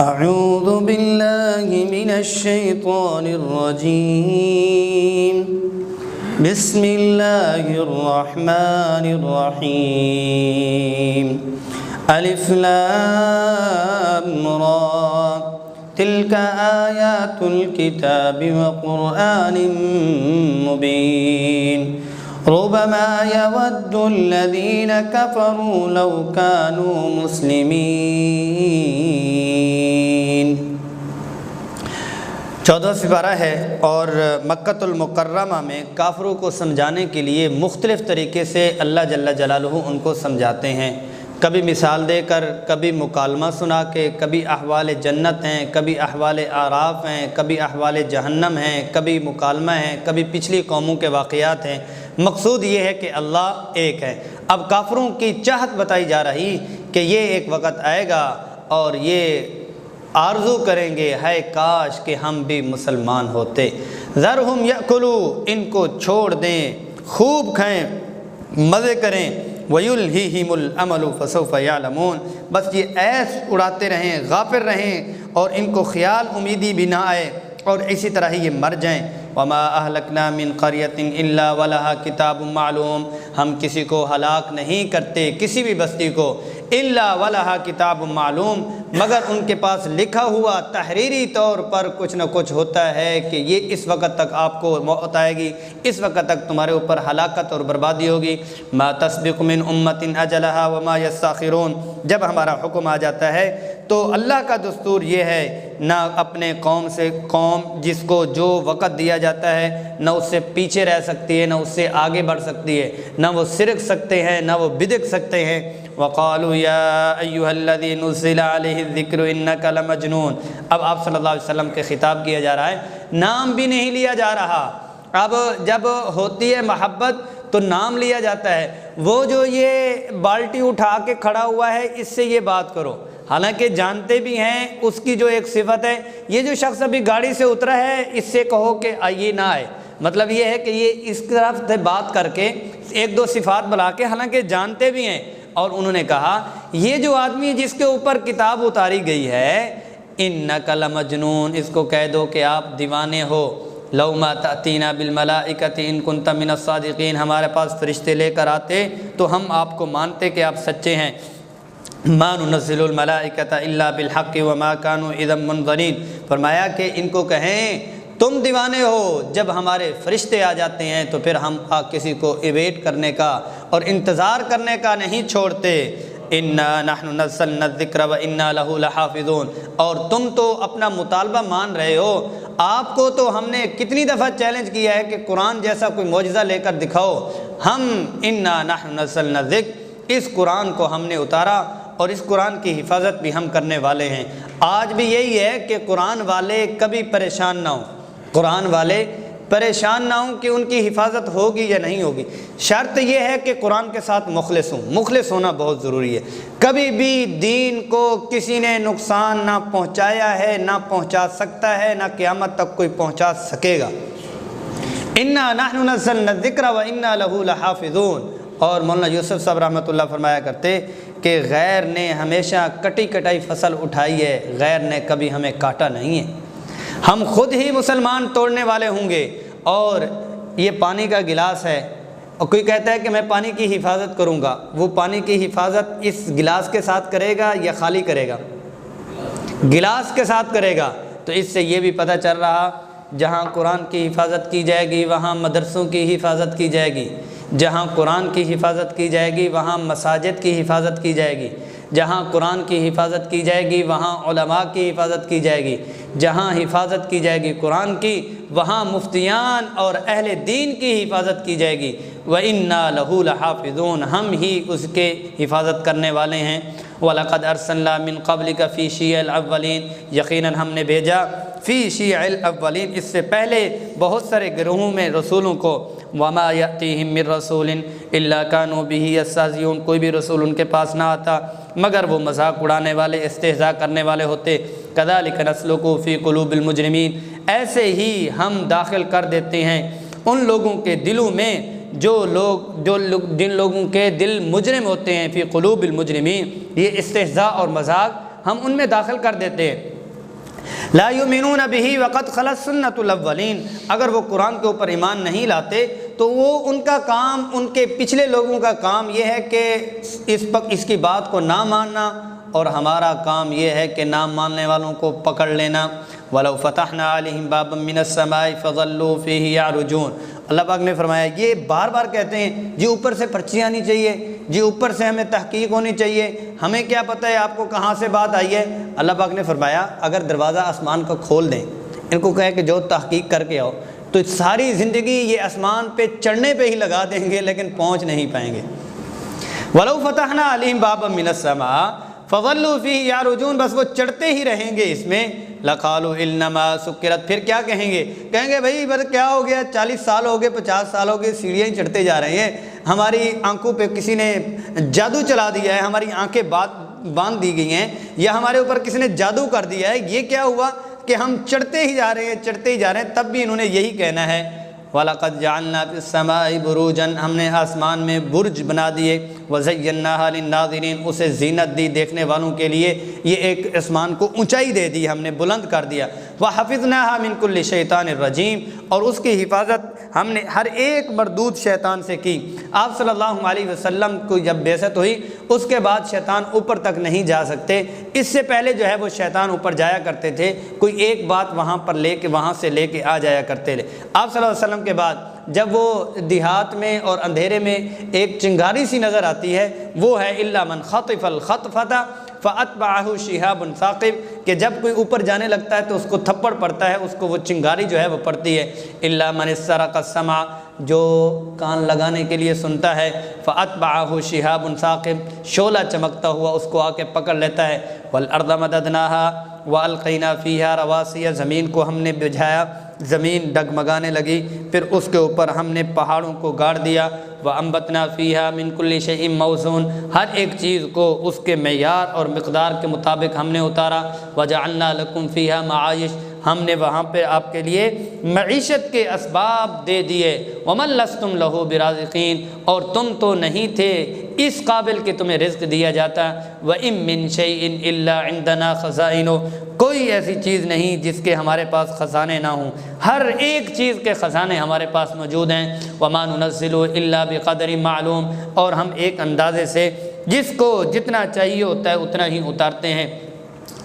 أعوذ بالله من الشيطان الرجيم بسم الله الرحمن الرحيم ألف لام را تلك آيات الكتاب وقرآن مبين ربما يود الذين كفروا لو كانوا مسلمين۔ 14 سپارہ ہے اور مکۃ المکرمہ میں کافروں کو سمجھانے کے لیے مختلف طریقے سے اللہ جل جلالہ ان کو سمجھاتے ہیں، کبھی مثال دے کر، کبھی مکالمہ سنا کے، کبھی احوال جنت ہیں، کبھی احوال اعراف ہیں، کبھی احوال جہنم ہیں، کبھی مکالمہ ہیں، کبھی پچھلی قوموں کے واقعات ہیں۔ مقصود یہ ہے کہ اللہ ایک ہے۔ اب کافروں کی چاہت بتائی جا رہی کہ یہ ایک وقت آئے گا اور یہ آرزو کریں گے، ہے کاش کہ ہم بھی مسلمان ہوتے۔ ذرہم یأکلوا، ان کو چھوڑ دیں، خوب کھائیں، مزے کریں، وَيُلْهِهِمُ الْأَمَلُ فَسَوْفَ يَعْلَمُونَ، بس یہ عیش اڑاتے رہیں، غافل رہیں اور ان کو خیال امیدی بھی نہ آئے اور اسی طرح ہی یہ مر جائیں۔ وَمَا أَهْلَكْنَا مِنْ قَرْيَةٍ إِلَّا وَلَهَا كِتَابٌ مَعْلُومٌ، ہم کسی کو ہلاک نہیں کرتے، کسی بھی بستی کو، إِلَّا وَلَهَا كِتَابٌ مَعْلُومٌ، مگر ان کے پاس لکھا ہوا تحریری طور پر کچھ نہ کچھ ہوتا ہے کہ یہ اس وقت تک آپ کو موت آئے گی، اس وقت تک تمہارے اوپر ہلاکت اور بربادی ہوگی۔ مَا تَسْبِقُ مِنْ أُمَّةٍ أَجَلَهَا وَمَا يَسْتَأْخِرُونَ، جب ہمارا حکم آ جاتا ہے تو اللہ کا دستور یہ ہے، نہ اپنے قوم سے قوم جس کو جو وقت دیا جاتا ہے نہ اس سے پیچھے رہ سکتی ہے، نہ اس سے آگے بڑھ سکتی ہے، نہ وہ سرک سکتے ہیں، نہ وہ بدک سکتے ہیں۔ وَقَالُوا يَا أَيُّهَا الَّذِي نُزِّلَ عَلَيْهِ الذِّكْرُ إِنَّكَ لَمَجْنُونَ، اب آپ صلی اللہ علیہ وسلم کے خطاب کیا جا رہا ہے، نام بھی نہیں لیا جا رہا۔ اب جب ہوتی ہے محبت تو نام لیا جاتا ہے، وہ جو یہ بالٹی اٹھا کے کھڑا ہوا ہے اس سے یہ بات کرو، حالانکہ جانتے بھی ہیں اس کی جو ایک صفت ہے، یہ جو شخص ابھی گاڑی سے اترا ہے اس سے کہو کہ آئیے نہ آئے، مطلب یہ ہے کہ یہ اس طرف سے بات کر کے ایک دو صفات بلا کے، حالانکہ جانتے بھی ہیں، اور انہوں نے کہا یہ جو آدمی جس کے اوپر کتاب اتاری گئی ہے، اِنَّكَ لَمَجْنُونَ، اس کو کہہ دو کہ آپ دیوانے ہو۔ لَوْ مَا تَأْتِينَا بِالْمَلَائِكَةِ إِن كُنتَ مِنَ الصَّادِقِينَ، ہمارے پاس فرشتے لے کر آتے تو ہم آپ کو مانتے کہ آپ سچے ہیں۔ مَا نُنَزِّلُ الْمَلَائِكَةَ إِلَّا بِالْحَقِّ وَمَا كَانُوا إِذًا مُنظَرِينَ، فرمایا کہ ان کو کہیں تم دیوانے ہو، جب ہمارے فرشتے آ جاتے ہیں تو پھر ہم کسی کو ایویٹ کرنے کا اور انتظار کرنے کا نہیں چھوڑتے۔ اِنَّا نَحْنُ نَزَّلْنَا الذِّكْرَ وَإِنَّا لَهُ لَحَافِظُونَ، اور تم تو اپنا مطالبہ مان رہے ہو، آپ کو تو ہم نے کتنی دفعہ چیلنج کیا ہے کہ قرآن جیسا کوئی معجزہ لے کر دکھاؤ، ہم اِنَّا نَحْنُ نَزَّلْنَا الذِّكْرَ، اس قرآن کو ہم نے اتارا اور اس قرآن کی حفاظت بھی ہم کرنے والے ہیں۔ آج بھی یہی ہے کہ قرآن والے کبھی پریشان نہ ہوں، قرآن والے پریشان نہ ہوں کہ ان کی حفاظت ہوگی یا نہیں ہوگی، شرط یہ ہے کہ قرآن کے ساتھ مخلص ہوں، مخلص ہونا بہت ضروری ہے۔ کبھی بھی دین کو کسی نے نقصان نہ پہنچایا ہے، نہ پہنچا سکتا ہے، نہ قیامت تک کوئی پہنچا سکے گا۔ اِنَّا نَحْنُ نَزَّلْنَا الذِّكْرَ وَإِنَّا لَهُ لَحَافِظُونَ، اور مولانا یوسف صاحب رحمۃ اللہ فرمایا کرتے کہ غیر نے ہمیشہ کٹی کٹائی فصل اٹھائی ہے، غیر نے کبھی ہمیں کاٹا نہیں ہے، ہم خود ہی مسلمان توڑنے والے ہوں گے۔ اور یہ پانی کا گلاس ہے اور کوئی کہتا ہے کہ میں پانی کی حفاظت کروں گا، وہ پانی کی حفاظت اس گلاس کے ساتھ کرے گا یا خالی کرے گا؟ گلاس کے ساتھ کرے گا۔ تو اس سے یہ بھی پتہ چل رہا جہاں قرآن کی حفاظت کی جائے گی وہاں مدرسوں کی حفاظت کی جائے گی، جہاں قرآن کی حفاظت کی جائے گی وہاں مساجد کی حفاظت کی جائے گی، جہاں قرآن کی حفاظت کی جائے گی وہاں علماء کی حفاظت کی جائے گی، جہاں حفاظت کی جائے گی قرآن کی وہاں مفتیان اور اہل دین کی حفاظت کی جائے گی۔ وَإِنَّا لَهُ لَحَافِظُونَ، ہم ہی اس کے حفاظت کرنے والے ہیں۔ وَلَقَدْ أَرْسَلْنَا مِنْ قَبْلِكَ فِي شِيَعِ الْأَوَّلِينَ، یقیناً ہم نے بھیجا فی شیع الاولین، اس سے پہلے بہت سارے گروہوں میں رسولوں کو۔ وما یأتیہم من رسول الا کانوا بہ یستہزئون، کوئی بھی رسول ان کے پاس نہ آتا مگر وہ مذاق اڑانے والے، استہزاء کرنے والے ہوتے۔ کذالک نسلک فی قلوب المجرمین، ایسے ہی ہم داخل کر دیتے ہیں ان لوگوں کے دلوں میں جن لوگوں کے دل مجرم ہوتے ہیں، فی قلوب المجرمین، یہ استہزاء اور مذاق ہم ان میں داخل کر دیتے ہیں۔ لا یؤمنون بہ وقد خلت سنت الاولین، اگر وہ قرآن کے اوپر ایمان نہیں لاتے تو وہ ان کا کام، ان کے پچھلے لوگوں کا کام یہ ہے کہ اس کی بات کو نہ ماننا، اور ہمارا کام یہ ہے کہ نہ ماننے والوں کو پکڑ لینا۔ وَلَوْ فَتَحْنَا عَلَيْهِمْ بَابًا مِّنَ السَّمَاءِ فَظَلُّوا فِيهِ يَعْرُجُونَ۔ اللہ پاک نے فرمایا، یہ بار بار کہتے ہیں جی اوپر سے پرچی آنی چاہیے، جی اوپر سے ہمیں تحقیق ہونی چاہیے، ہمیں کیا پتہ ہے آپ کو کہاں سے بات آئی ہے۔ اللہ پاک نے فرمایا اگر دروازہ آسمان کا کھول دیں، ان کو کہے کہ جو تحقیق کر کے آؤ، تو ساری زندگی یہ آسمان پہ چڑھنے پہ ہی لگا دیں گے لیکن پہنچ نہیں پائیں گے۔ وَلَوْ فَتَحْنَا عَلَيْهِمْ بَابًا مِّنَ السَّمَاءِ فَظَلُّوا فِيهِ يَعْرُجُونَ، بس وہ چڑھتے ہی رہیں گے اس میں۔ لَقَالُوا إِنَّمَا سُكِّرَتْ، پھر کیا کہیں گے بھائی بس کیا ہو گیا، 40 سال ہو گئے، 50 سال ہو گئے، سیڑھیاں ہی چڑھتے جا رہے ہیں، ہماری آنکھوں پہ کسی نے جادو چلا دیا ہے، ہماری آنکھیں باندھ دی گئی ہیں، یا ہمارے اوپر کسی نے جادو کر دیا ہے، یہ کیا ہوا کہ ہم چڑھتے ہی جا رہے ہیں، تب بھی انہوں نے یہی کہنا ہے۔ وَلَقَدْ جَعَلْنَا فِي السَّمَاءِ بُرُوجًا، ہم نے آسمان میں برج بنا دیے، وَزَيَّنَّاهَا لِلنَّاظِرِينَ، اسے زینت دی دیکھنے والوں کے لیے، یہ ایک آسمان کو اونچائی دے دی، ہم نے بلند کر دیا۔ وَحَفِظْنَاهَا مِن كُلِّ شَيْطَانٍ رَجِيمٍ، اور اس کی حفاظت ہم نے ہر ایک مردود شیطان سے کی۔ آپ صلی اللہ علیہ وسلم کو جب بعثت ہوئی اس کے بعد شیطان اوپر تک نہیں جا سکتے، اس سے پہلے جو ہے وہ شیطان اوپر جایا کرتے تھے، کوئی ایک بات وہاں سے لے کے آ جایا کرتے تھے۔ آپ صلی اللہ علیہ وسلم کے بعد جب وہ دیہات میں اور اندھیرے میں ایک چنگاری سی نظر آتی ہے، وہ ہے الا من خطف الخطفۃ فاتبعہ شہاب ثاقب، کہ جب کوئی اوپر جانے لگتا ہے تو اس کو تھپڑ پڑتا ہے، اس کو وہ چنگاری جو ہے وہ پڑتی ہے۔ الا من استرق السمع، جو کان لگانے کے لیے سنتا ہے، فاتبعہ شہاب ثاقب، شعلہ چمکتا ہوا اس کو آ کے پکڑ لیتا ہے۔ والارض مددناها والقینا فیہا رواسی، زمین کو ہم نے بجھایا، زمین ڈگمگانے لگی، پھر اس کے اوپر ہم نے پہاڑوں کو گاڑ دیا۔ وَأَنبَتْنَا فِيهَا مِن كُلِّ شَيْءٍ مَوْزُونٍ، ہر ایک چیز کو اس کے معیار اور مقدار کے مطابق ہم نے اتارا۔ وَجَعَلْنَا لَكُمْ فِيهَا مَعَائِشَ، ہم نے وہاں پہ آپ کے لیے معیشت کے اسباب دے دیے۔ وَمَن لَّسْتُمْ لَهُ بِرَازِقِينَ، اور تم تو نہیں تھے اس قابل کہ تمہیں رزق دیا جاتا۔ وَإِن مِّن شَيْءٍ إِلَّا عِندَنَا خَزَائِنُهُ، کوئی ایسی چیز نہیں جس کے ہمارے پاس خزانے نہ ہوں، ہر ایک چیز کے خزانے ہمارے پاس موجود ہیں۔ وَمَا نُنَزِّلُ إِلَّا بِقَدْرٍ مَعْلُومٍ، اور ہم ایک اندازے سے جس کو جتنا چاہیے ہوتا ہے اتنا ہی اتارتے ہیں۔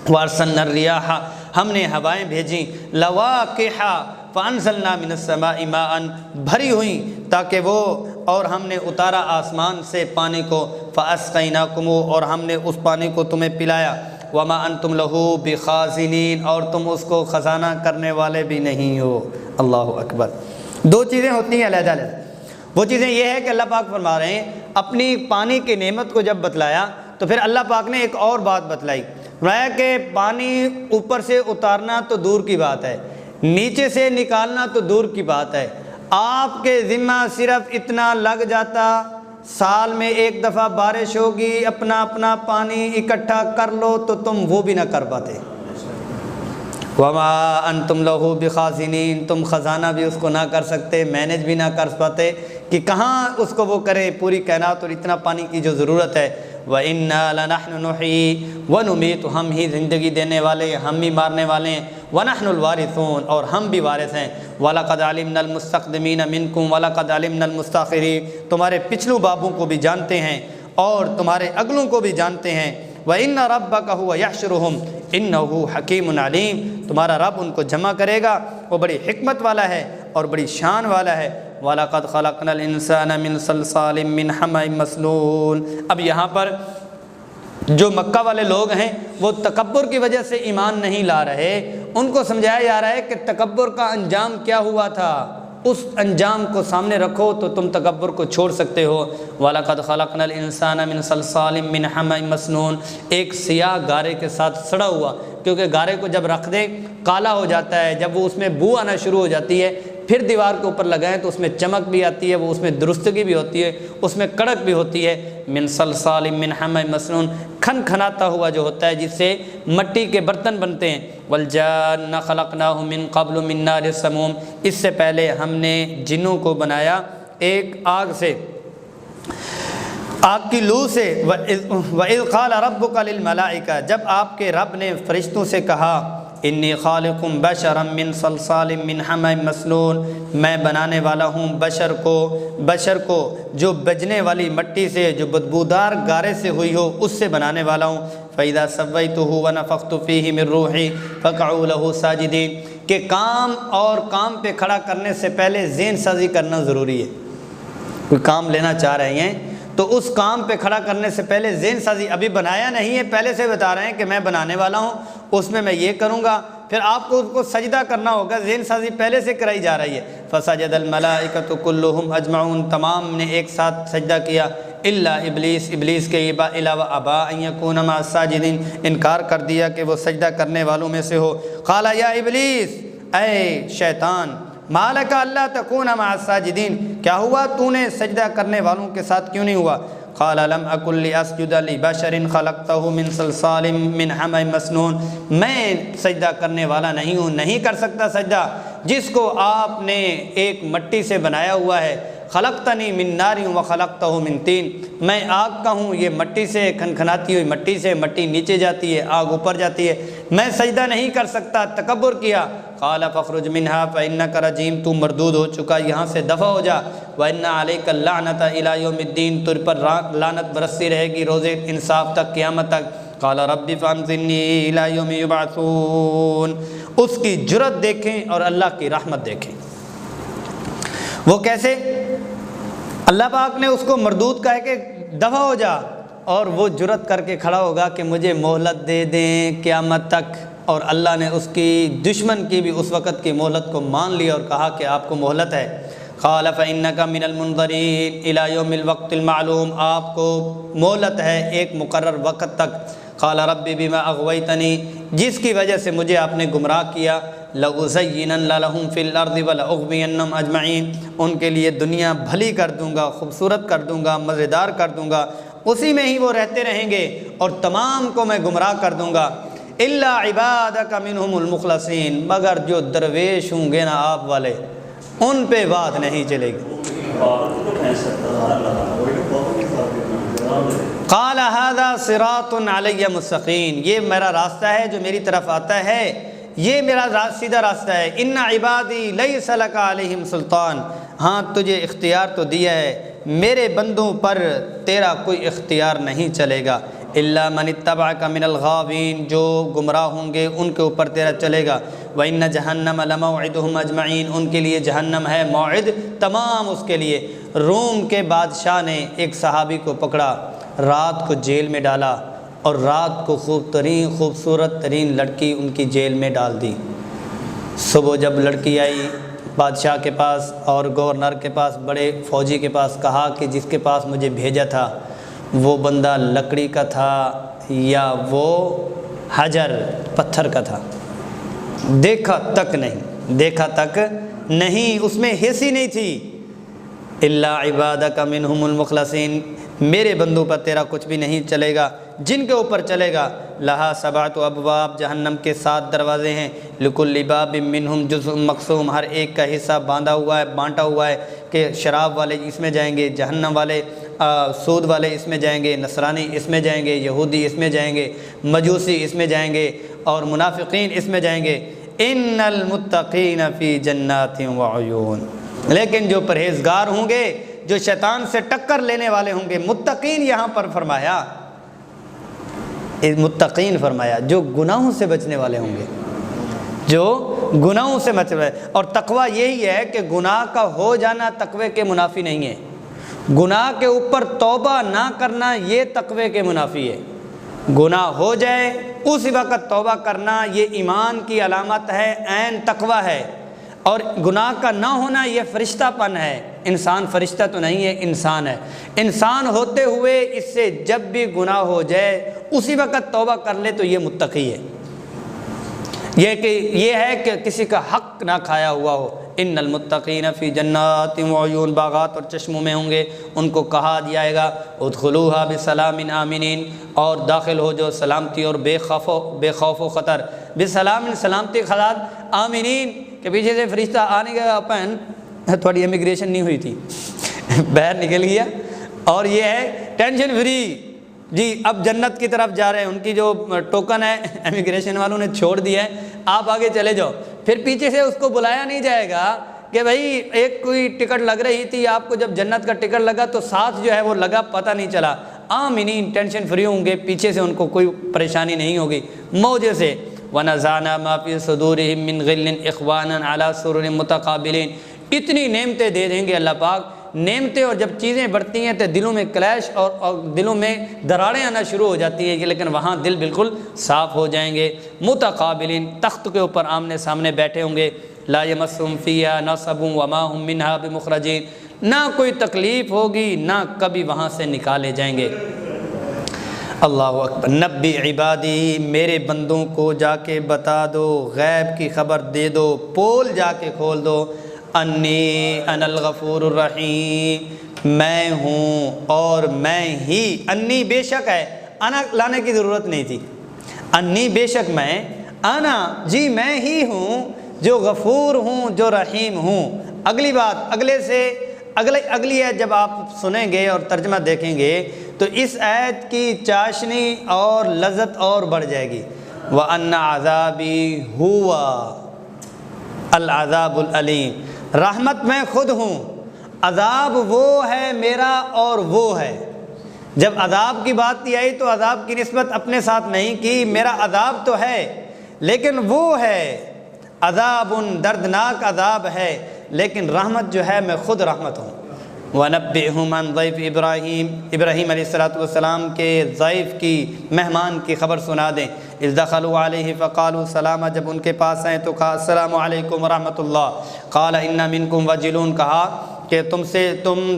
وَأَرْسَلْنَا الرِّيَاحَ، ہم نے ہوائیں بھیجیں، لَوَاقِحَ فَأَنزَلْنَا مِنَ السَّمَاءِ مَاءً، بھری ہوئیں تاکہ وہ، اور ہم نے اتارا آسمان سے پانی کو، فَأَسْقَيْنَاكُمُ، اور ہم نے اس پانی کو تمہیں پلایا۔ وَمَا أَنْتُمْ لَهُ بِخَازِنِينَ، اور تم اس کو خزانہ کرنے والے بھی نہیں ہو۔ اللہ اکبر۔ دو چیزیں ہوتی ہیں علیحدہ علیحدہ، وہ چیزیں یہ ہے کہ اللہ پاک فرما رہے ہیں اپنی پانی کی نعمت کو جب بتلایا تو پھر اللہ پاک نے ایک اور بات بتلائی، فرمایا کہ پانی اوپر سے اتارنا تو دور کی بات ہے، نیچے سے نکالنا تو دور کی بات ہے، آپ کے ذمہ صرف اتنا لگ جاتا، سال میں ایک دفعہ بارش ہوگی، اپنا پانی اکٹھا کر لو، تو تم وہ بھی نہ کر پاتے۔ وَمَا أَنْتُمْ لَهُ بِخَازِنِينَ، تم خزانہ بھی اس کو نہ کر سکتے، مینج بھی نہ کر پاتے کہ کہاں اس کو وہ کریں، پوری کائنات اور اتنا پانی کی جو ضرورت ہے۔ وَإِنَّا لَنَحْنُ نُحْيِي وَنُمِيتُ، ہم ہی زندگی دینے والے، ہم ہی مارنے والے ہیں۔ وَنَحْنُ الْوَارِثُونَ، اور ہم بھی وارث ہیں۔ وَلَقَدْ عَلِمْنَا الْمُسْتَقْدِمِينَ مِنْكُمْ وَلَقَدْ عَلِمْنَا الْمُسْتَأْخِرِينَ، تمہارے پچھلوں بابوں کو بھی جانتے ہیں اور تمہارے اگلوں کو بھی جانتے ہیں۔ وَإِنَّ رَبَّكَ هُوَ يَحْشُرُهُمْ إِنَّهُ حَكِيمٌ عَلِيمٌ، تمہارا رب ان کو جمع کرے گا، وہ بڑی حکمت والا ہے اور بڑی شان والا ہے۔ وَلَقَدْ خَلَقْنَا الْإِنسَانَ مِنْ صَلْصَالٍ مِّنْ حَمَإٍ مَّسْنُونٍ، اب یہاں پر جو مکہ والے لوگ ہیں وہ تکبر کی وجہ سے ایمان نہیں لا رہے، ان کو سمجھایا جا رہا ہے کہ تکبر کا انجام کیا ہوا تھا، اس انجام کو سامنے رکھو تو تم تکبر کو چھوڑ سکتے ہو۔ وَلَقَدْ خَلَقْنَا الْإِنسَانَ مِنْ صَلْصَالٍ مِّنْ حَمَإٍ مَّسْنُونٍ، ایک سیاہ گارے کے ساتھ سڑا ہوا، کیونکہ گارے کو جب رکھ دیں کالا ہو جاتا ہے، جب وہ اس میں بو آنا شروع ہو جاتی ہے، پھر دیوار کے اوپر لگائیں تو اس میں چمک بھی آتی ہے، وہ اس میں درستگی بھی ہوتی ہے، اس میں کڑک بھی ہوتی ہے۔ من صلصال من حمأ مسنون، کھن کھناتا ہوا جو ہوتا ہے جس سے مٹی کے برتن بنتے ہیں۔ والجان خلقناہ من قبل من نار السموم، اس سے پہلے ہم نے جنوں کو بنایا ایک آگ سے۔ آگ کی لو سے وَإِذْ قَالَ رَبُّكَ لِلْمَلَائِكَةِ، جب آپ کے رب نے فرشتوں سے کہا انی خالق بشرا من صلصال من حمأ مسنون، میں بنانے والا ہوں بشر کو جو بجنے والی مٹی سے، جو بدبودار گارے سے ہوئی ہو، اس سے بنانے والا ہوں۔ فَإِذَا سَوَّيْتُهُ وَنَفَخْتُ فِيهِ مِن رُّوحِي فَقَعُوا لَهُ سَاجِدِينَ، کہ کام پہ کھڑا کرنے سے پہلے ذہن سازی کرنا ضروری ہے۔ کوئی کام لینا چاہ رہے ہیں تو اس کام پہ کھڑا کرنے سے پہلے ذہن سازی، ابھی بنایا نہیں ہے، پہلے سے بتا رہے ہیں کہ میں بنانے والا ہوں، اس میں یہ کروں گا، پھر آپ کو اس کو سجدہ کرنا ہوگا، ذہن سازی پہلے سے کرائی جا رہی ہے۔ فسجد الملائکۃ کلھم اجمعون، تمام نے ایک ساتھ سجدہ کیا، الا ابلیس کے علاوہ ابا ان یکون مع الساجدین، انکار کر دیا کہ وہ سجدہ کرنے والوں میں سے ہو۔ قال یا ابلیس، اے شیطان، مالک اللہ تکون مع الساجدین، کیا ہوا تو نے سجدہ کرنے والوں کے ساتھ کیوں نہیں ہوا؟ قال لم اکن لاسجد لبشر خلقته من صلصال من حمأ مسنون، میں سجدہ کرنے والا نہیں ہوں، نہیں کر سکتا سجدہ جس کو آپ نے ایک مٹی سے بنایا ہوا ہے۔ خلقتنی من نار وخلقتہ من طین، میں آگ کا ہوں، یہ مٹی سے کھنکھناتی ہوئی مٹی سے، مٹی نیچے جاتی ہے، آگ اوپر جاتی ہے، میں سجدہ نہیں کر سکتا، تکبر کیا۔ قال فاخرج منها فانک رجیم، تو مردود ہو چکا، یہاں سے دفع ہو جا۔ وان علیک اللعنۃ الی یوم الدین، تجھ پر لعنت برستی رہے گی روز انصاف تک، قیامت تک۔ قال رب فانظرنی الی یوم یبعثون، اس کی جرأت دیکھیں اور اللہ کی رحمت دیکھیں۔ وہ کیسے؟ اللہ پاک نے اس کو مردود کہا کہ دفع ہو جا، اور وہ جرأت کر کے کھڑا ہوگا کہ مجھے مہلت دے دیں قیامت تک، اور اللہ نے اس کی دشمن کی بھی اس وقت کی مہلت کو مان لیا اور کہا کہ آپ کو مہلت ہے۔ قال فإنك من المنظرین إلى يوم الوقت المعلوم، آپ کو مہلت ہے ایک مقرر وقت تک۔ قال رب بما اغویتنی، جس کی وجہ سے مجھے آپ نے گمراہ کیا، لأزینن لهم فی الارض ولأغوینہم اجمعین، ان کے لیے دنیا بھلی کر دوں گا، خوبصورت کر دوں گا، مزیدار کر دوں گا، اسی میں ہی وہ رہتے رہیں گے اور تمام کو میں گمراہ کر دوں گا۔ الا عبادک منہم المخلصین، مگر جو درویش ہوں گے نا آپ والے، ان پہ بات نہیں چلے گی۔ قال ھذا صراط علی مستقیم، یہ میرا راستہ ہے جو میری طرف آتا ہے، یہ میرا سیدھا راستہ ہے۔ ان عبادی لیس لک علیہم سلطان، ہاں تجھے اختیار تو دیا ہے، میرے بندوں پر تیرا کوئی اختیار نہیں چلے گا۔ الا من اتبعک من الغاوین، جو گمراہ ہوں گے ان کے اوپر تیرا چلے گا۔ وان جہنم لموعدہم اجمعین، ان کے لیے جہنم ہے موعد تمام اس کے لیے۔ روم کے بادشاہ نے ایک صحابی کو پکڑا، رات کو جیل میں ڈالا، اور رات کو خوبصورت ترین لڑکی ان کی جیل میں ڈال دی۔ صبح جب لڑکی آئی بادشاہ کے پاس اور گورنر کے پاس، بڑے فوجی کے پاس، کہا کہ جس کے پاس مجھے بھیجا تھا وہ بندہ لکڑی کا تھا یا وہ حجر پتھر کا تھا؟ دیکھا تک نہیں، اس میں حص ہی نہیں تھی۔ الا عبادک منہم المخلصین، میرے بندوں پر تیرا کچھ بھی نہیں چلے گا، جن کے اوپر چلے گا۔ لہا سبعۃ ابواب، جہنم کے 7 دروازے ہیں۔ لکل باب منہم جزء مقسوم، ہر ایک کا حصہ بانٹا ہوا ہے کہ شراب والے اس میں جائیں گے، جہنم والے سود والے اس میں جائیں گے، نصرانی اس میں جائیں گے، یہودی اس میں جائیں گے، مجوسی اس میں جائیں گے، اور منافقین اس میں جائیں گے۔ ان المتقین فی جنات وعیون، لیکن جو پرہیزگار ہوں گے، جو شیطان سے ٹکر لینے والے ہوں گے، متقین یہاں پر فرمایا، متقین فرمایا جو گناہوں سے بچنے والے ہوں گے، جو گناہوں سے بچنے والے۔ اور تقویٰ یہی ہے کہ گناہ کا ہو جانا تقوی کے منافی نہیں ہے، گناہ کے اوپر توبہ نہ کرنا یہ تقوی کے منافی ہے۔ گناہ ہو جائے اسی وقت توبہ کرنا یہ ایمان کی علامت ہے، عین تقویٰ ہے۔ اور گناہ کا نہ ہونا یہ فرشتہ پن ہے، انسان فرشتہ تو نہیں ہے، انسان ہے۔ انسان ہوتے ہوئے اس سے جب بھی گناہ ہو جائے اسی وقت توبہ کر لے تو یہ متقی ہے۔ یہ ہے کہ کسی کا حق نہ کھایا ہوا ہو۔ ان المتقین فی جنات وعیون، باغات اور چشموں میں ہوں گے، ان کو کہا جائے گا ادخلوها بسلام آمنین، اور داخل ہو جو سلامتی اور بے خوف و خطر، بسلام سلامتی خطر، آمنین کہ پیچھے سے فرشتہ آنے کا، تھوڑی امیگریشن نہیں ہوئی تھی، باہر نکل گیا اور یہ ہے ٹینشن فری جی، اب جنت کی طرف جا رہے ہیں، ان کی جو ٹوکن ہے امیگریشن والوں نے چھوڑ دیا ہے، آپ آگے چلے جاؤ۔ پھر پیچھے سے اس کو بلایا نہیں جائے گا کہ بھائی ایک کوئی ٹکٹ لگ رہی تھی آپ کو، جب جنت کا ٹکٹ لگا تو ساتھ جو ہے وہ لگا پتہ نہیں چلا، آمینین ٹینشن فری ہوں گے، پیچھے سے ان کو کوئی پریشانی نہیں ہوگی، موجے سے۔ وَنَزَعْنَا مَا فِي صُدُورِهِم مِّن غِلٍّ إِخْوَانًا عَلَىٰ سُرُرٍ مُتَقَابِلِينَ۔ اتنی نعمتیں دے دیں گے اللہ پاک، نعمتیں، اور جب چیزیں بڑھتی ہیں تو دلوں میں کلیش اور دلوں میں دراڑیں آنا شروع ہو جاتی ہیں، لیکن وہاں دل بالکل صاف ہو جائیں گے۔ متقابلین، تخت کے اوپر آمنے سامنے بیٹھے ہوں گے۔ لا یمسہم فیہا نصب وما ہم منہا بمخرجین، نہ کوئی تکلیف ہوگی، نہ کبھی وہاں سے نکالے جائیں گے۔ اللہ اکبر۔ نبی عبادی، میرے بندوں کو جا کے بتا دو، غیب کی خبر دے دو، پول جا کے کھول دو، انی انا الغفور الرحیم، میں ہوں اور میں ہی، انی بے شک ہے، انا لانے کی ضرورت نہیں تھی، انی بے شک میں، انا جی میں ہی ہوں جو غفور ہوں، جو رحیم ہوں۔ اگلی بات اگلی آیت جب آپ سنیں گے اور ترجمہ دیکھیں گے تو اس آیت کی چاشنی اور لذت اور بڑھ جائے گی۔ وَأَنَّ عَذَابِي هُوَ الْعَذَابُ الْأَلِيمُ، رحمت میں خود ہوں، عذاب وہ ہے میرا اور وہ ہے۔ جب عذاب کی بات آئی تو عذاب کی نسبت اپنے ساتھ نہیں کی، میرا عذاب تو ہے لیکن وہ ہے عذاب، دردناک عذاب ہے، لیکن رحمت جو ہے میں خود رحمت ہوں۔ وَنَبِّئْهُمْ عَنْ ضَيْفِ ابراہیم، ابراہیم علیہ السلام کے ضیف کی، مہمان کی خبر سنا دیں۔ اذ دخلوا علیہ فقالوا سلاما، جب ان کے پاس آئیں تو کہا السلام علیکم ورحمۃ اللہ۔ قال انا منکم وجلون، کہا کہ تم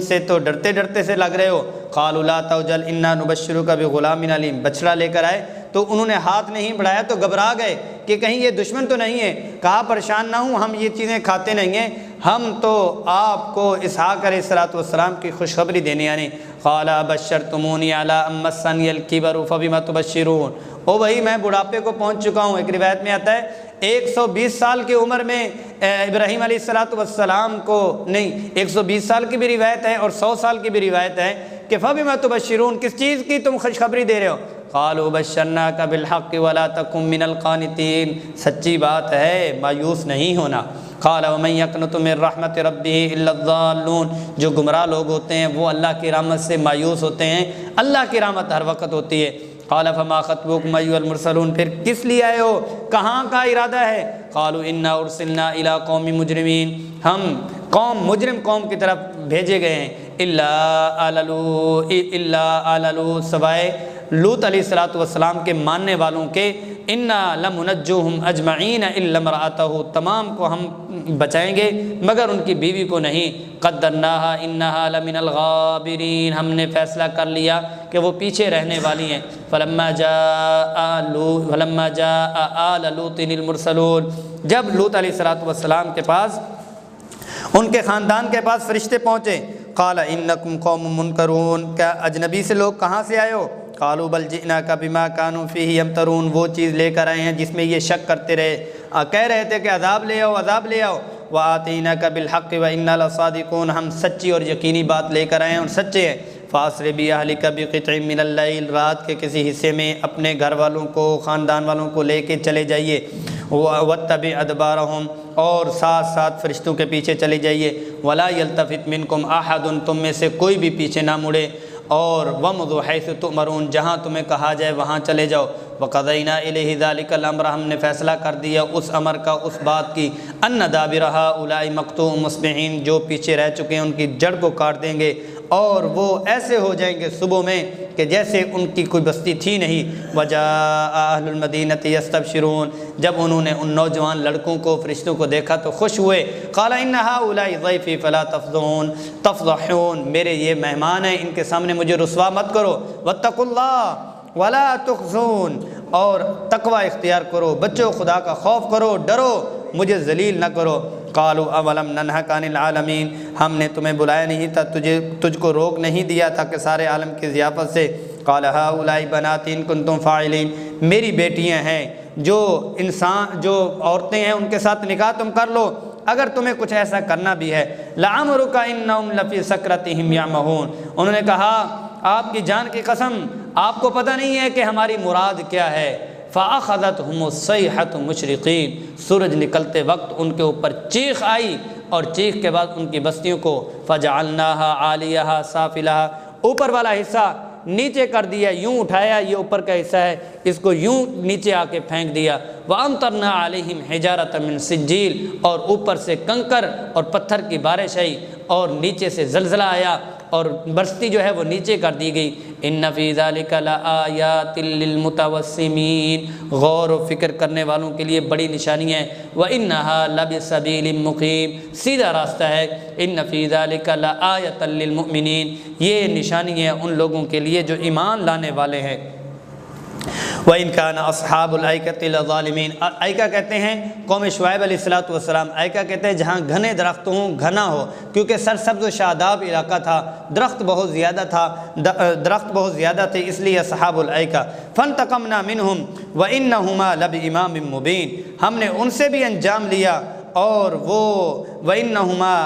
سے تو ڈرتے سے لگ رہے ہو۔ قالوا لا توجل انا نبشرک بغلام علیم، بچڑا لے کر آئے تو انہوں نے ہاتھ نہیں بڑھایا تو گھبرا گئے کہ کہیں یہ دشمن تو نہیں ہے۔ کہا پریشان نہ ہوں، ہم یہ چیزیں کھاتے نہیں ہیں، ہم تو آپ کو اسحاق علیہ السلام کی خوشخبری دینے آنے۔ قال بشرتمونی علی ام مسنی الکبر فبما تبشرون، او بھائی میں بڑھاپے کو پہنچ چکا ہوں۔ ایک روایت میں آتا ہے 120 سال کی عمر میں ابراہیم علیہ السلام کو، نہیں 120 سال کی بھی روایت ہے اور 100 سال کی بھی روایت ہے کہ فبما تبشرون، کس چیز کی تم خوشخبری دے رہے ہو؟ قالوا بشرناک بالحق ولا تکن من القانتین، سچی بات ہے، مایوس نہیں ہونا۔ قال ومن یقنط من رحمت ربہ الا الضالون، جو گمراہ لوگ ہوتے ہیں وہ اللہ کی رحمت سے مایوس ہوتے ہیں، اللہ کی رحمت ہر وقت ہوتی ہے۔ قال فما خطبکم ایھا المرسلون، پھر کس لیے آئے ہو، کہاں کا ارادہ ہے؟ قالوا انا ارسلنا الی قوم مجرمین، ہم مجرم قوم کی طرف بھیجے گئے ہیں۔ الا آل لوط، سوائے لوط علیہ السلام کے ماننے والوں کے۔ انا لمنجوہم اجمعین الا امرأتہ، تمام کو ہم بچائیں گے مگر ان کی بیوی کو نہیں۔ قدرناہا انہا لمن الغابرین، ہم نے فیصلہ کر لیا کہ وہ پیچھے رہنے والی ہیں۔ فلما جاء آل لوط المرسلون، جب لوط علیہ السلام کے پاس، ان کے خاندان کے پاس فرشتے پہنچے۔ قال انکم قوم منکرون، کیا اجنبی سے لوگ کہاں سے آئے ہو؟ قالوا بل جئناک بما كانوا فیہ یمترون، وہ چیز لے کر آئے ہیں جس میں یہ شک کرتے رہے، کہہ رہے تھے کہ عذاب لے آؤ، عذاب لے آؤ۔ وآتیناک بالحق وانا لصادقون، ہم سچی اور یقینی بات لے کر آئے ہیں اور سچے ہیں۔ فاسر باہلک بقطع من اللیل، رات کے کسی حصے میں اپنے گھر والوں کو، خاندان والوں کو لے کے چلے جائیے۔ واتبع ادبارہم، اور ساتھ ساتھ فرشتوں کے پیچھے چلے جائیے۔ ولا یلتفت منکم احد، تم میں سے کوئی بھی پیچھے نہ مڑے۔ اور وَمْضُوا حَيْثُ تُؤْمَرُونَ، جہاں تمہیں کہا جائے وہاں چلے جاؤ۔ وَقَضَيْنَا إِلَيْهِ ذَلِكَ الْأَمْرَ، ہم نے فیصلہ کر دیا اس امر کا، اس بات کی، أَنَّ دَابِرَ هَؤُلَاءِ مَقْطُوعٌ مُصْبِحِينَ، جو پیچھے رہ چکے ہیں ان کی جڑ کو کاٹ دیں گے اور وہ ایسے ہو جائیں گے صبح میں کہ جیسے ان کی کوئی بستی تھی نہیں۔ وَجَاءَ أَهْلُ الْمَدِينَةِ يَسْتَبْشِرُونَ، جب انہوں نے ان نوجوان لڑکوں کو، فرشتوں کو دیکھا تو خوش ہوئے۔ قَالَ إِنَّ هَؤُلَاءِ ضَيْفِي فَلَا تَفْضَحُونَ، میرے یہ مہمان ہیں، ان کے سامنے مجھے رسوا مت کرو۔ وَاتَّقُوا اللَّهَ وَلَا تُخْزُونِ، اور تقوی اختیار کرو، بچوں خدا کا خوف کرو، ڈرو، مجھے ذلیل نہ کرو۔ قالوا اولم ننہک عن العالمین، ہم نے تمہیں بلایا نہیں تھا، تجھ کو روک نہیں دیا تھا کہ سارے عالم کی ضیافت سے۔ قال ہؤلاء بناتی ان کنتم فاعلین، میری بیٹیاں ہیں، جو عورتیں ہیں ان کے ساتھ نکاح تم کر لو۔ اگر تمہیں کچھ ایسا کرنا بھی ہے لعمرک انہم لفی سکرتہم یعمہون، انہوں نے کہا آپ کی جان کی قسم آپ کو پتہ نہیں ہے کہ ہماری مراد کیا ہے۔ فَأَخَذَتْهُمُ الصَّيْحَةُ مُشْرِقِينَ، سورج نکلتے وقت ان کے اوپر چیخ آئی، اور چیخ کے بعد ان کی بستیوں کو فَجَعَلْنَاهَا عَالِيَهَا سَافِلَهَا، اوپر والا حصہ نیچے کر دیا، یوں اٹھایا، یہ اوپر کا حصہ ہے، اس کو یوں نیچے آ کے پھینک دیا۔ وَأَمْطَرْنَا عَلَيْهِمْ حِجَارَةً مِّن سِجِّيلٍ، اور اوپر سے کنکر اور پتھر کی بارش آئی، اور نیچے سے زلزلہ آیا اور بستی جو ہے وہ نیچے کر دی گئی۔ ان فی ذلک لآیات للمتوسمین، غور و فکر کرنے والوں کے لیے بڑی نشانی ہے۔ وانھا لبسبیل مقیم، سیدھا راستہ ہے۔ ان فی ذلک لآیۃ للمؤمنین، یہ نشانی ہے ان لوگوں کے لیے جو ایمان لانے والے ہیں۔ وَإِنْ كَانَ أَصْحَابُ الْأَيْكَةِ لَظَالِمِينَ، ایکا کہتے ہیں قوم شعیب علیہ السلام، ایکا کہتے ہیں جہاں گھنے درخت ہوں، گھنا ہو، کیونکہ سرسبز و شاداب علاقہ تھا، درخت بہت زیادہ تھے، اس لیے اصحاب الایکا۔ فَانْتَقَمْنَا مِنْهُمْ وَإِنَّهُمَا لَبِإِمَامٍ مُّبِينٍ، ہم نے ان سے بھی انجام لیا، اور وہ وَإِنَّهُمَا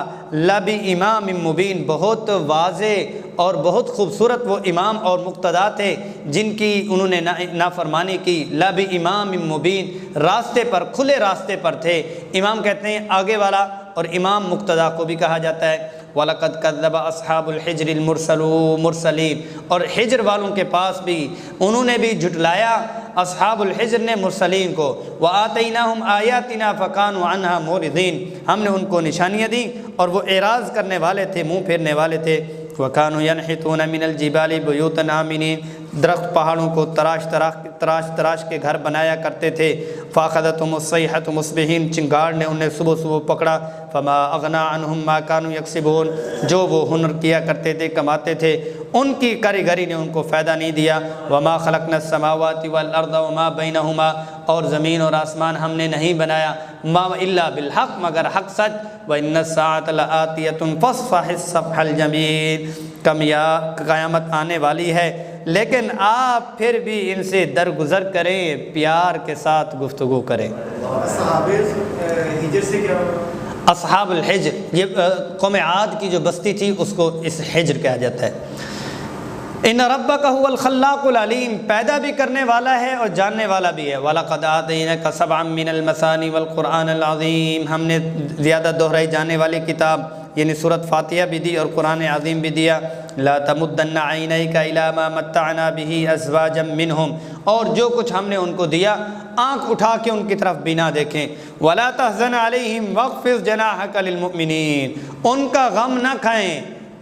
لَبِإِمَامٍ مُّبِينٍ، بہت واضح اور بہت خوبصورت وہ امام اور مقتدا تھے جن کی انہوں نے نافرمانی کی۔ لَبِإِمَامٍ مُّبِينٍ، راستے پر، کھلے راستے پر تھے۔ امام کہتے ہیں آگے والا، اور امام مقتدا کو بھی کہا جاتا ہے۔ وَلَقَدْ كَذَّبَ أَصْحَابُ الْحِجْرِ الْمُرْسَلِينَ، اور حجر والوں کے پاس بھی انہوں نے بھی جھٹلایا اصحاب الحجر نے مرسلین کو۔ وَآتَيْنَاهُمْ آيَاتِنَا فَكَانُوا عَنْهَا مُعْرِضِينَ، ہم نے ان کو نشانیاں دیں اور وہ اعراض کرنے والے تھے، منہ پھیرنے والے تھے۔ وَكَانُوا يَنْحِتُونَ مِنَ الْجِبَالِ بُيُوتًا آمِنِينَ، درخت پہاڑوں کو تراش کے گھر بنایا کرتے تھے۔ فَأَخَذَتْهُمُ الصَّيْحَةُ مُصْبِحِينَ، چنگاڑ نے انہیں صبح پکڑا۔ فَمَا أَغْنَىٰ عَنْهُمْ مَا كَانُوا يَكْسِبُونَ، جو وہ ہنر کیا کرتے تھے، کماتے تھے، ان کی کاریگری نے ان کو فائدہ نہیں دیا۔ وَمَا خَلَقْنَا السَّمَاوَاتِ وَالْأَرْضَ وَمَا بَيْنَهُمَا، اور زمین اور آسمان ہم نے نہیں بنایا ما الا بالحق، مگر حق سچ۔ وَإِنَّ السَّاعَةَ لَآتِيَةٌ فَاصْفَحِ الصَّفْحَ الْجَمِيلَ، قیامت آنے والی ہے، لیکن آپ پھر بھی ان سے درگزر کریں، پیار کے ساتھ گفتگو کریں۔ اصحاب ہجر سے کیا؟ اصحاب الحجر، یہ قوم عاد کی جو بستی تھی اس کو اس حجر کہا جاتا ہے۔ ان ربک هو الخلاق العلیم، پیدا بھی کرنے والا ہے اور جاننے والا بھی ہے۔ وَلَقَدْ آتَيْنَاكَ سَبْعًا مِّنَ الْمَثَانِي وَالْقُرْآنَ الْعَظِيمِ، ہم نے زیادہ دہرائی جانے والی کتاب یعنی سورۃ فاتحہ بھی دی اور قرآن عظیم بھی دیا۔ لا تمدن عینیک الی ما متعنا به ازواجا منہم، اور جو کچھ ہم نے ان کو دیا آنکھ اٹھا کے ان کی طرف بھی نہ دیکھیں۔ ولا تحزن علیہم واخفض جناحک للمؤمنین، ان کا غم نہ کھائیں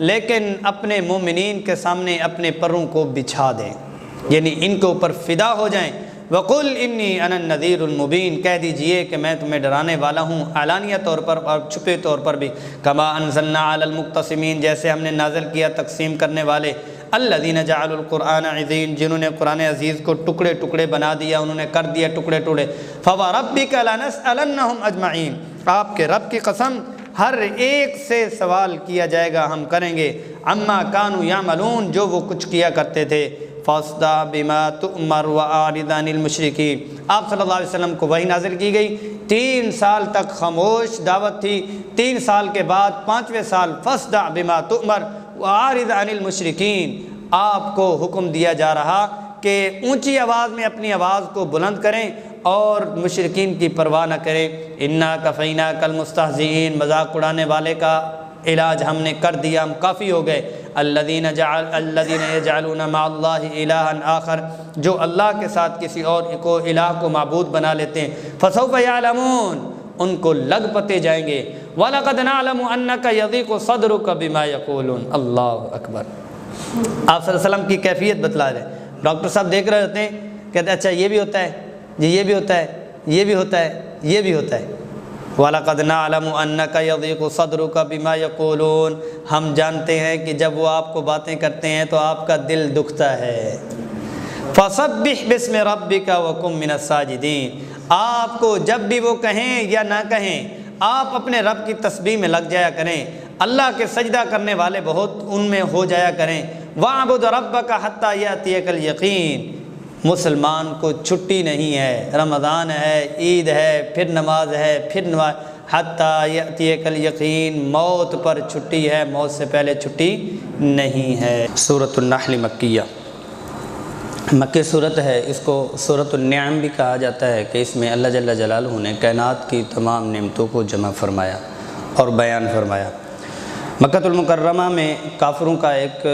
لیکن اپنے مومنین کے سامنے اپنے پروں کو بچھا دیں، یعنی ان کے اوپر فدا ہو جائیں۔ وَقُلْ إِنِّي أَنَا النَّذِيرُ الْمُبِينُ، کہہ دیجئے کہ میں تمہیں ڈرانے والا ہوں اعلانیہ طور پر اور چھپے طور پر بھی۔ كَمَا أَنزَلْنَا عَلَى الْمُقْتَسِمِينَ، جیسے ہم نے نازل کیا تقسیم کرنے والے۔ الَّذِينَ جَعَلُوا الْقُرْآنَ عِضِينَ، جنہوں نے قرآن عزیز کو ٹکڑے ٹکڑے بنا دیا، انہوں نے کر دیا ٹکڑے ٹکڑے۔ فَوَرَبِّكَ لَنَسْأَلَنَّهُمْ أَجْمَعِينَ، آپ کے رب کی قسم ہر ایک سے سوال کیا جائے گا، ہم کریں گے۔ عَمَّا كَانُوا يَعْمَلُونَ، جو وہ کچھ کیا کرتے تھے۔ فَاصْدَعْ بِمَا تُؤْمَرُ وَأَعْرِضْ عَنِ الْمُشْرِكِينَ، آپ صلی اللہ علیہ وسلم کو وحی نازل کی گئی، 3 سال تک خاموش دعوت تھی۔ 3 سال کے بعد 5ویں سال فَاصْدَعْ بِمَا تُؤْمَرُ وَأَعْرِضْ عَنِ الْمُشْرِكِينَ، آپ کو حکم دیا جا رہا کہ اونچی آواز میں اپنی آواز کو بلند کریں اور مشرکین کی پرواہ نہ کریں۔ اِنَّا كَفَيْنَاكَ الْمُسْتَهْزِئِينَ، مذاق اڑانے والے کا علاج ہم نے کر دیا، ہم کافی ہو گئے۔ الذین یجعلون مع اللہ الہا آخر، جو اللہ کے ساتھ کسی اور کو الہ کو معبود بنا لیتے ہیں۔ فسوف یعلمون، ان کو لگ پتے جائیں گے۔ وَلَقَدْ نَعْلَمُ أَنَّكَ يَضِيقُ صَدْرُكَ بِمَا يَقُولُونَ، اللہ اکبر۔ آپ صلی اللہ علیہ وسلم کی کیفیت بتلا رہے ہیں۔ ڈاکٹر صاحب دیکھ رہے ہوتے ہیں، کہتے ہیں اچھا یہ بھی ہوتا ہے جی، یہ بھی ہوتا ہے، یہ بھی ہوتا ہے، یہ بھی ہوتا ہے۔ وَلَقَدْ نَعْلَمُ أَنَّكَ يَضِيقُ صَدْرُكَ بِمَا يَقُولُونَ، ہم جانتے ہیں کہ جب وہ آپ کو باتیں کرتے ہیں تو آپ کا دل دکھتا ہے۔ فَسَبِّحْ بِاسْمِ رَبِّكَ وَكُن مِّنَ السَّاجِدِينَ، آپ کو جب بھی وہ کہیں یا نہ کہیں آپ اپنے رب کی تسبیح میں لگ جایا کریں، اللہ کے سجدہ کرنے والے بہت ان میں ہو جایا کریں۔ وَاعْبُدْ رَبَّكَ حَتَّى يَأْتِيَكَ الْيَقِينُ، مسلمان کو چھٹی نہیں ہے، رمضان ہے، عید ہے، پھر نماز ہے، پھر نماز، حتی یأتیک الیقین، موت پر چھٹی ہے، موت سے پہلے چھٹی نہیں ہے۔ سورۃ النحل مکیہ، مکی صورت ہے، اس کو سورۃ النعم بھی کہا جاتا ہے کہ اس میں اللہ جل جلالہ نے کائنات کی تمام نعمتوں کو جمع فرمایا اور بیان فرمایا۔ مکۃ المکرمہ میں کافروں کا ایک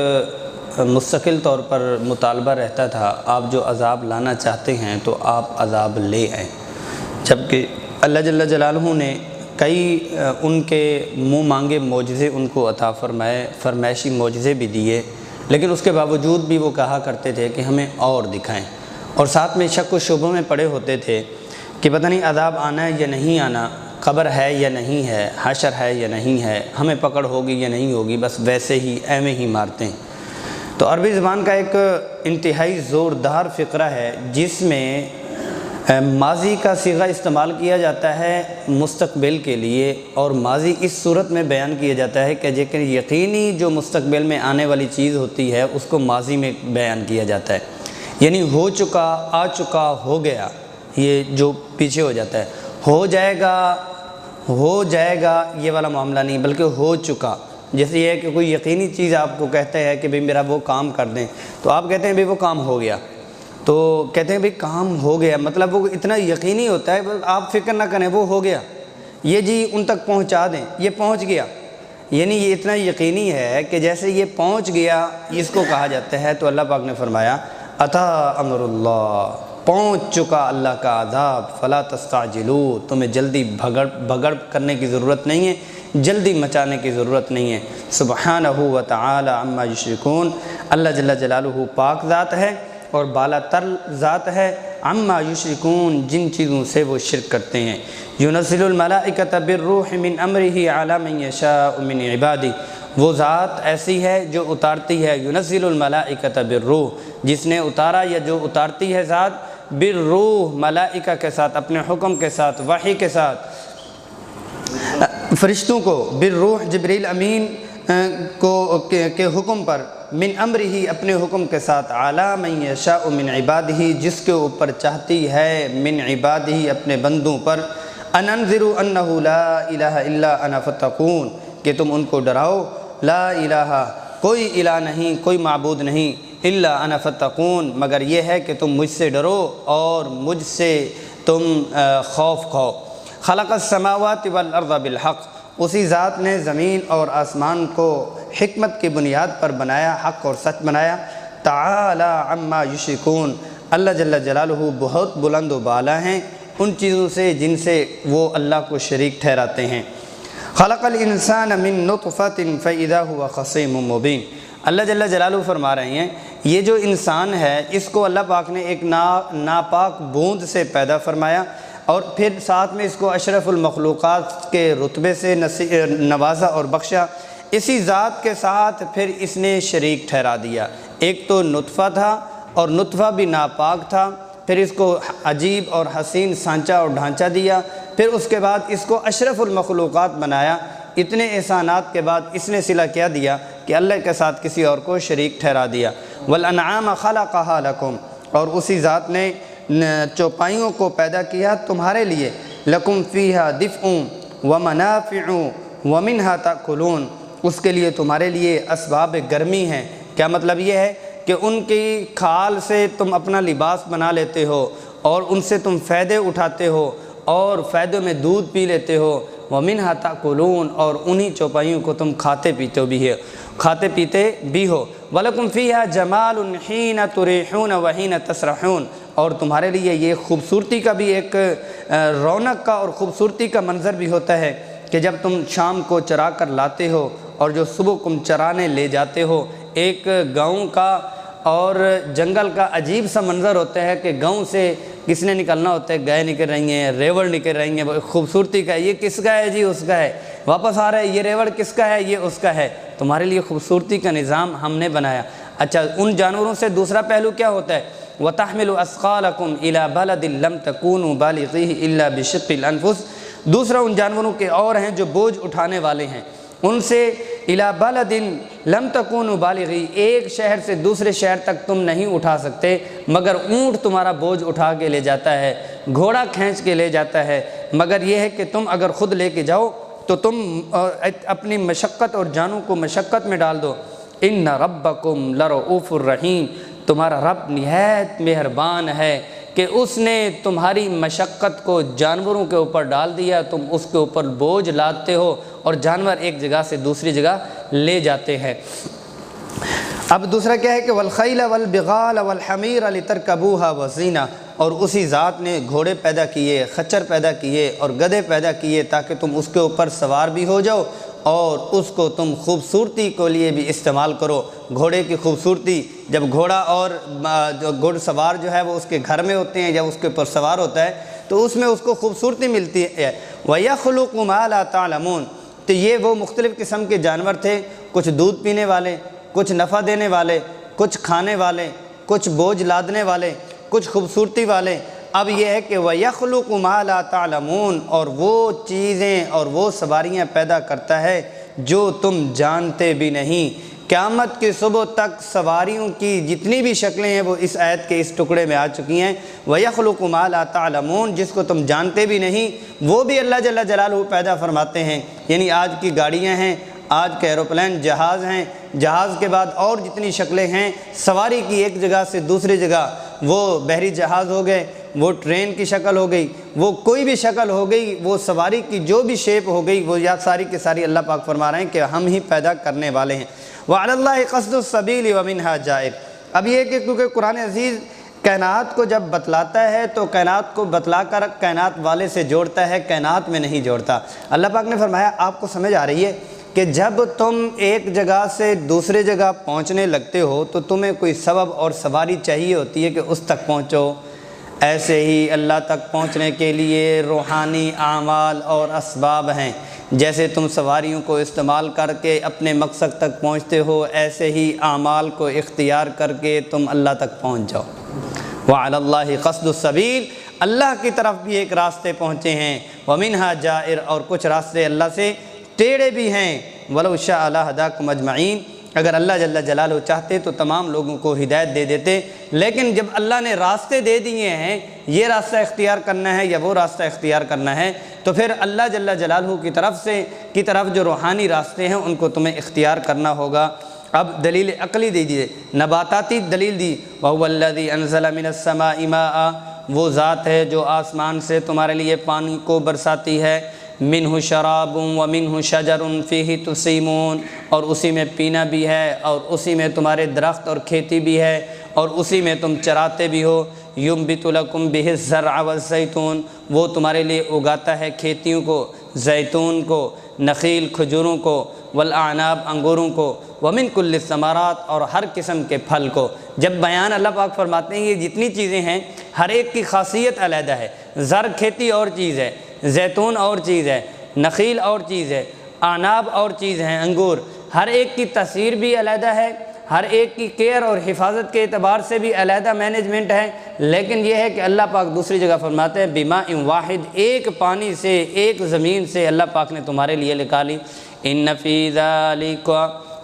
مستقل طور پر مطالبہ رہتا تھا، آپ جو عذاب لانا چاہتے ہیں تو آپ عذاب لے آئیں، جبکہ اللہ جل جلالہ نے کئی ان کے منہ مانگے معجزے ان کو عطا فرمائے، فرمائشی معجزے بھی دیے، لیکن اس کے باوجود بھی وہ کہا کرتے تھے کہ ہمیں اور دکھائیں، اور ساتھ میں شک و شبہ میں پڑے ہوتے تھے کہ پتہ نہیں عذاب آنا ہے یا نہیں آنا، قبر ہے یا نہیں ہے، حشر ہے یا نہیں ہے، ہمیں پکڑ ہوگی یا نہیں ہوگی، بس ویسے ہی ایویں ہی مارتے ہیں۔ تو عربی زبان کا ایک انتہائی زوردار فقرہ ہے جس میں ماضی کا صیغہ استعمال کیا جاتا ہے مستقبل کے لیے، اور ماضی اس صورت میں بیان کیا جاتا ہے کہ لیکن یقینی جو مستقبل میں آنے والی چیز ہوتی ہے اس کو ماضی میں بیان کیا جاتا ہے، یعنی ہو چکا، آ چکا، ہو گیا، یہ جو پیچھے ہو جاتا ہے، ہو جائے گا یہ والا معاملہ نہیں، بلکہ ہو چکا۔ جیسے یہ ہے کہ کوئی یقینی چیز آپ کو کہتے ہیں کہ بھئی میرا وہ کام کر دیں، تو آپ کہتے ہیں بھئی وہ کام ہو گیا، تو کہتے ہیں بھئی کام ہو گیا، مطلب وہ اتنا یقینی ہوتا ہے، آپ فکر نہ کریں وہ ہو گیا، یہ جی ان تک پہنچا دیں، یہ پہنچ گیا، یعنی یہ اتنا یقینی ہے کہ جیسے یہ پہنچ گیا اس کو کہا جاتا ہے۔ تو اللہ پاک نے فرمایا اتا امر اللہ، پہنچ چکا اللہ کا عذاب، فلا تستعجلوا، تمہیں جلدی بھگڑ کرنے کی ضرورت نہیں ہے، جلدی مچانے کی ضرورت نہیں ہے۔ سبحانہ و تعالی عما یشرکون، اللہ جل جلالہ پاک ذات ہے اور بالا تر ذات ہے، عما یشرکون، جن چیزوں سے وہ شرک کرتے ہیں۔ ینزل الملائکۃ بالروح من امرہ علی من یشاء من عبادہ، وہ ذات ایسی ہے جو اتارتی ہے، ینزل الملائکۃ بالروح، جس نے اتارا یا جو اتارتی ہے ذات، بالروح، ملائکہ کے ساتھ، اپنے حکم کے ساتھ، وحی کے ساتھ، فرشتوں کو، بالروح جبریل امین کے حکم پر، من امرہ، اپنے حکم کے ساتھ، علی من یشاء من عبادہ، جس کے اوپر چاہتی ہے، من عبادہ، اپنے بندوں پر، ان انذروا انہ لا الہ الا انا فاتقون، کہ تم ان کو ڈراؤ، لا الہ، کوئی الہ نہیں، کوئی معبود نہیں، الا انا فاتقون، مگر یہ ہے کہ تم مجھ سے ڈرو اور مجھ سے تم خوف کھو۔ خلق السماوات والارض بالحق، اسی ذات نے زمین اور آسمان کو حکمت کی بنیاد پر بنایا، حق اور سچ بنایا۔ تعالی عما یشرکون، اللہ جل جلالہ بہت بلند و بالا ہیں ان چیزوں سے جن سے وہ اللہ کو شریک ٹھہراتے ہیں۔ خلق الانسان من نطفۃ فاذا هو خصیم مبین، اللہ جل جلالہ فرما رہے ہیں یہ جو انسان ہے اس کو اللہ پاک نے ایک ناپاک بوند سے پیدا فرمایا، اور پھر ساتھ میں اس کو اشرف المخلوقات کے رتبے سے نوازا اور بخشا۔ اسی ذات کے ساتھ پھر اس نے شریک ٹھہرا دیا، ایک تو نطفہ تھا اور نطفہ بھی ناپاک تھا، پھر اس کو عجیب اور حسین سانچہ اور ڈھانچہ دیا، پھر اس کے بعد اس کو اشرف المخلوقات بنایا۔ اتنے احسانات کے بعد اس نے صلہ کیا دیا کہ اللہ کے ساتھ کسی اور کو شریک ٹھہرا دیا۔ والانعام خلقها لکم، اور اسی ذات نے چوپائیوں کو پیدا کیا تمہارے لیے، لکم فیہا دفء ومنافع ومنہا تأکلون، اس کے لیے تمہارے لیے اسباب گرمی ہیں۔ کیا مطلب یہ ہے کہ ان کی کھال سے تم اپنا لباس بنا لیتے ہو اور ان سے تم فائدے اٹھاتے ہو اور فائدوں میں دودھ پی لیتے ہو، ومنہا تأکلون، اور انہی چوپائیوں کو تم کھاتے پیتے بھی ہو۔ وَلَكُمْ فِيهَا جَمَالٌ حِينَ تُرِيحُونَ وَحِينَ تَسْرَحُونَ، اور تمہارے لیے یہ خوبصورتی کا بھی ایک رونق کا اور خوبصورتی کا منظر بھی ہوتا ہے کہ جب تم شام کو چرا کر لاتے ہو اور جو صبح تم چرانے لے جاتے ہو، ایک گاؤں کا اور جنگل کا عجیب سا منظر ہوتا ہے کہ گاؤں سے کس نے نکلنا ہوتا ہے، گائے نکل رہی ہیں، ریوڑ نکل رہی ہیں، خوبصورتی کا یہ کس کا ہے جی، اس کا ہے، واپس آ رہا ہے، یہ ریوڑ کس کا ہے، یہ اس کا ہے۔ تمہارے لیے خوبصورتی کا نظام ہم نے بنایا۔ اچھا، ان جانوروں سے دوسرا پہلو کیا ہوتا ہے؟ وَتَحْمِلُ أَثْقَالَكُمْ إِلَى بَلَدٍ لَمْ تَكُونُوا بَالِغِيهِ إِلَّا بِشِقِّ الْأَنفُسِ، دوسرا ان جانوروں کے اور ہیں جو بوجھ اٹھانے والے ہیں، ان سے الی بلد لم تکونوا بالغی، ایک شہر سے دوسرے شہر تک تم نہیں اٹھا سکتے، مگر اونٹ تمہارا بوجھ اٹھا کے لے جاتا ہے، گھوڑا کھینچ کے لے جاتا ہے، مگر یہ ہے کہ تم اگر خود لے کے جاؤ تو تم اپنی مشقت اور جانوں کو مشقت میں ڈال دو۔ ان ربکم لرؤوف الرحیم، تمہارا رب نہایت مہربان ہے کہ اس نے تمہاری مشقت کو جانوروں کے اوپر ڈال دیا، تم اس کے اوپر بوجھ لاتے ہو اور جانور ایک جگہ سے دوسری جگہ لے جاتے ہیں۔ اب دوسرا کیا ہے کہ والخیل والبغال والحمیر لترکبوها وزینہ، اور اسی ذات نے گھوڑے پیدا کیے، خچر پیدا کیے اور گدھے پیدا کیے تاکہ تم اس کے اوپر سوار بھی ہو جاؤ اور اس کو تم خوبصورتی کے لیے بھی استعمال کرو۔ گھوڑے کی خوبصورتی، جب گھوڑا اور گھڑ سوار جو ہے وہ اس کے گھر میں ہوتے ہیں، جب اس کے اوپر سوار ہوتا ہے تو اس میں اس کو خوبصورتی ملتی ہے۔ وَيَخْلُقُ مَا لَا تَعْلَمُونَ، تو یہ وہ مختلف قسم کے جانور تھے، کچھ دودھ پینے والے، کچھ نفع دینے والے، کچھ کھانے والے، کچھ بوجھ لادنے والے، کچھ خوبصورتی والے۔ اب یہ ہے کہ وَيَخْلُقُ مَا لَا تَعْلَمُونَ، اور وہ چیزیں اور وہ سواریاں پیدا کرتا ہے جو تم جانتے بھی نہیں۔ قیامت کی صبح تک سواریوں کی جتنی بھی شکلیں ہیں وہ اس آیت کے اس ٹکڑے میں آ چکی ہیں۔ وَيَخْلُقُ مَا لَا تَعْلَمُونَ، جس کو تم جانتے بھی نہیں وہ بھی اللہ جل جلالہ پیدا فرماتے ہیں۔ یعنی آج کی گاڑیاں ہیں، آج کے ایروپلین، جہاز ہیں، جہاز کے بعد اور جتنی شکلیں ہیں سواری کی، ایک جگہ سے دوسری جگہ، وہ بحری جہاز ہو گئے، وہ ٹرین کی شکل ہو گئی، وہ کوئی بھی شکل ہو گئی، وہ سواری کی جو بھی شیپ ہو گئی، وہ یا ساری کی ساری اللہ پاک فرما رہے ہیں کہ ہم ہی پیدا کرنے والے ہیں۔ وَعَلَى اللَّهِ قَصْدُ السَّبِيلِ وَمِنْهَا جَائِرٌ۔ اب یہ کہ کیونکہ قرآن عزیز کائنات کو جب بتلاتا ہے تو کائنات کو بتلا کر کائنات والے سے جوڑتا ہے، کائنات میں نہیں جوڑتا۔ اللہ پاک نے فرمایا آپ کو سمجھ آ رہی ہے کہ جب تم ایک جگہ سے دوسرے جگہ پہنچنے لگتے ہو تو تمہیں کوئی سبب اور سواری چاہیے ہوتی ہے کہ اس تک پہنچو۔ ایسے ہی اللہ تک پہنچنے کے لیے روحانی اعمال اور اسباب ہیں۔ جیسے تم سواریوں کو استعمال کر کے اپنے مقصد تک پہنچتے ہو، ایسے ہی اعمال کو اختیار کر کے تم اللہ تک پہنچ جاؤ۔ وَعَلَى اللَّهِ قَصْدُ السَّبِيلِ، اللہ کی طرف بھی ایک راستے پہنچے ہیں، وَمِنْهَا جَائِرٌ، اور کچھ راستے اللہ سے ٹیڑھے بھی ہیں۔ وَلَوْ شَاءَ لَهَدَاكُمْ أَجْمَعِينَ، اگر اللہ جل جلالہ چاہتے تو تمام لوگوں کو ہدایت دے دیتے، لیکن جب اللہ نے راستے دے دیے ہیں، یہ راستہ اختیار کرنا ہے یا وہ راستہ اختیار کرنا ہے، تو پھر اللہ جل جلالہ کی طرف جو روحانی راستے ہیں ان کو تمہیں اختیار کرنا ہوگا۔ اب دلیل عقلی دیجیے، نباتاتی دلیل دی۔ وَهُوَ الَّذِي أَنزَلَ مِنَ السَّمَاءِ مَاءً، وہ ذات ہے جو آسمان سے تمہارے لیے پانی کو برساتی ہے۔ منہ شراب ومنہ شجر فیہ تسیمون، اور اسی میں پینا بھی ہے اور اسی میں تمہارے درخت اور کھیتی بھی ہے اور اسی میں تم چراتے بھی ہو۔ ینبت لکم بہ الزرع والزیتون، وہ تمہارے لیے اگاتا ہے کھیتیوں کو، زیتون کو، نخیل کھجوروں کو، والاعناب انگوروں کو، ومن کل الثمرات، اور ہر قسم کے پھل کو۔ جب بیان اللہ پاک فرماتے ہیں یہ جتنی چیزیں ہیں ہر ایک کی خاصیت علیحدہ ہے۔ زر کھیتی اور چیز ہے، زیتون اور چیز ہے، نخیل اور چیز ہے، اعناب اور چیز ہیں، انگور، ہر ایک کی تصویر بھی علیحدہ ہے، ہر ایک کی کیئر اور حفاظت کے اعتبار سے بھی علیحدہ مینجمنٹ ہے۔ لیکن یہ ہے کہ اللہ پاک دوسری جگہ فرماتے ہیں بِمَاءٍ واحد، ایک پانی سے، ایک زمین سے اللہ پاک نے تمہارے لیے نکالی۔ إِنَّ فِي ذَلِكَ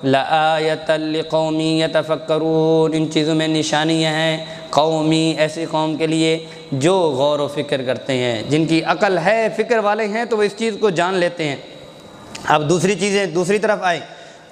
لَآيَةً لِقَوْمٍ يَتَفَكَّرُونَ، ان چیزوں میں نشانیاں ہیں قومی، ایسی قوم کے لیے جو غور و فکر کرتے ہیں، جن کی عقل ہے، فکر والے ہیں تو وہ اس چیز کو جان لیتے ہیں۔ اب دوسری چیزیں دوسری طرف آئیں،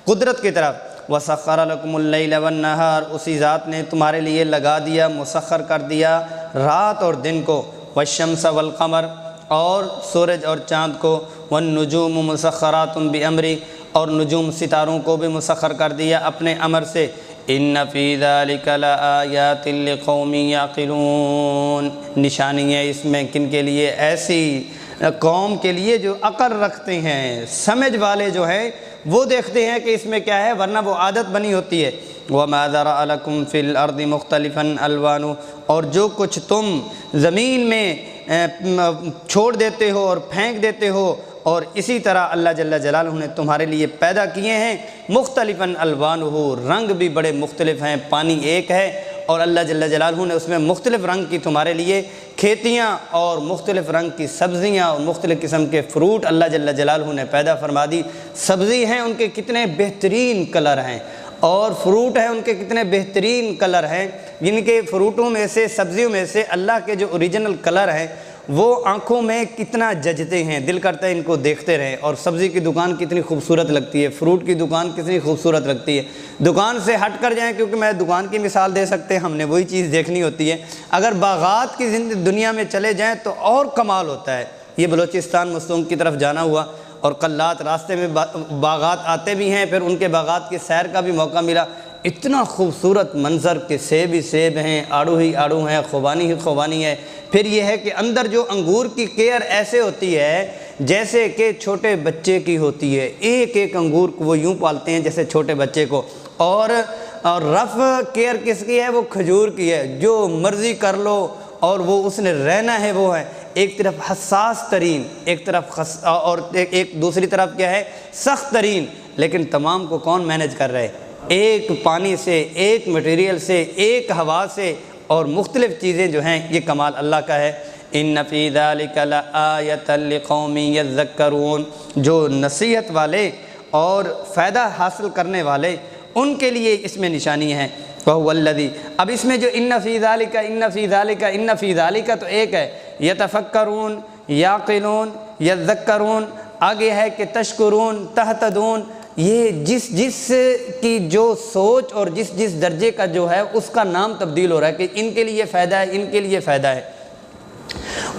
قدرت کی طرف۔ وَسَخَّرَ لَكُمُ اللَّيْلَ وَالنَّهَارَ، اسی ذات نے تمہارے لیے لگا دیا، مسخر کر دیا رات اور دن کو۔ وَالشَّمْسَ وَالْقَمَرَ، اور سورج اور چاند کو۔ وَالنُّجُومُ مُسَخَّرَاتٌ بِأَمْرِهِ، اور نجوم ستاروں کو بھی مسخر کر دیا اپنے امر سے۔ إِنَّ فِي ذَلِكَ لَآيَاتٍ لِقَوْمٍ يَعْقِلُونَ، نشانی ہے اس میں کن کے لیے؟ ایسی قوم کے لیے جو عقل رکھتے ہیں، سمجھ والے جو ہیں وہ دیکھتے ہیں کہ اس میں کیا ہے، ورنہ وہ عادت بنی ہوتی ہے۔ وَمَا ذَرَأَ لَكُمْ فِي الْأَرْضِ مُخْتَلِفًا أَلْوَانُهُ، اور جو کچھ تم زمین میں چھوڑ دیتے ہو اور پھینک دیتے ہو، اور اسی طرح اللہ جل جلالہ نے تمہارے لیے پیدا کیے ہیں مختلفاً الوانہ، رنگ بھی بڑے مختلف ہیں۔ پانی ایک ہے اور اللہ جل جلالہ نے اس میں مختلف رنگ کی تمہارے لیے کھیتیاں اور مختلف رنگ کی سبزیاں اور مختلف قسم کے فروٹ اللہ جل جلالہ نے پیدا فرما دی۔ سبزی ہیں ان کے کتنے بہترین کلر ہیں، اور فروٹ ہیں ان کے کتنے بہترین کلر ہیں، جن کے فروٹوں میں سے سبزیوں میں سے اللہ کے جو اوریجنل کلر ہیں وہ آنکھوں میں کتنا ججتے ہیں، دل کرتا ہے ان کو دیکھتے رہیں۔ اور سبزی کی دکان کتنی خوبصورت لگتی ہے، فروٹ کی دکان کتنی خوبصورت لگتی ہے۔ دکان سے ہٹ کر جائیں، کیونکہ میں دکان کی مثال دے سکتے ہیں، ہم نے وہی چیز دیکھنی ہوتی ہے۔ اگر باغات کی دنیا میں چلے جائیں تو اور کمال ہوتا ہے۔ یہ بلوچستان مستونگ کی طرف جانا ہوا اور قلات راستے میں باغات آتے بھی ہیں، پھر ان کے باغات کی سیر کا بھی موقع ملا۔ اتنا خوبصورت منظر کہ سیب ہی سیب ہیں، آڑو ہی آڑو ہیں، خوبانی ہی خوبانی ہے۔ پھر یہ ہے کہ اندر جو انگور کی کیئر ایسے ہوتی ہے جیسے کہ چھوٹے بچے کی ہوتی ہے، ایک ایک انگور کو وہ یوں پالتے ہیں جیسے چھوٹے بچے کو۔ اور رف کیئر کس کی ہے؟ وہ کھجور کی ہے، جو مرضی کر لو اور وہ اس نے رہنا ہے وہ ہے۔ ایک طرف حساس ترین، ایک طرف اور ایک دوسری طرف کیا ہے؟ سخت ترین، لیکن تمام کو کون مینیج کر رہے؟ ایک پانی سے، ایک مٹیریل سے، ایک ہوا سے، اور مختلف چیزیں جو ہیں، یہ کمال اللہ کا ہے۔ ان فی ذلک لآیۃ لقوم یذکرون، جو نصیحت والے اور فائدہ حاصل کرنے والے ان کے لیے اس میں نشانی ہے۔ وہو الذی، اب اس میں جو ان فی ذلک ان فی ذلک ان فی ذلک تو ایک ہے یتفکرون، یعقلون، یذکرون، آگے ہے کہ تشکرون، تہتدون۔ یہ جس کی جو سوچ اور جس درجے کا جو ہے اس کا نام تبدیل ہو رہا ہے کہ ان کے لیے فائدہ ہے، ان کے لیے فائدہ ہے۔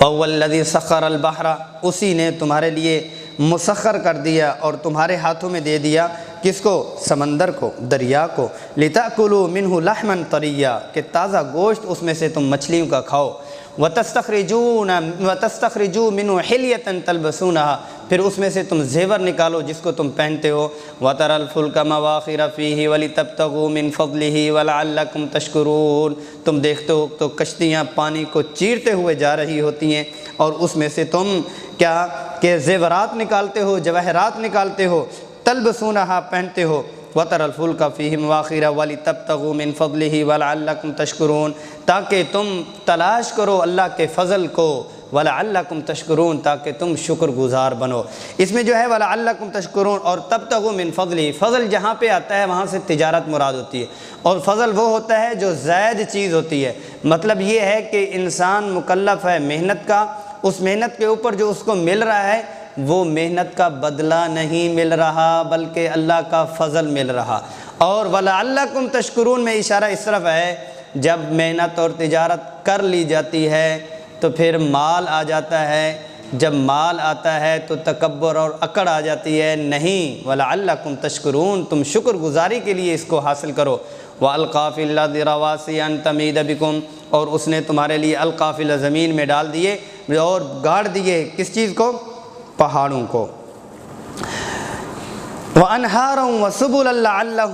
وَهُوَ الَّذِي سَخَّرَ الْبَحْرَ، اسی نے تمہارے لیے مسخر کر دیا اور تمہارے ہاتھوں میں دے دیا، کس کو؟ سمندر کو، دریا کو، لِتَأْكُلُوا مِنْهُ لَحْمًا طَرِيًّا، کہ تازہ گوشت اس میں سے تم مچھلیوں کا کھاؤ۔ وَتَسْتَخْرِجُوا مِنْهُ حِلْيَةً تَلْبَسُونَهَا، پھر اس میں سے تم زیور نکالو جس کو تم پہنتے ہو۔ وَتَرَى الْفُلْكَ مَوَاخِرَ فِيهِ وَلِتَبْتَغُوا مِنْ فَضْلِهِ وَلَعَلَّكُمْ تَشْكُرُونَ، تم دیکھتے ہو تو کشتیاں پانی کو چیرتے ہوئے جا رہی ہوتی ہیں، اور اس میں سے تم کیا کہ زیورات نکالتے ہو، جواہرات نکالتے ہو، تلبسونہا پہنتے ہو۔ وَتَرَى الْفُلْكَ فِيهِ مَوَاخِرَ وَلِتَبْتَغُوا مِنْ فَضْلِهِ وَلَعَلَّكُمْ تَشْكُرُونَ، تاکہ تم تلاش کرو اللہ کے فضل کو، وَلَعَلَّكُمْ تَشْكُرُونَ، تاکہ تم شکر گزار بنو۔ اس میں جو ہے وَلَعَلَّكُمْ تَشْكُرُونَ اور تَبْتَغُوا مِنْ فَضْلِهِ، فضل جہاں پہ آتا ہے وہاں سے تجارت مراد ہوتی ہے، اور فضل وہ ہوتا ہے جو زائد چیز ہوتی ہے۔ مطلب یہ ہے کہ انسان مکلف ہے محنت کا، اس محنت کے اوپر جو اس کو مل رہا ہے وہ محنت کا بدلہ نہیں مل رہا بلکہ اللہ کا فضل مل رہا۔ اور وَلَعَلَّكُمْ تَشْكُرُونَ میں اشارہ اس طرف ہے، جب محنت اور تجارت کر لی جاتی ہے تو پھر مال آ جاتا ہے، جب مال آتا ہے تو تکبر اور اکڑ آ جاتی ہے، نہیں، وَلَعَلَّكُمْ تَشْكُرُونَ، تم شکر گزاری کے لیے اس کو حاصل کرو۔ وَأَلْقَىٰ فِي الْأَرْضِ رَوَاسِيَ أَن تَمِيدَ بِكُمْ، اور اس نے تمہارے لیے القیٰ فی الأرض، زمین میں ڈال دیے اور گاڑ دیے، کس چیز کو؟ پہاڑوں کو۔ وَأَنْهَارًا وَسُبُلًا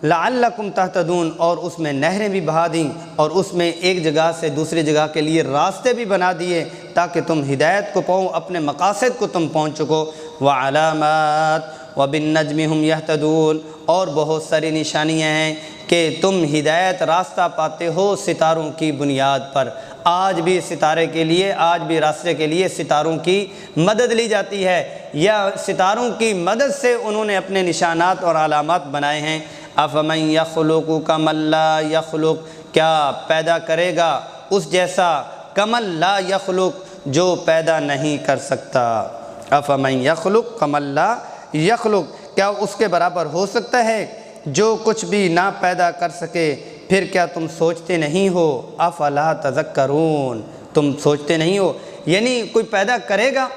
لَعَلَّكُمْ تَهْتَدُونَ، اور اس میں نہریں بھی بہا دیں، اور اس میں ایک جگہ سے دوسری جگہ کے لیے راستے بھی بنا دیے تاکہ تم ہدایت کو پاؤ، اپنے مقاصد کو تم پہنچ سکو۔ وَعَلَامَاتٍ وَبِالنَّجْمِ هُمْ يَهْتَدُونَ، اور بہت ساری نشانیاں ہیں کہ تم ہدایت راستہ پاتے ہو ستاروں کی بنیاد پر۔ آج بھی ستارے کے لیے، آج بھی راستے کے لیے ستاروں کی مدد لی جاتی ہے، یا ستاروں کی مدد سے انہوں نے اپنے نشانات اور علامات بنائے ہیں۔ أَفَمَنْ يَخْلُقُ كَمَنْ لَا يَخْلُقُ، کیا پیدا کرے گا اس جیسا، کمن لا یخلق، جو پیدا نہیں کر سکتا۔ أَفَمَنْ يَخْلُقُ كَمَنْ لَا يَخْلُقُ، کیا اس کے برابر ہو سکتا ہے جو کچھ بھی نہ پیدا کر سکے؟ پھر کیا تم سوچتے نہیں ہو؟ افلا تذکرون، تم سوچتے نہیں ہو، یعنی کوئی پیدا کرے گا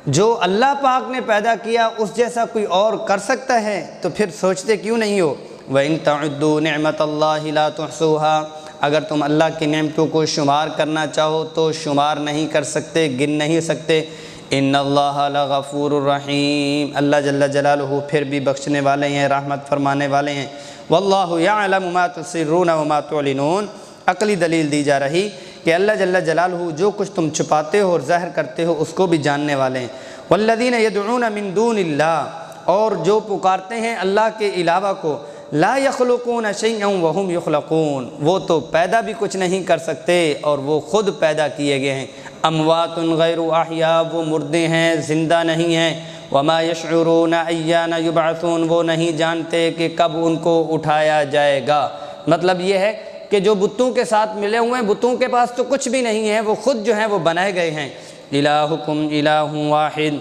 جو اللہ پاک نے پیدا کیا اس جیسا کوئی اور کر سکتا ہے، تو پھر سوچتے کیوں نہیں ہو؟ وَإِن تَعُدُّوا نِعْمَةَ اللَّهِ لَا تُحْصُوهَا، اگر تم اللہ کی نعمتوں کو شمار کرنا چاہو تو شمار نہیں کر سکتے، گن نہیں سکتے۔ ان اللہ لغفور الرحیم، اللہ جل جلالہ پھر بھی بخشنے والے ہیں، رحمت فرمانے والے ہیں۔ واللہ یعلم ما تسرون وما تعلنون، عقلی دلیل دی جا رہی کہ اللہ جل جلالہ جو کچھ تم چھپاتے ہو اور ظاہر کرتے ہو اس کو بھی جاننے والے ہیں۔ والذین یدعون من دون اللہ، اور جو پکارتے ہیں اللہ کے علاوہ کو، لا یخلقون شیئا وہم یخلقون، وہ تو پیدا بھی کچھ نہیں کر سکتے اور وہ خود پیدا کیے گئے ہیں۔ اموات غیر احیاء، وہ مردے ہیں، زندہ نہیں ہیں۔ وما یشعرون ایان یبعثون، وہ نہیں جانتے کہ کب ان کو اٹھایا جائے گا۔ مطلب یہ ہے کہ جو بتوں کے ساتھ ملے ہوئے ہیں، بتوں کے پاس تو کچھ بھی نہیں ہے، وہ خود جو ہیں وہ بنائے گئے ہیں۔ الہکم الہ واحد،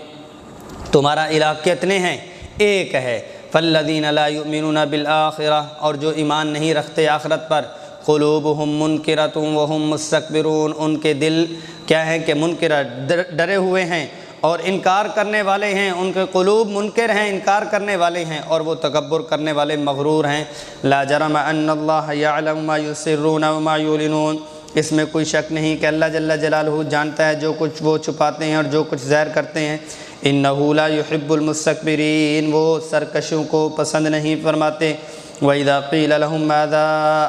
تمہارا الہ کتنے ہیں؟ ایک ہے۔ فالذین لا یؤمنون بالآخرہ، اور جو ایمان نہیں رکھتے آخرت پر، قلوبہم منکرۃ وہم مستکبرون، ان کے دل کیا ہے کہ منکرہ، ڈرے ہوئے ہیں اور انکار کرنے والے ہیں، ان کے قلوب منکر ہیں، انکار کرنے والے ہیں، اور وہ تکبر کرنے والے مغرور ہیں۔ لا جرم ان اللہ یعلم ما یسرون وما یعلنون، اس میں کوئی شک نہیں کہ اللہ جل جلالہ جانتا ہے جو کچھ وہ چھپاتے ہیں اور جو کچھ ظاہر کرتے ہیں۔ انہ لا یحب المستکبرین، وہ سرکشوں کو پسند نہیں فرماتے۔ وَإِذَا قِيلَ لَهُم مَاذَا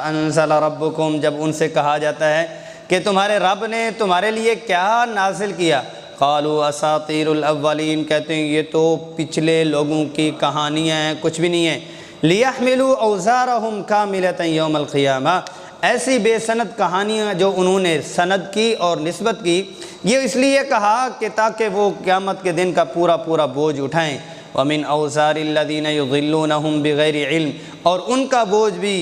أَنزَلَ رَبُّكُمْ، جب ان سے کہا جاتا ہے کہ تمہارے رب نے تمہارے لیے کیا نازل کیا، قالوا اساطیر الاولین، کہتے ہیں یہ تو پچھلے لوگوں کی کہانیاں ہیں، کچھ بھی نہیں ہے۔ لیحملوا اوزارہم کاملۃ یوم القیامہ، ایسی بے سند کہانیاں جو انہوں نے سند کی اور نسبت کی، یہ اس لیے کہا کہ تاکہ وہ قیامت کے دن کا پورا پورا بوجھ اٹھائیں۔ ومن اوزار الذین یضلونہم بغیر علم، اور ان کا بوجھ بھی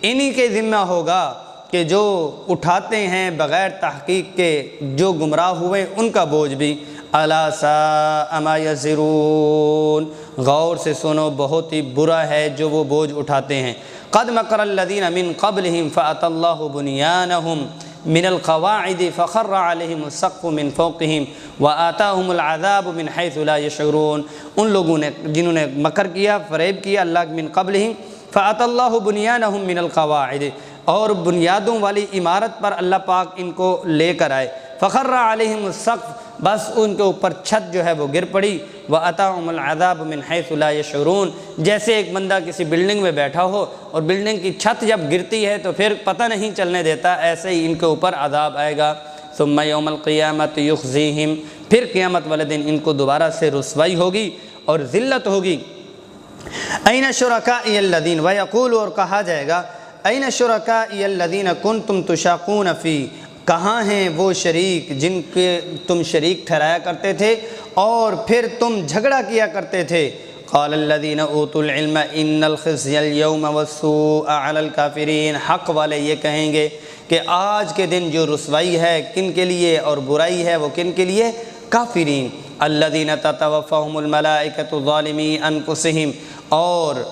انہی کے ذمہ ہوگا کہ جو اٹھاتے ہیں بغیر تحقیق کے، جو گمراہ ہوئے ان کا بوجھ بھی۔ الا ساء ما یزرون، غور سے سنو، بہت ہی برا ہے جو وہ بوجھ اٹھاتے ہیں۔ قد مکر الذین من قبلہم فأتی اللہ بنیانہم من القواعد فخر علیہم السقف من فوقہم وآتاہم العذاب من حیث لا یشعرون، ان لوگوں نے جنہوں نے مکر کیا، فریب کیا اللہ من قبلہم، فأتی اللہ بنیانہم من القواعد، اور بنیادوں والی عمارت پر اللہ پاک ان کو لے کر آئے۔ فخر علیہم السقف، بس ان کے اوپر چھت جو ہے وہ گر پڑی۔ وَأَتَاهُمُ الْعَذَابُ مِنْ حَيْثُ لَا يَشْعُرُونَ، جیسے ایک بندہ کسی بلڈنگ میں بیٹھا ہو اور بلڈنگ کی چھت جب گرتی ہے تو پھر پتہ نہیں چلنے دیتا، ایسے ہی ان کے اوپر عذاب آئے گا۔ ثُمَّ يَوْمَ الْقِيَامَةِ يُخْزِيهِمْ، پھر قیامت والے دن ان کو دوبارہ سے رسوائی ہوگی اور ذلت ہوگی۔ أَيْنَ شُرَكَائِيَ الَّذِينَ، وَيَقُولُ، اور کہا جائے گا، أَيْنَ شُرَكَائِيَ الَّذِينَ كُنْتُمْ تُشَاقُونَ فِيهِ، کہاں ہیں وہ شریک جن کے تم شریک ٹھہرایا کرتے تھے اور پھر تم جھگڑا کیا کرتے تھے۔ قال الذین اوتوا العلم ان الخزي اليوم والسوء علی الکافرین، حق والے یہ کہیں گے کہ آج کے دن جو رسوائی ہے کن کے لیے اور برائی ہے وہ کن کے لیے؟ کافرین۔ الذین تتوفاہم الملائکۃ ظالمی انفسہم، اور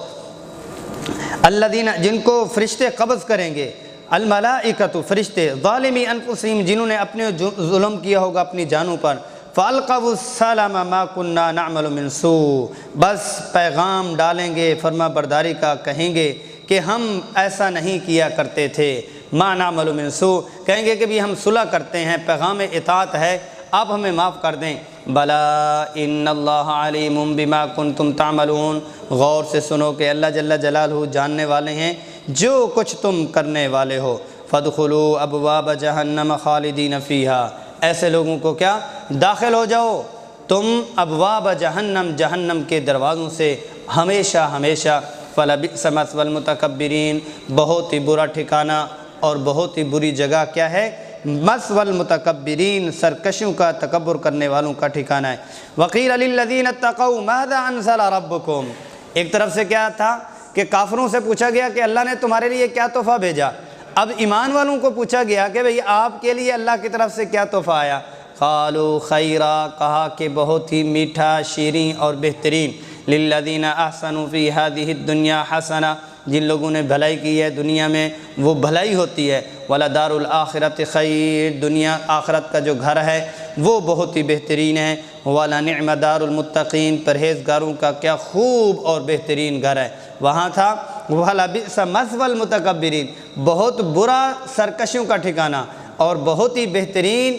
الذین جن کو فرشتے قبض کریں گے، الملائکۃ فرشتے، ظالمی انفسہم جنہوں نے اپنے ظلم کیا ہوگا اپنی جانوں پر، فَأَلْقَوُا السَّلَامَ مَا كُنَّا نَعْمَلُ مِنْ سُوءٍ، بس پیغام ڈالیں گے فرما برداری کا، کہیں گے کہ ہم ایسا نہیں کیا کرتے تھے۔ مَا نَعْمَلُ مِنْ سُوءٍ، کہیں گے کہ بھی ہم صلح کرتے ہیں، پیغام اطاعت ہے، آپ ہمیں معاف کر دیں۔ بلا ان اللہ علیم بما کنتم تعملون، غور سے سنو کہ اللہ جل جلالہ جاننے والے ہیں جو کچھ تم کرنے والے ہو۔ فادخلوا ابواب جہنم خالدین فیہا، ایسے لوگوں کو کیا، داخل ہو جاؤ تم ابواب جہنم، جہنم کے دروازوں سے ہمیشہ ہمیشہ۔ فلبئس مثوى المتکبرین، بہت ہی برا ٹھکانہ اور بہت ہی بری جگہ کیا ہے؟ مثوى المتکبرین، سرکشوں کا، تکبر کرنے والوں کا ٹھکانہ ہے۔ وقیل للذین اتقوا ماذا انزل ربکم، ایک طرف سے کیا تھا کہ کافروں سے پوچھا گیا کہ اللہ نے تمہارے لیے کیا تحفہ بھیجا، اب ایمان والوں کو پوچھا گیا کہ بھئی آپ کے لیے اللہ کی طرف سے کیا تحفہ آیا۔ قالوا خیرا، کہا کہ بہت ہی میٹھا، شیریں اور بہترین۔ للذین احسنوا فی ہذہ الدنیا حسنہ، جن لوگوں نے بھلائی کی ہے دنیا میں وہ بھلائی ہوتی ہے۔ ولدار الآخرۃ خیر، دنیا آخرت کا جو گھر ہے وہ بہت ہی بہترین ہے۔ ولنعم دار المتقین، پرہیزگاروں کا کیا خوب اور بہترین گھر ہے۔ وہاں تھا وَلَبِئْسَ مَثْوَى الْمُتَكَبِّرِينَ، بہت برا سرکشوں کا ٹھکانہ اور بہت ہی بہترین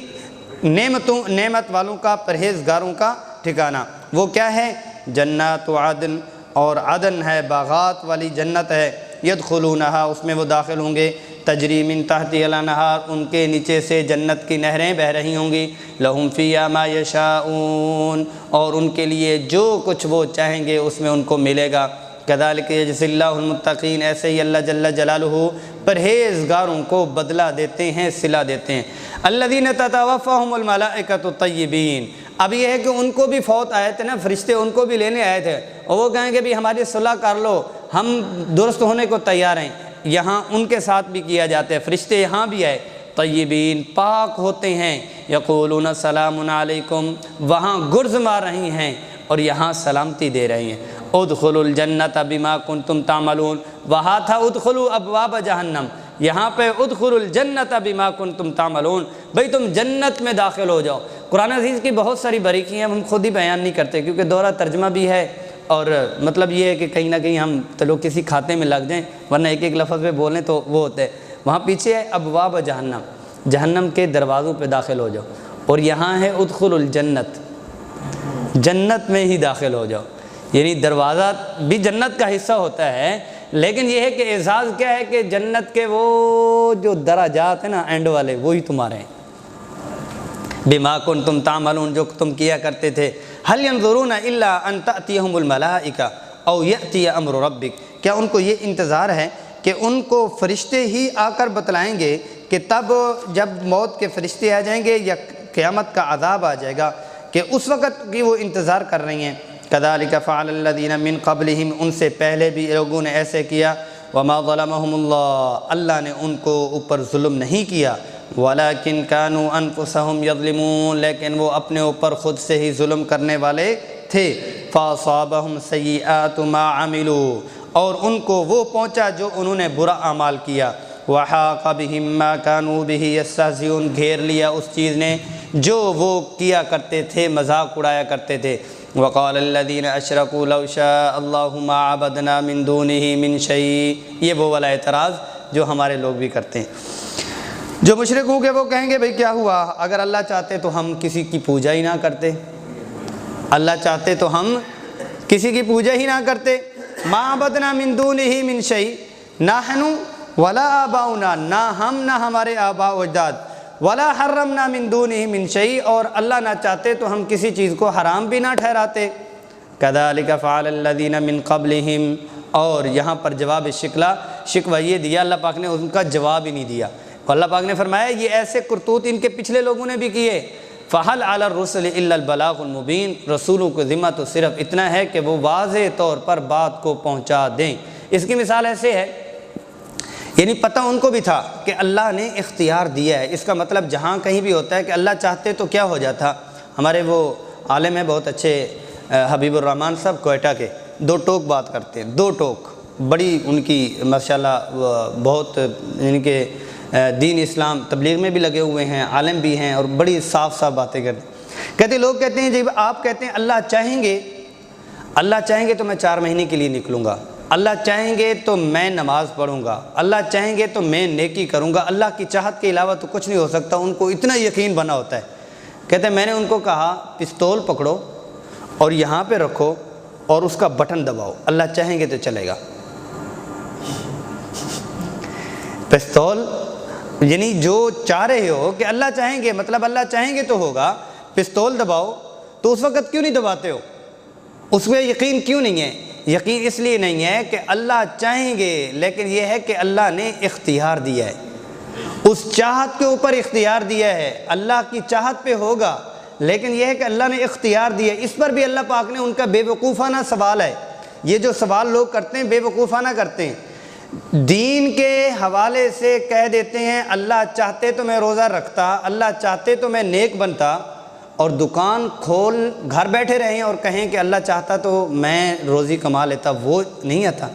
نعمت والوں کا، پرہیزگاروں کا ٹھکانہ۔ وہ کیا ہے؟ جنات عدن، اور عدن ہے باغات والی جنت ہے۔ یدخلونہا، اس میں وہ داخل ہوں گے۔ تجری من تحتہا الانہار، ان کے نیچے سے جنت کی نہریں بہہ رہی ہوں گی۔ لہم فیہا ما یشاءون، اور ان کے لیے جو کچھ وہ چاہیں گے اس میں ان کو ملے گا۔ کذالک یجزی اللہ المتقین، ایسے ہی اللہ جل جلالہ پرہیزگاروں کو بدلہ دیتے ہیں، صلہ دیتے ہیں۔ الذین تتوفاہم الملائکۃ الطیبین، اب یہ ہے کہ ان کو بھی فوت آئے تھے نا فرشتے، ان کو بھی لینے آئے تھے اور وہ کہیں کہ بھی ہماری صلح کر لو، ہم درست ہونے کو تیار ہیں۔ یہاں ان کے ساتھ بھی کیا جاتا ہے، فرشتے یہاں بھی آئے، طیبین پاک ہوتے ہیں، یقولون سلام علیکم، وہاں گرز مار رہی ہیں اور یہاں سلامتی دے رہی ہیں۔ ادخلوا الجنت بما کنتم تعملون، وہاں تھا ادخلوا ابواب جہنم، یہاں پہ ادخلوا الجنت بما کنتم تعملون، بھئی تم جنت میں داخل ہو جاؤ۔ قرآن عزیز کی بہت ساری باریکیاں ہم خود ہی بیان نہیں کرتے کیونکہ دورہ ترجمہ بھی ہے، اور مطلب یہ ہے کہ کہیں نہ کہیں ہم چلو کسی کھاتے میں لگ جائیں، ورنہ ایک ایک لفظ پہ بولیں تو وہ ہوتا ہے۔ وہاں پیچھے ہے ابواب جہنم، جہنم کے دروازوں پہ داخل ہو جاؤ، اور یہاں ہے ادخلوا الجنت، جنت میں ہی داخل ہو جاؤ، یعنی دروازہ بھی جنت کا حصہ ہوتا ہے، لیکن یہ ہے کہ اعزاز کیا ہے کہ جنت کے وہ جو درجات ہیں نا اینڈ والے، وہی تمہارے ہیں۔ بما کنتم تعملون، جو تم کیا کرتے تھے۔ هل ينظرون الا ان تأتيهم الملائکہ او یأتی امر ربک، کیا ان کو یہ انتظار ہے کہ ان کو فرشتے ہی آ کر بتلائیں گے کہ تب جب موت کے فرشتے آ جائیں گے یا قیامت کا عذاب آ جائے گا، کہ اس وقت کی وہ انتظار کر رہی ہیں۔ کذالک فعل الذین من قبلہم، ان سے پہلے بھی لوگوں نے ایسے کیا۔ وما ظلمہم اللہ، اللہ نے ان کو اوپر ظلم نہیں کیا۔ ولیکن کانوا انفسہم یظلمون، لیکن وہ اپنے اوپر خود سے ہی ظلم کرنے والے تھے۔ فاصابہم سیئات ما عملوا، اور ان کو وہ پہنچا جو انہوں نے برا اعمال کیا۔ وحاق بہم ما کانوا بہ یستہزئون، گھیر لیا اس چیز نے جو وہ کیا کرتے تھے، مذاق اڑایا کرتے تھے۔ وقال الذین اشرکوا لو شاء اللہ ما عبدنا من دونہ من شیء، یہ وہ والا اعتراض جو ہمارے لوگ بھی کرتے ہیں۔ جو مشرک ہوں گے وہ کہیں گے بھئی کیا ہوا، اگر اللہ چاہتے تو ہم کسی کی پوجا ہی نہ کرتے، اللہ چاہتے تو ہم کسی کی پوجا ہی نہ کرتے۔ ما عبدنا من دونہ من شیء، نحن ولا آباؤنا، نہ ہم نہ ہمارے آباء و اجداد، ولا حرمنا من دونہ من شیء، اور اللہ نہ چاہتے تو ہم کسی چیز کو حرام بھی نہ ٹھہراتے۔ کذالک فعل الذین من قبلہم، اور یہاں پر جواب شکوہ یہ دیا، اللہ پاک نے ان کا جواب ہی نہیں دیا۔ اللہ پاک نے فرمایا یہ ایسے کرتوت ان کے پچھلے لوگوں نے بھی کیے۔ فَهَلْ عَلَى الرُّسُلِ إِلَّا الْبَلَاغُ الْمُبِينُ، رسولوں کو ذمہ تو صرف اتنا ہے کہ وہ واضح طور پر بات کو پہنچا دیں۔ اس کی مثال ایسے ہے، یعنی پتہ ان کو بھی تھا کہ اللہ نے اختیار دیا ہے، اس کا مطلب جہاں کہیں بھی ہوتا ہے کہ اللہ چاہتے تو کیا ہو جاتا۔ ہمارے وہ عالم ہیں بہت اچھے، حبیب الرحمن صاحب کوئٹہ کے، دو ٹوک بات کرتے ہیں، دو ٹوک، بڑی ان کی ماشاءاللہ بہت، یعنی کہ دین اسلام تبلیغ میں بھی لگے ہوئے ہیں، عالم بھی ہیں، اور بڑی صاف صاف باتیں کرتے ہیں۔ کہتے لوگ کہتے ہیں جب آپ کہتے ہیں اللہ چاہیں گے تو میں 4 مہینے کے لیے نکلوں گا، اللہ چاہیں گے تو میں نماز پڑھوں گا، اللہ چاہیں گے تو میں نیکی کروں گا، اللہ کی چاہت کے علاوہ تو کچھ نہیں ہو سکتا، ان کو اتنا یقین بنا ہوتا ہے۔ کہتے ہیں میں نے ان کو کہا پستول پکڑو اور یہاں پہ رکھو اور اس کا بٹن دباؤ، اللہ چاہیں گے تو چلے گا۔ پستول یعنی جو چاہ رہے ہو کہ اللہ چاہیں گے، مطلب اللہ چاہیں گے تو ہوگا، پستول دباؤ، تو اس وقت کیوں نہیں دباتے ہو؟ اس میں یقین کیوں نہیں ہے؟ یقین اس لیے نہیں ہے کہ اللہ چاہیں گے، لیکن یہ ہے کہ اللہ نے اختیار دیا ہے، اس چاہت کے اوپر اختیار دیا ہے، اللہ کی چاہت پہ ہوگا، لیکن یہ ہے کہ اللہ نے اختیار دیا ہے۔ اس پر بھی اللہ پاک نے ان کا بے وقوفانہ سوال ہے، یہ جو سوال لوگ کرتے ہیں بے وقوفانہ کرتے ہیں، دین کے حوالے سے کہہ دیتے ہیں اللہ چاہتے تو میں روزہ رکھتا، اللہ چاہتے تو میں نیک بنتا، اور دکان کھول گھر بیٹھے رہیں اور کہیں کہ اللہ چاہتا تو میں روزی کما لیتا، وہ نہیں آتا۔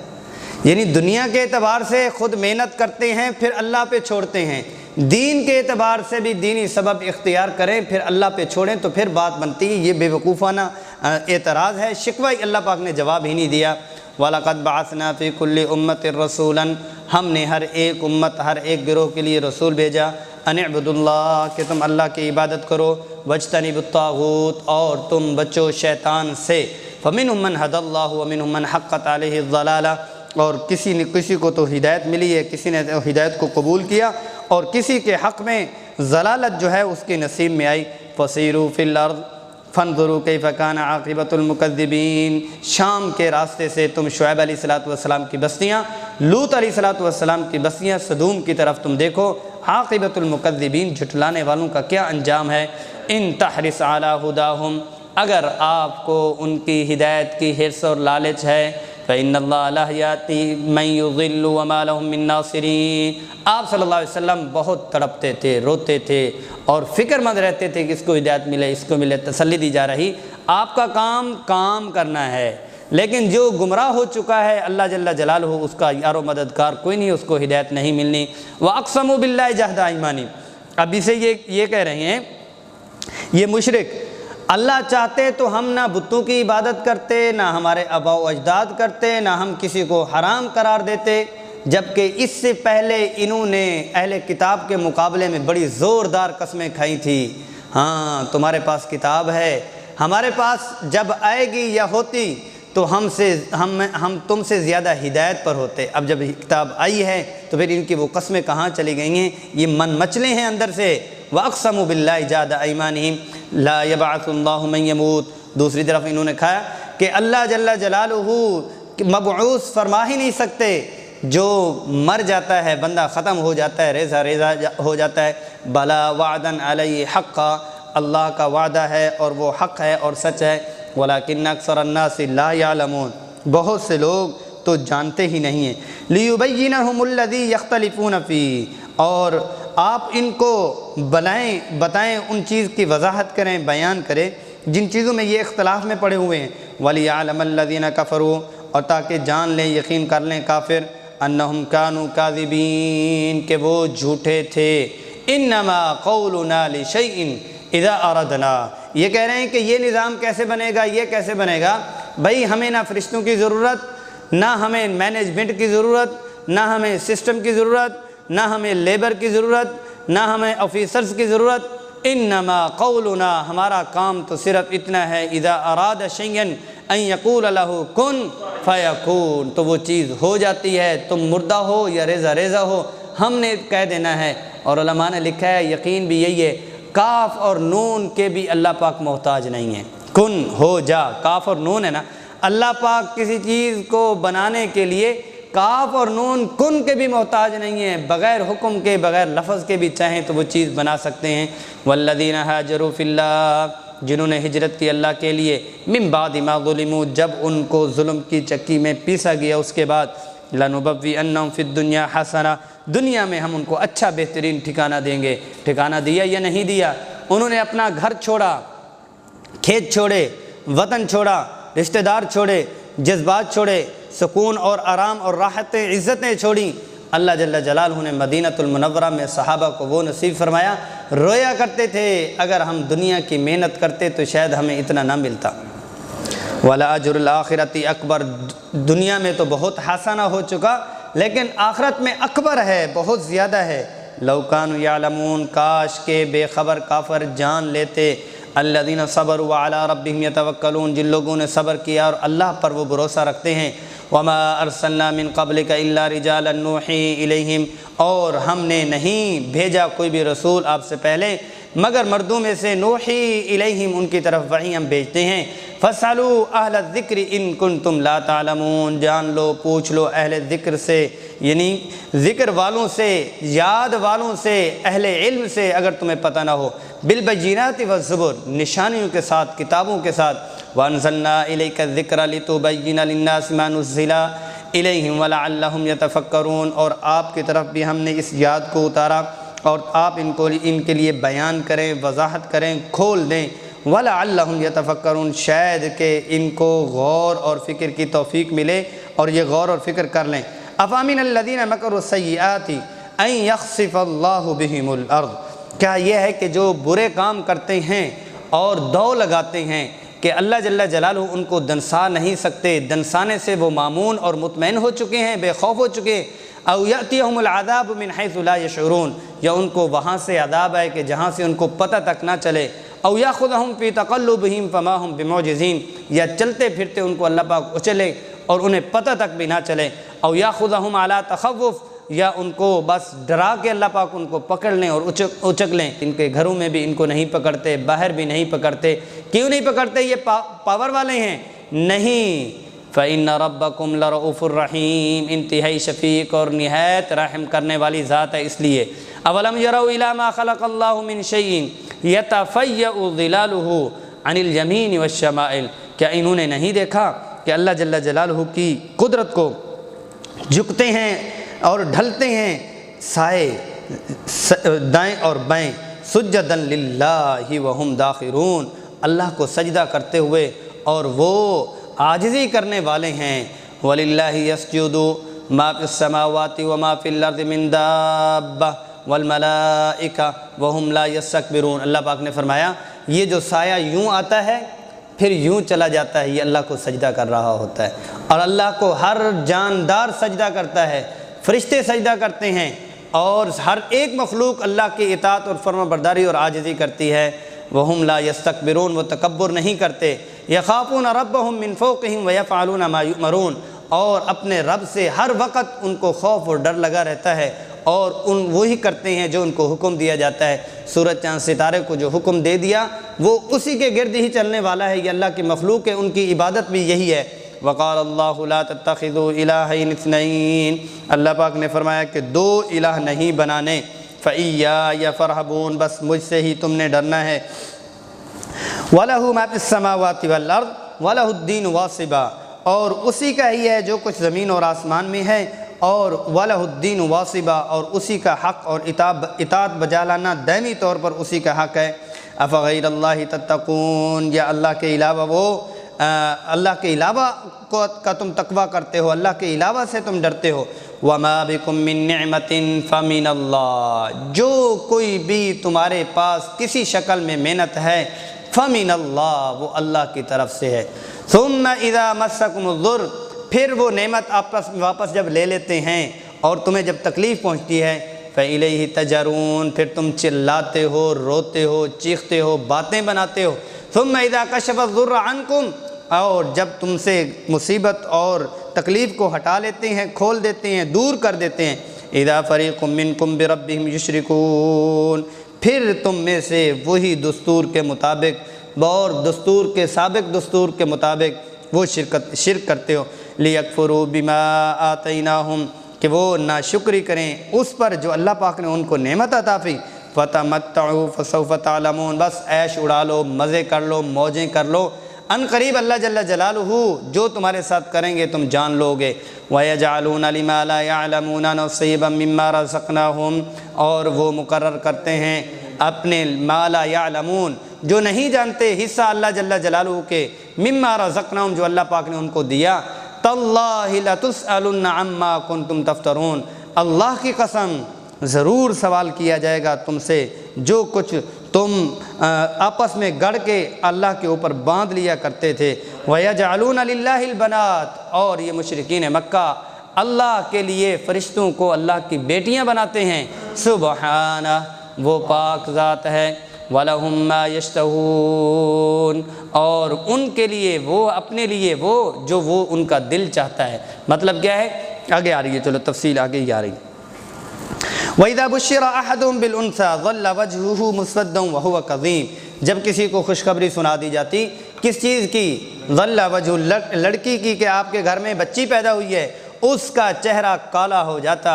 یعنی دنیا کے اعتبار سے خود محنت کرتے ہیں پھر اللہ پہ چھوڑتے ہیں، دین کے اعتبار سے بھی دینی سبب اختیار کریں پھر اللہ پہ چھوڑیں تو پھر بات بنتی ہے۔ یہ بے وقوفانہ اعتراض ہے، شکوہ اللہ پاک نے جواب ہی نہیں دیا۔ وَلَقَدْ بَعَثْنَا فِي كُلِّ أُمَّةٍ رَسُولًا، ہم نے ہر ایک امت، ہر ایک گروہ کے لیے رسول بھیجا، أَنِ اعْبُدُوا اللَّهَ، کہ تم اللہ کی عبادت کرو، وَاجْتَنِبُوا الطَّاغُوتَ، اور تم بچو شیطان سے، فَمِنْهُمْ مَنْ هَدَى اللَّهُ وَمِنْهُمْ مَنْ حَقَّتْ عَلَيْهِ الضَّلَالَةُ، اور کسی کو تو ہدایت ملی ہے، کسی نے ہدایت کو قبول کیا، اور کسی کے حق میں ضلالت جو ہے اس کے نصیب میں آئی۔ فَسِیرُوا فِی الْأَرْضِ فانظروا کیف کان عاقبۃ المکذبین، شام کے راستے سے تم شعیب علیہ الصلوۃ والسلام کی بستیاں، لوط علیہ الصلوۃ والسلام کی بستیاں، سدوم کی طرف تم دیکھو، عاقبۃ المکذبین جھٹلانے والوں کا کیا انجام ہے۔ ان تحرص علی ہداہم، اگر آپ کو ان کی ہدایت کی حرص اور لالچ ہے، فإن اللہ لا یاتی من یضل وما لهم من ناصرین، آپ صلی اللہ علیہ وسلم بہت تڑپتے تھے، روتے تھے اور فکر مند رہتے تھے کہ اس کو ہدایت ملے، اس کو ملے، تسلی دی جا رہی۔ آپ کا کام کرنا ہے، لیکن جو گمراہ ہو چکا ہے اللہ جل جلالہ اس کا یار و مددگار کوئی نہیں، اس کو ہدایت نہیں ملنی۔ وَأَقْسَمُوا بِاللَّهِ جَهْدَ أَيْمَانِهِمْ، اب اسے یہ کہہ رہے ہیں یہ مشرک، اللہ چاہتے تو ہم نہ بتوں کی عبادت کرتے، نہ ہمارے آباء و اجداد کرتے، نہ ہم کسی کو حرام قرار دیتے، جبکہ اس سے پہلے انہوں نے اہل کتاب کے مقابلے میں بڑی زوردار قسمیں کھائی تھی۔ ہاں تمہارے پاس کتاب ہے، ہمارے پاس جب آئے گی یا ہوتی تو ہم تم سے زیادہ ہدایت پر ہوتے۔ اب جب کتاب آئی ہے تو پھر ان کی وہ قسمیں کہاں چلی گئی ہیں، یہ من مچلے ہیں اندر سے۔ وَأَقْسَمُوا بِاللَّهِ جَهْدَ أَيْمَانِهِمْ لَا يَبْعَثُ اللَّهُ مَن يَمُوتُ، دوسری طرف انہوں نے کہا کہ اللہ جل جلالہ مبعوث فرما ہی نہیں سکتے، جو مر جاتا ہے بندہ ختم ہو جاتا ہے، ریزہ ہو جاتا ہے۔ بلا وعدن علیہ حقا، اللہ کا وعدہ ہے اور وہ حق ہے اور سچ ہے۔ ولیکن اکثر الناس لا یعلمون، بہت سے لوگ تو جانتے ہی نہیں ہیں۔ لیبینہم الذی یختلفون فیہ، اور آپ ان کو بتائیں ان چیز کی وضاحت کریں، بیان کریں جن چیزوں میں یہ اختلاف میں پڑے ہوئے ہیں۔ ولیعلم الذین کفروا، اور تاکہ جان لیں، یقین کر لیں کافر، انہم کانوا کاذبین، کہ وہ جھوٹے تھے۔ انما قولنا لشیء اذا اردنا، یہ کہہ رہے ہیں کہ یہ نظام کیسے بنے گا، یہ کیسے بنے گا؟ بھائی ہمیں نہ فرشتوں کی ضرورت، نہ ہمیں مینجمنٹ کی ضرورت، نہ ہمیں سسٹم کی ضرورت، نہ ہمیں لیبر کی ضرورت، نہ ہمیں آفیسرز کی ضرورت۔ انما قولنا، ہمارا کام تو صرف اتنا ہے، اذا اراد شیئا ان یقول له کن فیکون، تو وہ چیز ہو جاتی ہے، تم مردہ ہو یا ریزہ ہو، ہم نے کہہ دینا ہے۔ اور علماء نے لکھا ہے یقین بھی یہی ہے، کاف اور نون کے بھی اللہ پاک محتاج نہیں ہیں۔ کن ہو جا، کاف اور نون ہے نا، اللہ پاک کسی چیز کو بنانے کے لیے کاف اور نون کن کے بھی محتاج نہیں ہیں، بغیر حکم کے، بغیر لفظ کے بھی چاہیں تو وہ چیز بنا سکتے ہیں۔ والذین ہاجروا فی اللہ، جنہوں نے ہجرت کی اللہ کے لیے، من بعد ما ظلموا، جب ان کو ظلم کی چکی میں پیسا گیا اس کے بعد، لنبوئنہم فی الدنیا حسنہ، دنیا میں ہم ان کو اچھا بہترین ٹھکانہ دیں گے۔ ٹھکانہ دیا یا نہیں دیا؟ انہوں نے اپنا گھر چھوڑا، کھیت چھوڑے، وطن چھوڑا، رشتہ دار چھوڑے، جذبات چھوڑے، سکون اور آرام اور راحتیں، عزتیں چھوڑیں۔ اللہ جل جلالہ نے مدینہ المنورہ میں صحابہ کو وہ نصیب فرمایا، رویا کرتے تھے اگر ہم دنیا کی محنت کرتے تو شاید ہمیں اتنا نہ ملتا۔ وَلَأَجْرُ الْآخِرَةِ اکبر، دنیا میں تو بہت حسنہ ہو چکا، لیکن آخرت میں اکبر ہے، بہت زیادہ ہے۔ لَوْ كَانُوا يَعْلَمُونَ، کاش کے بے خبر کافر جان لیتے، الَّذِينَ صَبَرُوا وَعَلَىٰ رَبِّهِمْ يَتَوَكَّلُونَ، جن لوگوں نے صبر کیا اور اللہ پر وہ بھروسہ رکھتے ہیں۔ وَمَا أَرْسَلْنَا مِن قَبْلِكَ إِلَّا رِجَالًا نُوحِي إِلَيْهِمْ، اور ہم نے نہیں بھیجا کوئی بھی رسول آپ سے پہلے مگر مردوں میں سے، نوحی الیہم، ان کی طرف وحی ہم بھیجتے ہیں۔ فَاسْأَلُوا أَهْلَ الذِّكْرِ إِن كُنتُمْ لَا تَعْلَمُونَ، جان لو، پوچھ لو اہل ذکر سے، یعنی ذکر والوں سے، یاد والوں سے، اہل علم سے اگر تمہیں پتہ نہ ہو۔ بالبینات والزبر، نشانیوں کے ساتھ، کتابوں کے ساتھ۔ وَأَنزَلْنَا إِلَيْكَ الذِّكْرَ لِتُبَيِّنَ لِلنَّاسِ مَا نُزِّلَ إِلَيْهِمْ وَلَعَلَّهُمْ يَتَفَكَّرُونَ، اور آپ کی طرف بھی ہم نے اس یاد کو اتارا اور آپ ان کے لیے بیان کریں، وضاحت کریں، کھول دیں۔ وَلَعَلَّهُمْ يَتَفَكَّرُونَ، شاید کہ ان کو غور اور فکر کی توفیق ملے اور یہ غور اور فکر کر لیں۔ أَفَمِنَ الَّذِينَ مَكَرُوا السَّيِّئَاتِ أَن يَخْسِفَ اللَّهُ بِهِمُ الْأَرْضَ، کیا یہ ہے کہ جو برے کام کرتے ہیں اور دو لگاتے ہیں کہ اللہ جل جلالہ ان کو دنسا نہیں سکتے، دنسانے سے وہ مامون اور مطمئن ہو چکے ہیں، بے خوف ہو چکے ہیں۔ او یأتیہم العذاب من حیث لا یشعرون، یا ان کو وہاں سے عذاب آئے کہ جہاں سے ان کو پتہ تک نہ چلے۔ او یاخذہم فی تقلبہم فما ہم بمعجزین، یا چلتے پھرتے ان کو اللہ پاک اچلے اور انہیں پتہ تک بھی نہ چلے۔ او یاخذہم علی تخوف یا ان کو بس ڈرا کے اللہ پاک ان کو پکڑ لیں اور اچک لیں۔ ان کے گھروں میں بھی ان کو نہیں پکڑتے، باہر بھی نہیں پکڑتے۔ کیوں نہیں پکڑتے؟ یہ پاور والے ہیں؟ نہیں، فَإِنَّ رَبَّكُمْ لَرَؤُوفٌ الرَّحِيمٌ، انتہائی شفیق اور نہایت رحم کرنے والی ذات ہے۔ اس لیے اولم يروا الى ما خلق اللہ من شیء یتفیأ ظلالہ عن الیمین والشمائل، کیا انہوں نے نہیں دیکھا کہ اللہ جل جلالہ کی قدرت کو جھکتے ہیں اور ڈھلتے ہیں سائے دائیں اور بائیں، سجدا للہ وہم داخرون، اللہ کو سجدہ کرتے ہوئے اور وہ عاجزی کرنے والے ہیں۔ وَلِلَّهِ يَسْجُدُ مَا فِي السَّمَاوَاتِ وَمَا فِي الْأَرْضِ مِن دَابَّةٍ وَالْمَلَائِكَةُ وَهُمْ لَا يَسْتَكْبِرُونَ۔ اللہ پاک نے فرمایا یہ جو سایہ یوں آتا ہے پھر یوں چلا جاتا ہے، یہ اللہ کو سجدہ کر رہا ہوتا ہے، اور اللہ کو ہر جاندار سجدہ کرتا ہے، فرشتے سجدہ کرتے ہیں، اور ہر ایک مخلوق اللہ کی اطاعت اور فرما برداری اور عاجزی کرتی ہے۔ وَهُمْ لَا يَسْتَكْبِرُونَ، وہ تکبر نہیں کرتے۔ يَخَافُونَ رَبَّهُمْ مِنْ فَوْقِهِمْ وَيَفْعَلُونَ مَا يُؤْمَرُونَ، اور اپنے رب سے ہر وقت ان کو خوف اور ڈر لگا رہتا ہے، اور وہی کرتے ہیں جو ان کو حکم دیا جاتا ہے۔ سورج چاند ستارے کو جو حکم دے دیا وہ اسی کے گرد ہی چلنے والا ہے، یہ اللہ کی مخلوق ہے، ان کی عبادت بھی یہی ہے۔ وقال اللہ لا تتخذوا الہین اثنین، اللہ پاک نے فرمایا کہ دو الہ نہیں بنانے، فإیایا فارہبون، بس مجھ سے ہی تم نے ڈرنا ہے۔ وَلَهُ مَا فِي السَّمَاوَاتِ وَالْأَرْضِ وَلَهُ الدِّينُ وَاصِبًا، اور اسی کا ہی ہے جو کچھ زمین اور آسمان میں ہے، اور وَلَهُ الدِّينُ وَاصِبًا، اور اسی کا حق اور اطاعت بجا لانا دائمی طور پر اسی کا حق ہے۔ أَفَغَيْرَ اللَّهِ تَتَّقُونَ، یا اللہ کے علاوہ اللہ کے علاوہ کا تم تقوی کرتے ہو، اللہ کے علاوہ سے تم ڈرتے ہو۔ وَمَا بِكُم مِّن نِّعْمَةٍ فَمِنَ اللَّهِ، جو کوئی بھی تمہارے پاس کسی شکل میں محنت ہے، فَمِنَ اللَّهِ، وہ اللہ کی طرف سے ہے۔ ثُمَّ إِذَا مَسَّكُمُ الضُّرُّ، پھر وہ نعمت آپس میں واپس جب لے لیتے ہیں اور تمہیں جب تکلیف پہنچتی ہے، فَإِلَيْهِ تَجَرُونَ، پھر تم چلاتے ہو، روتے ہو، چیختے ہو، باتیں بناتے ہو۔ ثُمَّ إِذَا كَشَفَ الضُّرَّ عَنْكُمْ، اور جب تم سے مصیبت اور تکلیف کو ہٹا لیتے ہیں، کھول دیتے ہیں، دور کر دیتے ہیں، اذا فریق منکم بربہم یشرکون، پھر تم میں سے وہی دستور کے مطابق اور دستور کے سابق دستور کے مطابق وہ شرک کرتے ہو، لیکفروا بما آتیناہم، کہ وہ ناشکری کریں اس پر جو اللہ پاک نے ان کو نعمت عطا کی، فتمتعوا فسوف تعلمون، بس عیش اڑا لو، مزے کر لو، موجیں کر لو، ان قریب اللہ جل جلالہ جو تمہارے ساتھ کریں گے تم جان لو گے۔ وَيَجْعَلُونَ لِمَا لَا يَعْلَمُونَ نَصِيبًا مِّمَّا رَزَقْنَاهُمْ، اور وہ مقرر کرتے ہیں اپنے ما لا يعلمون، جو نہیں جانتے حصہ اللہ جل جلالہ کے، مما رزقناہم، جو اللہ پاک نے ان کو دیا۔ تاللہ لتسألن عما کنتم تفترون، اللہ کی قسم ضرور سوال کیا جائے گا تم سے جو کچھ تم آپس میں گڑھ کے اللہ کے اوپر باندھ لیا کرتے تھے۔ وَيَجْعَلُونَ لِلَّهِ الْبَنَاتِ، اور یہ مشرکین مکہ اللہ کے لیے فرشتوں کو اللہ کی بیٹیاں بناتے ہیں۔ سبحانہ، وہ پاک ذات ہے۔ وَلَهُم مَّا يَشْتَهُونَ، اور ان کے لیے وہ اپنے لیے وہ جو وہ ان کا دل چاہتا ہے۔ مطلب کیا ہے؟ آگے آ رہی ہے، چلو تفصیل آگے ہی آ رہی ہے۔ وَإِذَا بُشِّرَ أَحَدٌ بِالْأُنثَىٰ ظَلَّ وَجْهُهُ مُسْوَدًّا وَهُوَ كَظِيمٌ، جب کسی کو خوشخبری سنا دی جاتی کس چیز کی؟ ظَلَّ وَجْهُهُ، لڑکی کی کہ آپ کے گھر میں بچی پیدا ہوئی ہے، اس کا چہرہ کالا ہو جاتا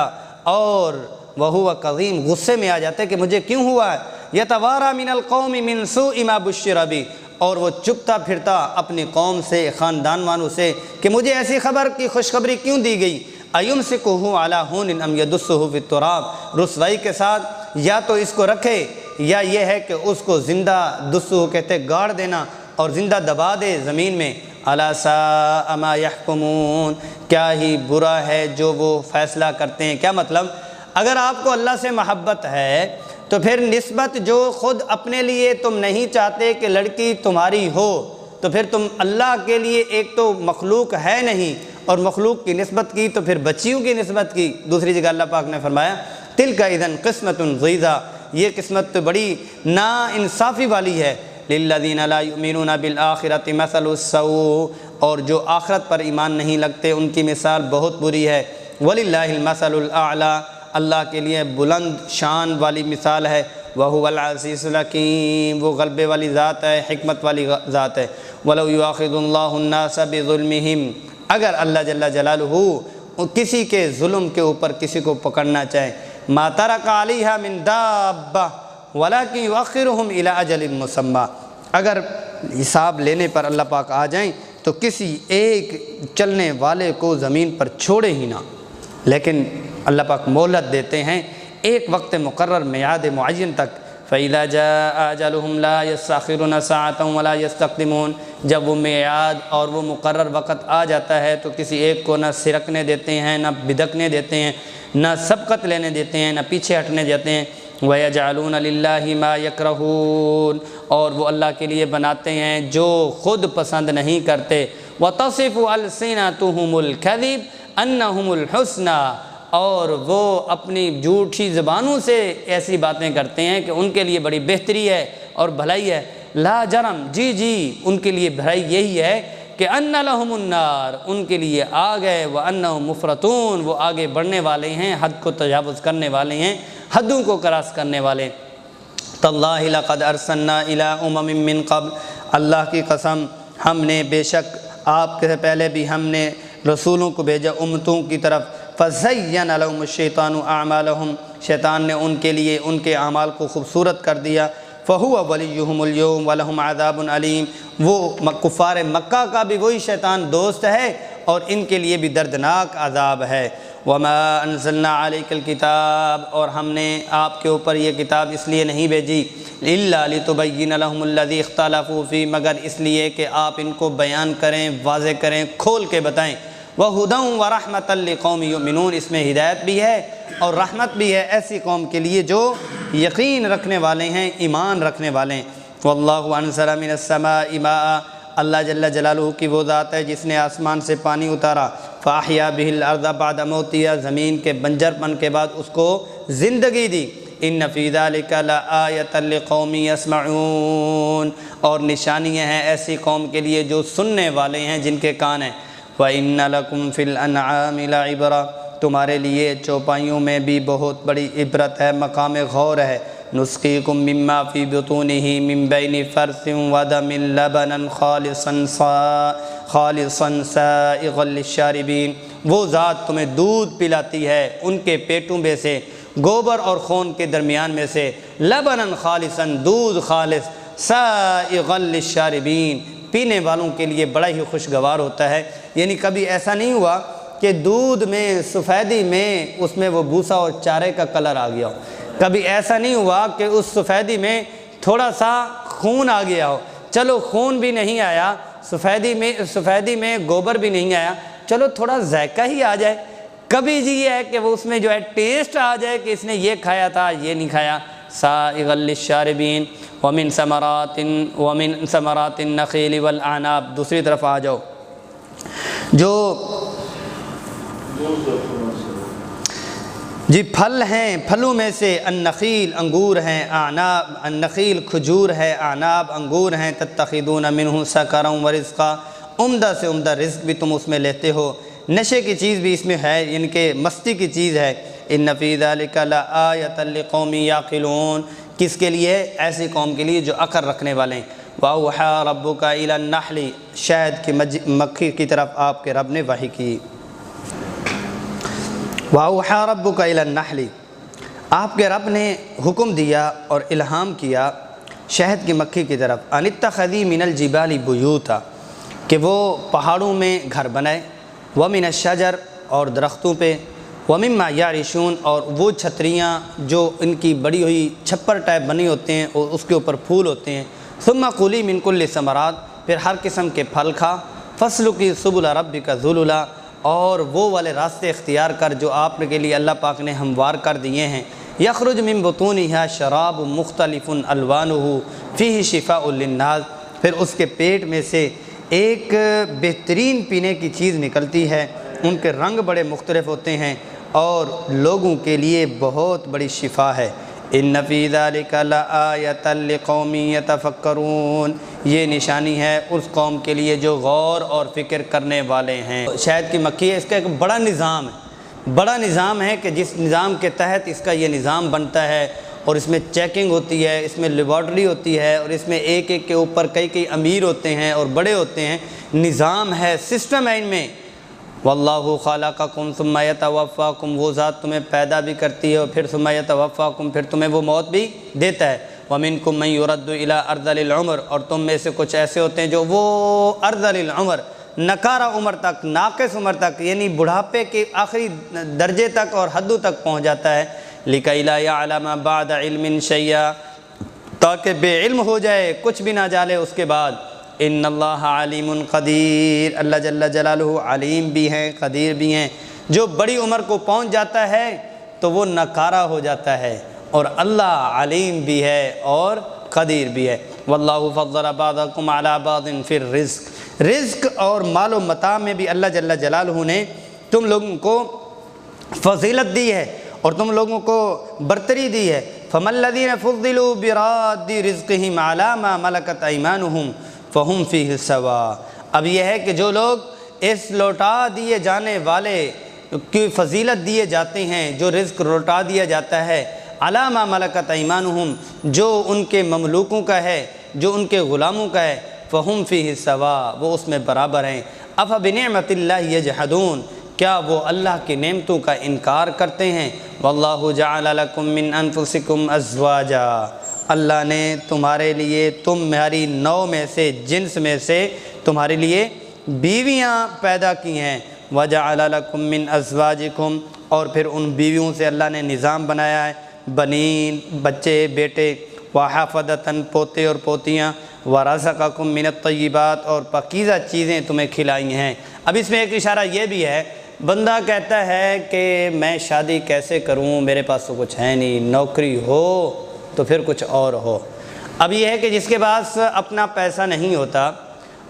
اور وَهُوَ كَظِيمٌ، غصے میں آ جاتے کہ مجھے کیوں ہوا ہے۔ يَتَوَارَىٰ مِنَ الْقَوْمِ مِنْ سُوءِ مَا بُشِّرَ بِهِ، اور وہ چپتا پھرتا اپنی قوم سے، خاندان والوں سے کہ مجھے ایسی خبر کی خوشخبری کیوں دی گئی۔ أَيُمْسِكُهُ عَلَىٰ هُونٍ أَمْ يَدُسُّهُ فِي التُّرَابِ، رسوائی کے ساتھ یا تو اس کو رکھے یا یہ ہے کہ اس کو زندہ، دسو کہتے گاڑ دینا اور زندہ دبا دے زمین میں۔ أَلَا سَاءَ مَا يَحْكُمُونَ، کیا ہی برا ہے جو وہ فیصلہ کرتے ہیں۔ کیا مطلب؟ اگر آپ کو اللہ سے محبت ہے تو پھر نسبت جو خود اپنے لیے تم نہیں چاہتے کہ لڑکی تمہاری ہو، تو پھر تم اللہ کے لیے ایک تو مخلوق ہے نہیں اور مخلوق کی نسبت کی، تو پھر بچیوں کی نسبت کی۔ دوسری جگہ اللہ پاک نے فرمایا تِلْكَ اِذًا قِسْمَةٌ ضِیزَىٰ، یہ قسمت تو بڑی نا انصافی والی ہے۔ لِلَّذِينَ لَا يُؤْمِنُونَ بِالْآخِرَةِ مَثَلُ السَّوْءِ، اور جو آخرت پر ایمان نہیں لگتے ان کی مثال بہت بری ہے۔ وَلِلَّهِ الْمَثَلُ الْأَعْلَى، اللہ کے لیے بلند شان والی مثال ہے، وَهُوَ الْعَزِيزُ الْحَكِيمُ، وہ غلبے والی ذات ہے، حکمت والی ذات ہے۔ وَلَوْ يُؤَاخِذُ اللَّهُ النَّاسَ بِظُلْمِهِمْ، اگر اللہ جل جلالہ کسی کے ظلم کے اوپر کسی کو پکڑنا چاہے، مَا تَرَكَ عَلَيْهَا مِن دَابَّةٍ وَلَكِنْ يُؤَخِّرُهُمْ إِلَىٰ أَجَلٍ مُّسَمًّى، اگر حساب لینے پر اللہ پاک آ جائیں تو کسی ایک چلنے والے کو زمین پر چھوڑے ہی نہ، لیکن اللہ پاک مہلت دیتے ہیں ایک وقت مقرر میعاد معین تک۔ فَإِذَا جَاءَ أَجَلُهُمْ لَا يَسْتَأْخِرُونَ سَاعَةً وَلَا يَسْتَقْدِمُونَ، جب وہ میعاد اور وہ مقرر وقت آ جاتا ہے تو کسی ایک کو نہ سرکنے دیتے ہیں، نہ بدکنے دیتے ہیں، نہ سبقت لینے دیتے ہیں، نہ پیچھے ہٹنے دیتے ہیں۔ وَيَجْعَلُونَ لِلَّهِ مَا يَكْرَهُونَ، اور وہ اللہ کے لیے بناتے ہیں جو خود پسند نہیں کرتے۔ وَتَصِفُ أَلْسِنَتُهُمُ الْكَذِبَ أَنَّهُمُ الْحُسْنَى، اور وہ اپنی جھوٹی زبانوں سے ایسی باتیں کرتے ہیں کہ ان کے لیے بڑی بہتری ہے اور بھلائی ہے۔ لا جرم، جی ان کے لیے بھلائی یہی ہے کہ ان لہم النار، ان کے لیے آگ ہے، وانہم مفرطون، وہ آگے بڑھنے والے ہیں، حد کو تجاوز کرنے والے ہیں، حدوں کو کراس کرنے والے۔ تاللہ لقد ارسلنا الی امم من قبل، اللہ کی قسم ہم نے بے شک آپ کے پہلے بھی ہم نے رسولوں کو بھیجا امتوں کی طرف۔ فَزَيَّنَ لَهُمُ الشَّيْطَانُ أَعْمَالَهُمْ، شیطان نے ان کے لیے ان کے اعمال کو خوبصورت کر دیا۔ فَهُوَ وَلِيُّهُمُ الْيَوْمَ وَلَهُمْ عَذَابٌ عَلِيمٌ، وہ کفار مکہ کا بھی وہی شیطان دوست ہے اور ان کے لیے بھی دردناک عذاب ہے۔ وَمَا أَنزَلْنَا عَلَيْكَ الْكِتَابَ، اور ہم نے آپ کے اوپر یہ کتاب اس لیے نہیں بھیجی، إِلَّا لِتُبَيِّنَ لَهُمُ الَّذِي اخْتَلَفُوا فِيهِ، مگر اس لیے کہ آپ ان کو بیان کریں، واضح کریں، کھول کے بتائیں۔ وَهُدًى وَرَحْمَةً لِقَوْمٍ يُؤْمِنُونَ، اس میں ہدایت بھی ہے اور رحمت بھی ہے ایسی قوم کے لیے جو یقین رکھنے والے ہیں، ایمان رکھنے والے ہیں۔ وَاللَّهُ أَنزَلَ مِنَ السَّمَاءِ مَاءً، اللہ جل جلالہ کی وہ ذات ہے جس نے آسمان سے پانی اتارا۔ فَأَحْيَا بِهِ الْأَرْضَ بَعْدَ مَوْتِهَا، زمین کے بنجر پن کے بعد اس کو زندگی دی۔ إِنَّ فِي ذَلِكَ لَآيَةً لِقَوْمٍ يَسْمَعُونَ، اور نشانیاں ہیں ایسی قوم کے لیے جو سننے والے ہیں، جن کے کان ہیں۔ وَإِنَّ لَكُمْ فِي الْأَنْعَامِ لَعِبْرَةً، تمہارے لیے چوپائیوں میں بھی بہت بڑی عبرت ہے، مقام غور ہے۔ نُسْقِيكُم مِّمَّا فِي بُطُونِهِ مِن بَيْنِ فَرْثٍ وَدَمٍ لَبَنًا خَالِصًا سَائِغًا لِلشَّارِبِينَ، وہ ذات تمہیں دودھ پلاتی ہے ان کے پیٹوں میں سے، گوبر اور خون کے درمیان میں سے، لبنًا خالصًا، دودھ خالص، سائغًا للشاربین، پینے والوں کے لیے بڑا ہی خوشگوار ہوتا ہے۔ یعنی کبھی ایسا نہیں ہوا کہ دودھ میں سفیدی میں اس میں وہ بھوسا اور چارے کا کلر آ گیا ہو، کبھی ایسا نہیں ہوا کہ اس سفیدی میں تھوڑا سا خون آ گیا ہو، چلو خون بھی نہیں آیا، سفیدی میں گوبر بھی نہیں آیا، چلو تھوڑا ذائقہ ہی آ جائے۔ کبھی جی یہ ہے کہ وہ اس میں جو ہے ٹیسٹ آ جائے کہ اس نے یہ کھایا تھا یہ نہیں کھایا۔ سائغا للشاربین ومن ثمرات النخیل والعناب، دوسری طرف آ جاؤ، جو جی پھل ہیں، پھلوں میں سے النخیل انگور ہیں، اعناب النخیل کھجور ہے، اعناب انگور ہیں، تتخذون منہ سکرا ورزقا، عمدہ سے عمدہ رزق بھی تم اس میں لیتے ہو، نشے کی چیز بھی اس میں ہے، یعنی کہ مستی کی چیز ہے۔ ان فی ذلک لآیۃ لقوم یعقلون، کس کے لیے؟ ایسی قوم کے لیے جو عقل رکھنے والے ہیں۔ وَأَوْحَىٰ رَبُّكَ إِلَى النَّحْلِ، شہد کی مکھی کی طرف آپ کے رب نے وحی کی۔ وَأَوْحَىٰ رَبُّكَ إِلَى النَّحْلِ، آپ کے رب نے حکم دیا اور الہام کیا شہد کی مکھی کی طرف، أَنِ اتَّخِذِي مِنَ الْجِبَالِ بُيُوتًا، کہ وہ پہاڑوں میں گھر بنائے، وَمِنَ الشَّجَرِ، اور درختوں پہ، وَمِمَّا يَعْرِشُونَ، اور وہ چھتریاں جو ان کی بڑی ہوئی چھپر ٹائپ بنی ہوتے ہیں اور اس کے اوپر پھول ہوتے ہیں، ثُمَّ كُلِي مِن كُلِّ ثَمَرَاتٍ، پھر ہر قسم کے پھل کھا، فَاسْلُكِي سُبُلَ رَبِّكَ ذُلُلًا، اور وہ والے راستے اختیار کر جو آپ کے لیے اللہ پاک نے ہموار کر دیے ہیں، یخرج من بطونها شراب مختلف الوانہ فیہ شفاء للناس، پھر اس کے پیٹ میں سے ایک بہترین پینے کی چیز نکلتی ہے، ان کے رنگ بڑے مختلف ہوتے ہیں اور لوگوں کے لیے بہت بڑی شفا ہے۔ ان فی ذلک لآیۃ لقوم یتفکرون، یہ نشانی ہے اس قوم کے لیے جو غور اور فکر کرنے والے ہیں۔ شہد کی مکھی ہے، اس کا ایک بڑا نظام ہے، بڑا نظام ہے کہ جس نظام کے تحت اس کا یہ نظام بنتا ہے، اور اس میں چیکنگ ہوتی ہے، اس میں لیبارٹری ہوتی ہے، اور اس میں ایک ایک کے اوپر کئی امیر ہوتے ہیں اور بڑے ہوتے ہیں، نظام ہے، سسٹم ہے ان میں۔ واللہ خلقکم ثم یتوفاکم، وہ ذات تمہیں پیدا بھی کرتی ہے اور پھر ثم یتوفاکم، پھر تمہیں وہ موت بھی دیتا ہے۔ ومنکم من یرد الی ارذل العمر، اور تم میں سے کچھ ایسے ہوتے ہیں جو وہ ارذل العمر، نکارہ عمر تک، ناقص عمر تک، یعنی بڑھاپے کے آخری درجے تک اور حدوں تک پہنچ جاتا ہے۔ لِكَيْ لَا يَعْلَمَ بَعْدَ عِلْمٍ شَيْئًا، تاکہ بے علم ہو جائے، کچھ بھی نہ جانے اس کے بعد۔ ان اللہ علیم قدیر، اللہ جل جلالہ علیم بھی ہیں، قدیر بھی ہیں۔ جو بڑی عمر کو پہنچ جاتا ہے تو وہ نکارہ ہو جاتا ہے، اور اللہ علیم بھی ہے اور قدیر بھی ہے۔ واللہ فضل بعضکم علی بعض فی الرزق، رزق اور مال و متاع میں بھی اللہ جل جلالہ نے تم لوگوں کو فضیلت دی ہے اور تم لوگوں کو برتری دی ہے۔ فَمَا الَّذِينَ فُضِّلُوا بِرَادِّ رِزْقِهِمْ عَلَىٰ مَا مَلَكَتْ أَيْمَانُهُمْ فَهُمْ فِيهِ سَوَاءٌ، اب یہ ہے کہ جو لوگ اس لوٹا دیے جانے والے کی فضیلت دیے جاتے ہیں، جو رزق لوٹا دیا جاتا ہے، عَلَىٰ مَا مَلَكَتْ أَيْمَانُهُمْ، جو ان کے مملوکوں کا ہے، جو ان کے غلاموں کا ہے، فَهُمْ فِيهِ سَوَاءٌ، وہ اس میں برابر ہیں۔ أَفَبِنِعْمَةِ اللَّهِ يَجْحَدُونَ، کیا وہ اللہ کی نعمتوں کا انکار کرتے ہیں؟ واللہ جعل لکم من انفسکم ازواجا، اللہ نے تمہارے لیے تمہاری نوع میں سے، جنس میں سے تمہارے لیے بیویاں پیدا کی ہیں۔ وجعل لکم من ازواجکم، اور پھر ان بیویوں سے اللہ نے نظام بنایا ہے، بنین بچے بیٹے، وحفدتاً پوتے اور پوتیاں، ورزقکم من الطیبات، اور پاکیزہ چیزیں تمہیں کھلائی ہیں۔ اب اس میں ایک اشارہ یہ بھی ہے، بندہ کہتا ہے کہ میں شادی کیسے کروں، میرے پاس تو کچھ ہے نہیں، نوکری ہو تو پھر کچھ اور ہو۔ اب یہ ہے کہ جس کے پاس اپنا پیسہ نہیں ہوتا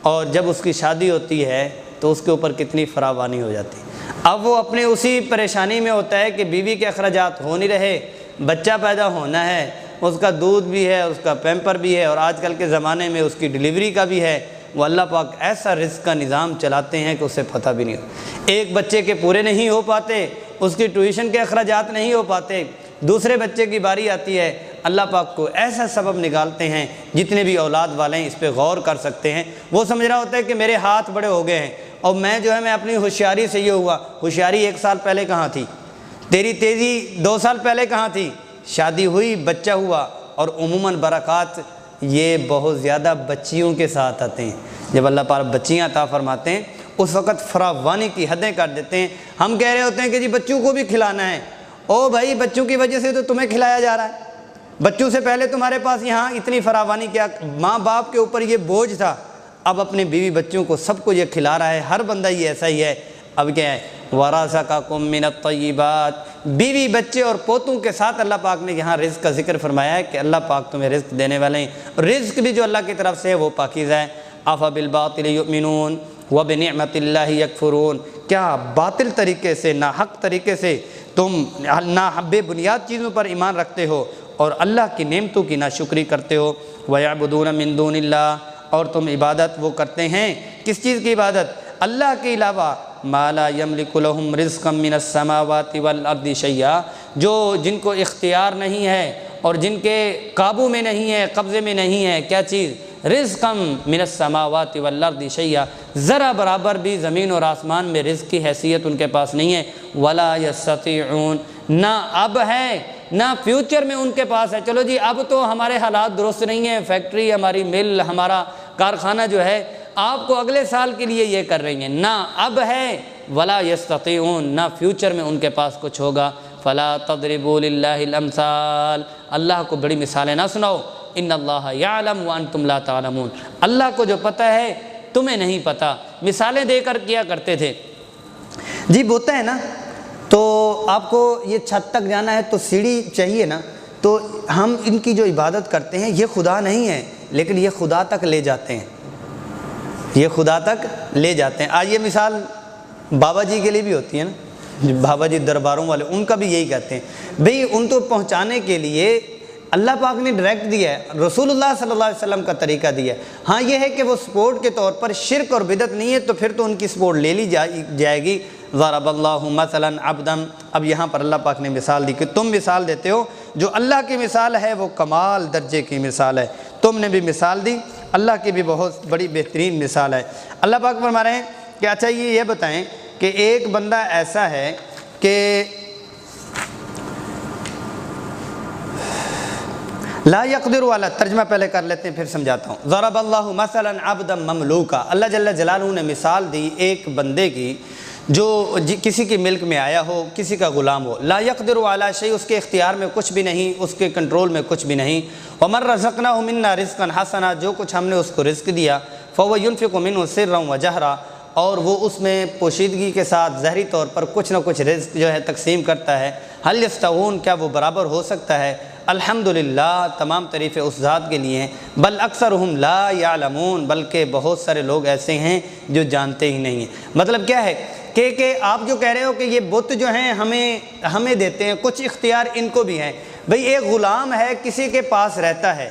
اور جب اس کی شادی ہوتی ہے تو اس کے اوپر کتنی فراوانی ہو جاتی ہے۔ اب وہ اپنے اسی پریشانی میں ہوتا ہے کہ بیوی کے اخراجات ہو نہیں رہے، بچہ پیدا ہونا ہے، اس کا دودھ بھی ہے، اس کا پیمپر بھی ہے، اور آج کل کے زمانے میں اس کی ڈیلیوری کا بھی ہے۔ وہ اللہ پاک ایسا رزق کا نظام چلاتے ہیں کہ اسے پتہ بھی نہیں ہوتا۔ ایک بچے کے پورے نہیں ہو پاتے، اس کی ٹیوشن کے اخراجات نہیں ہو پاتے، دوسرے بچے کی باری آتی ہے، اللہ پاک کو ایسا سبب نکالتے ہیں۔ جتنے بھی اولاد والے ہیں اس پہ غور کر سکتے ہیں۔ وہ سمجھ رہا ہوتا ہے کہ میرے ہاتھ بڑے ہو گئے ہیں، اور میں جو ہے میں اپنی ہوشیاری سے یہ ہوا، ہوشیاری 1 سال پہلے کہاں تھی، تیری تیزی 2 سال پہلے کہاں تھی، شادی ہوئی، بچہ ہوا، اور عموماً برکات یہ بہت زیادہ بچیوں کے ساتھ آتے ہیں۔ جب اللہ پاک بچیاں عطا فرماتے ہیں اس وقت فراوانی کی حدیں کر دیتے ہیں۔ ہم کہہ رہے ہوتے ہیں کہ جی بچوں کو بھی کھلانا ہے، او بھائی بچوں کی وجہ سے تو تمہیں کھلایا جا رہا ہے، بچوں سے پہلے تمہارے پاس یہاں اتنی فراوانی کیا، ماں باپ کے اوپر یہ بوجھ تھا، اب اپنے بیوی بچوں کو سب کو یہ کھلا رہا ہے، ہر بندہ یہ ایسا ہی ہے۔ اب کیا ہے، وَرَزَقَكُم مِّنَ الطَّيِّبَاتِ، بیوی بچے اور پوتوں کے ساتھ اللہ پاک نے یہاں رزق کا ذکر فرمایا ہے کہ اللہ پاک تمہیں رزق دینے والے ہیں، رزق بھی جو اللہ کی طرف سے ہے وہ پاکیزہ ہے۔ أَفَبِالْبَاطِلِ يُؤْمِنُونَ وَبِنِعْمَةِ اللَّهِ يَكْفُرُونَ، کیا باطل طریقے سے، ناحق طریقے سے تم بے بنیاد چیزوں پر ایمان رکھتے ہو اور اللہ کی نعمتوں کی ناشکری کرتے ہو۔ وَيَعْبُدُونَ مِن دُونِ اللَّهِ، اور تم عبادت وہ کرتے ہیں، کس چیز کی عبادت، اللہ کے علاوہ، مَا لَا يَمْلِكُ لَهُمْ رِزْقًا مِّنَ السَّمَاوَاتِ وَالْأَرْضِ شَيْئًا، جو جن کو اختیار نہیں ہے اور جن کے قابو میں نہیں ہے، قبضے میں نہیں ہے، کیا چیز، رزقاً من السماوات والارض شیئا، ذرا برابر بھی زمین اور آسمان میں رزق کی حیثیت ان کے پاس نہیں ہے۔ ولا یستطیعون، نہ اب ہے نہ فیوچر میں ان کے پاس ہے۔ چلو جی اب تو ہمارے حالات درست نہیں ہیں، فیکٹری، ہماری مل، ہمارا کارخانہ جو ہے آپ کو اگلے سال کے لیے یہ کر رہی ہیں، نہ اب ہے، ولا یستطیعون، نہ فیوچر میں ان کے پاس کچھ ہوگا۔ فلا تضربوا للہ الامثال، اللہ کو بڑی مثالیں نہ سناؤ۔ ان اللہ یعلم وانتم لا تعلمون، اللہ کو جو پتہ ہے تمہیں نہیں پتہ، مثالیں دے کر کیا کرتے تھے۔ جی ہوتا ہے نا، تو آپ کو یہ چھت تک جانا ہے تو سیڑھی چاہیے نا، تو ہم ان کی جو عبادت کرتے ہیں یہ خدا نہیں ہے، لیکن یہ خدا تک لے جاتے ہیں، یہ خدا تک لے جاتے ہیں۔ آج یہ مثال بابا جی کے لیے بھی ہوتی ہے نا، بابا جی درباروں والے، ان کا بھی یہی کہتے ہیں بھئی ان کو پہنچانے کے لیے اللہ پاک نے ڈائریکٹ دیا ہے، رسول اللہ صلی اللہ علیہ وسلم کا طریقہ دیا ہے۔ ہاں یہ ہے کہ وہ سپورٹ کے طور پر، شرک اور بدعت نہیں ہے تو پھر تو ان کی سپورٹ لے لی جائے گی، ضرب اللہ مثلا عبدا، اب یہاں پر اللہ پاک نے مثال دی کہ تم مثال دیتے ہو، جو اللہ کی مثال ہے وہ کمال درجے کی مثال ہے، تم نے بھی مثال دی، اللہ کی بھی بہت بڑی بہترین مثال ہے۔ اللہ پاک فرما رہے ہیں کہ اچھا یہ بتائیں کہ ایک بندہ ایسا ہے کہ لا یقدر والا، ترجمہ پہلے کر لیتے ہیں پھر سمجھاتا ہوں۔ ضرب اللہ مثلا عبدا مملوکا، اللہ جل جلالہ نے مثال دی ایک بندے کی جو کسی کی ملک میں آیا ہو، کسی کا غلام ہو، لا یقدر علی شیء، اس کے اختیار میں کچھ بھی نہیں، اس کے کنٹرول میں کچھ بھی نہیں، ومن رزقناہ منا رزقا حسنا، جو کچھ ہم نے اس کو رزق دیا، فهو ينفق منه سرا وجہرا، اور وہ اس میں پوشیدگی کے ساتھ ظاہری طور پر کچھ نہ کچھ رزق جو ہے تقسیم کرتا ہے۔ هل يستوون، کیا وہ برابر ہو سکتا ہے؟ الحمدللہ، تمام تعریفیں اس ذات کے لیے ہیں، بل اکثرهم لا یعلمون، بلکہ بہت سارے لوگ ایسے ہیں جو جانتے ہی نہیں ہیں۔ مطلب کیا ہے کہ آپ جو کہہ رہے ہو کہ یہ بت جو ہیں ہمیں دیتے ہیں، کچھ اختیار ان کو بھی ہیں۔ بھئی ایک غلام ہے، کسی کے پاس رہتا ہے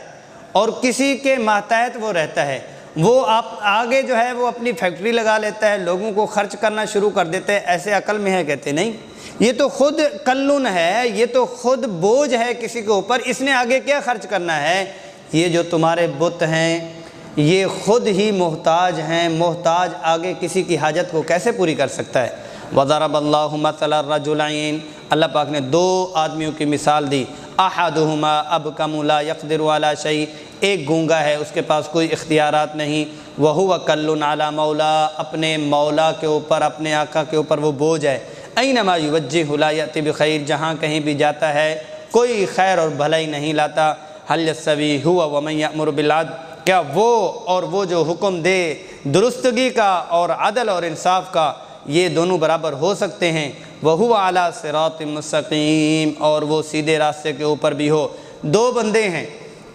اور کسی کے ماتحت وہ رہتا ہے، وہ آپ آگے جو ہے وہ اپنی فیکٹری لگا لیتا ہے، لوگوں کو خرچ کرنا شروع کر دیتے ہیں، ایسے عقل میں ہے؟ کہتے نہیں، یہ تو خود کلن ہے، یہ تو خود بوجھ ہے کسی کے اوپر، اس نے آگے کیا خرچ کرنا ہے؟ یہ جو تمہارے بت ہیں یہ خود ہی محتاج ہیں، محتاج آگے کسی کی حاجت کو کیسے پوری کر سکتا ہے؟ وضرب اللہ مثلا الرجلین، اللہ پاک نے دو آدمیوں کی مثال دی، احدہما ابکم لا یقدر علی شیء، ایک گونگا ہے، اس کے پاس کوئی اختیارات نہیں، وہو کل علی مولا، اپنے مولا کے اوپر، اپنے آقا کے اوپر وہ بوجھ ہے، اینما یوجہ لا یأتی بخیر، جہاں کہیں بھی جاتا ہے کوئی خیر اور بھلائی نہیں لاتا، هل یستوی هو ومن یأمر بالعدل، کیا وہ جو حکم دے درستگی کا اور عدل اور انصاف کا، یہ دونوں برابر ہو سکتے ہیں؟ وَهُوَ عَلَى صِرَاطٍ مُّسْتَقِيمٍ، اور وہ سیدھے راستے کے اوپر بھی ہو۔ دو بندے ہیں،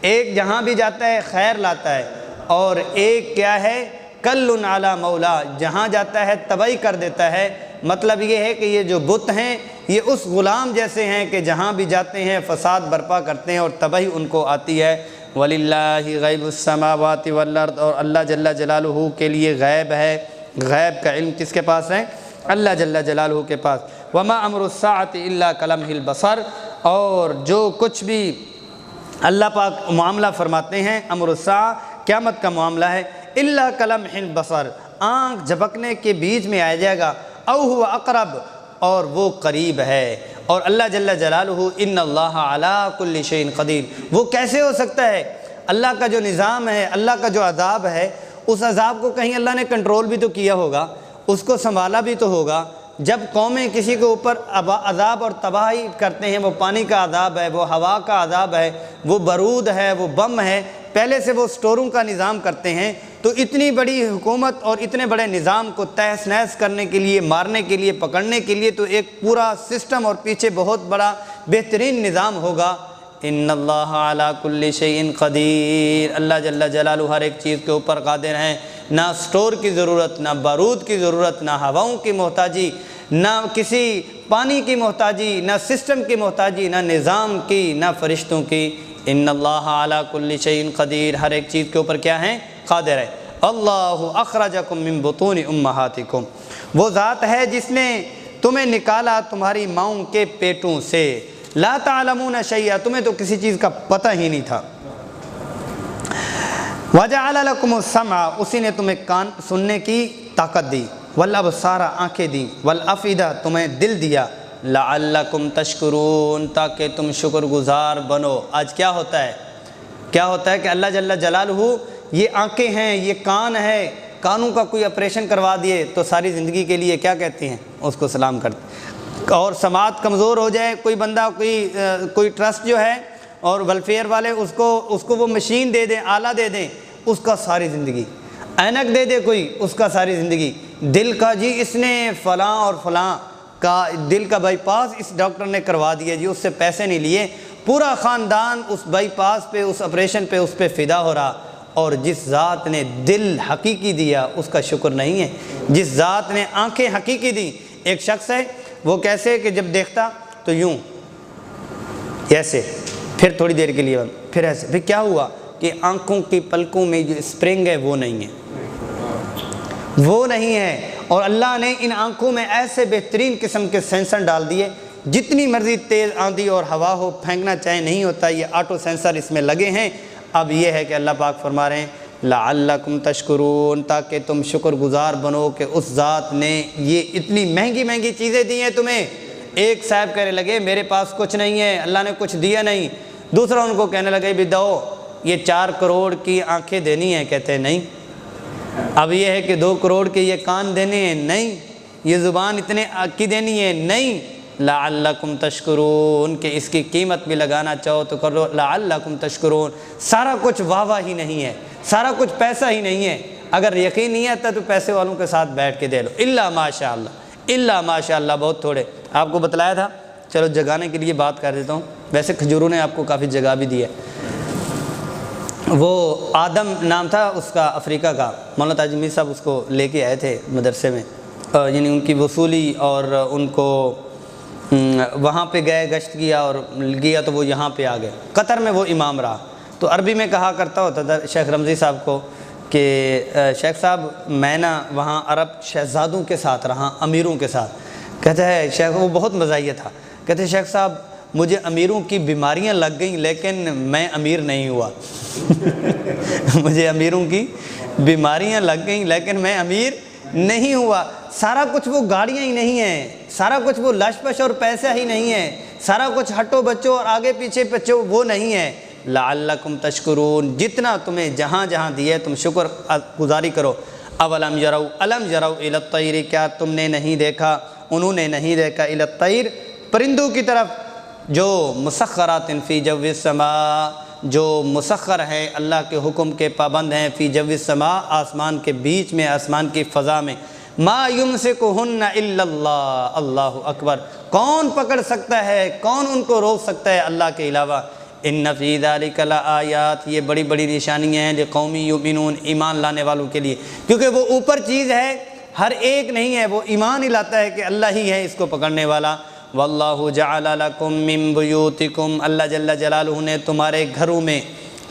ایک جہاں بھی جاتا ہے خیر لاتا ہے، اور ایک کیا ہے؟ کلٌ علی مولا، جہاں جاتا ہے تباہی کر دیتا ہے۔ مطلب یہ ہے کہ یہ جو بت ہیں یہ اس غلام جیسے ہیں کہ جہاں بھی جاتے ہیں فساد برپا کرتے ہیں اور تباہی ان کو آتی ہے۔ وَلِلَّهِ غَيْبُ السَّمَاوَاتِ وَالْأَرْضِ، اور اللہ جل جلالہ کے لیے غیب ہے، غیب کا علم کس کے پاس ہے؟ اللہ جل جلالہ کے پاس۔ وَمَا أَمْرُ السَّاعَةِ إِلَّا كَلَمْحِ الْبَصَرِ، اور جو کچھ بھی اللہ پاک معاملہ فرماتے ہیں، امر الساعہ قیامت کا معاملہ ہے، إِلَّا كَلَمْحِ الْبَصَرِ، آنکھ جھپکنے کے بیچ میں آ جائے گا، أَوْ هُوَ أَقْرَبُ، اور وہ قریب ہے۔ اور اللہ جل جلالہ ان اللہ علی کل شیء قدیر، وہ کیسے ہو سکتا ہے؟ اللہ کا جو نظام ہے، اللہ کا جو عذاب ہے، اس عذاب کو کہیں اللہ نے کنٹرول بھی تو کیا ہوگا، اس کو سنبھالا بھی تو ہوگا۔ جب قومیں کسی کے اوپر عذاب اور تباہی کرتے ہیں، وہ پانی کا عذاب ہے، وہ ہوا کا عذاب ہے، وہ بارود ہے، وہ بم ہے، پہلے سے وہ سٹوروں کا نظام کرتے ہیں، تو اتنی بڑی حکومت اور اتنے بڑے نظام کو تہس نہس کرنے کے لیے، مارنے کے لیے، پکڑنے کے لیے تو ایک پورا سسٹم اور پیچھے بہت بڑا بہترین نظام ہوگا۔ ان اللہ علی کل شیء قدیر، اللہ جل جلالہ ہر ایک چیز کے اوپر قادر ہیں، نہ سٹور کی ضرورت، نہ بارود کی ضرورت، نہ ہواؤں کی محتاجی، نہ کسی پانی کی محتاجی، نہ سسٹم کی محتاجی، نہ نظام کی، نہ فرشتوں کی۔ ان اللہ علی کل شیء قدیر، ہر ایک چیز کے اوپر کیا ہیں؟ قادر ہے۔ اللہ اخرجکم من بطون امہاتکم، وہ ذات ہے جس نے تمہیں نکالا تمہاری ماؤں کے پیٹوں سے، لا تعلمون شیئا، تمہیں تو کسی چیز کا پتہ ہی نہیں تھا، وجعل لکم السمع، اسی نے تمہیں کان سننے کی طاقت دی، والابصار، آنکھیں دی، والافئدہ، تمہیں دل دیا، لعلکم تشکرون، تاکہ تم شکر گزار بنو۔ آج کیا ہوتا ہے کہ اللہ جل جلالہ یہ آنکھیں ہیں، یہ کان ہے، کانوں کا کوئی آپریشن کروا دیے تو ساری زندگی کے لیے کیا کہتے ہیں؟ اس کو سلام کرتے۔ اور سماعت کمزور ہو جائے کوئی بندہ، کوئی ٹرسٹ جو ہے اور ویلفیئر والے اس کو وہ مشین دے دیں، آلہ دے دیں، اس کا ساری زندگی، اینک دے دے کوئی، اس کا ساری زندگی، دل کا جی اس نے فلاں اور فلاں کا دل کا بائی پاس اس ڈاکٹر نے کروا دیا جی، اس سے پیسے نہیں لیے، پورا خاندان اس بائی پاس پہ، اس آپریشن پہ، اس پہ فدا ہو رہا۔ اور جس ذات نے دل حقیقی دیا اس کا شکر نہیں ہے، جس ذات نے آنکھیں حقیقی دی۔ ایک شخص ہے، وہ کیسے کہ جب دیکھتا تو یوں ایسے، پھر تھوڑی دیر کے لیے پھر ایسے، پھر کیا ہوا کہ آنکھوں کی پلکوں میں جو اسپرنگ ہے وہ نہیں ہے، اور اللہ نے ان آنکھوں میں ایسے بہترین قسم کے سینسر ڈال دیے، جتنی مرضی تیز آندھی اور ہوا ہو پھینکنا چاہے نہیں ہوتا، یہ آٹو سینسر اس میں لگے ہیں۔ اب یہ ہے کہ اللہ پاک فرما رہے ہیں لعلکم تشکرون، تاکہ تم شکر گزار بنو کہ اس ذات نے یہ اتنی مہنگی مہنگی چیزیں دی ہیں تمہیں۔ ایک صاحب کہنے لگے میرے پاس کچھ نہیں ہے، اللہ نے کچھ دیا نہیں، دوسرا ان کو کہنے لگے بھی دو یہ 4 کروڑ کی آنکھیں دینی ہیں، کہتے ہیں نہیں۔ اب یہ ہے کہ 2 کروڑ کے یہ کان دینے ہیں، نہیں۔ یہ زبان اتنے کی دینی ہے، نہیں۔ لعلکم تشکرون، کہ اس کی قیمت بھی لگانا چاہو تو کرو، لعلکم تشکرون۔ سارا کچھ واہ واہ ہی نہیں ہے، سارا کچھ پیسہ ہی نہیں ہے۔ اگر یقین نہیں آتا تو پیسے والوں کے ساتھ بیٹھ کے دے لو، الا ماشاء اللہ، الا ماشاء اللہ، بہت تھوڑے۔ آپ کو بتلایا تھا، چلو جگانے کے لیے بات کر دیتا ہوں۔ ویسے کھجوروں نے آپ کو کافی جگہ بھی دی ہے۔ وہ آدم نام تھا اس کا، افریقہ کا، مولانا تاج میر صاحب اس کو لے کے آئے تھے مدرسے میں، یعنی ان کی وصولی، اور ان کو وہاں پہ گئے، گشت کیا اور گیا تو وہ یہاں پہ آ گئے۔ قطر میں وہ امام رہا، تو عربی میں کہا کرتا ہوتا تھا شیخ رمضی صاحب کو کہ شیخ صاحب میں نا وہاں عرب شہزادوں کے ساتھ رہا، امیروں کے ساتھ۔ کہتا ہے شیخ، وہ بہت مزاحیہ تھا، کہتے ہیں شیخ صاحب مجھے امیروں کی بیماریاں لگ گئیں لیکن میں امیر نہیں ہوا۔ مجھے امیروں کی بیماریاں لگ گئیں لیکن میں امیر نہیں ہوا۔ سارا کچھ وہ گاڑیاں ہی نہیں ہیں، سارا کچھ وہ لش پش اور پیسہ ہی نہیں ہے، سارا کچھ ہٹو بچو اور آگے پیچھے پچو وہ نہیں ہے۔ لعلکم تشکرون، جتنا تمہیں جہاں جہاں دیے تم شکر گزاری کرو۔ اولم یروا، الم یروا الی الطیر، کیا تم نے نہیں دیکھا، انہوں نے نہیں دیکھا، الی الطیر، پرندوں کی طرف، جو مسخرات فی جو السماء، جو مسخر ہیں اللہ کے حکم کے پابند ہیں، فی جو السماء، آسمان کے بیچ میں، آسمان کی فضا میں، ما یمسکہن الا اللہ، اللہ اکبر، کون پکڑ سکتا ہے، کون ان کو روک سکتا ہے اللہ کے علاوہ۔ ان فی ذلک لآیات، یہ بڑی بڑی نشانیاں ہیں، لقوم یؤمنون، ایمان لانے والوں کے لیے، کیونکہ وہ اوپر چیز ہے، ہر ایک نہیں ہے، وہ ایمان ہی لاتا ہے کہ اللہ ہی ہے اس کو پکڑنے والا۔ واللہ جعل لکم من بیوتکم، اللہ جل جلالہ نے تمہارے گھروں میں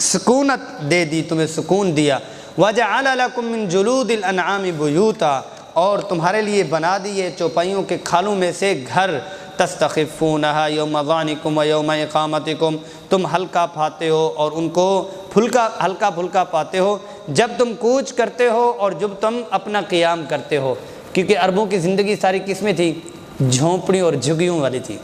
سکونت دے دی، تمہیں سکون دیا۔ وجعل لکم من جلود الانعام بیوتا، اور تمہارے لیے بنا دیے چوپائیوں کے کھالوں میں سے گھر، تستخفونہا یوم ظعنکم و یوم اقامتکم، تم ہلکا پاتے ہو اور ان کو ہلکا پھلکا پاتے ہو جب تم کوچ کرتے ہو اور جب تم اپنا قیام کرتے ہو، کیونکہ عربوں کی زندگی ساری قسمیں تھی، جھونپڑی اور جھگیوں والی تھی،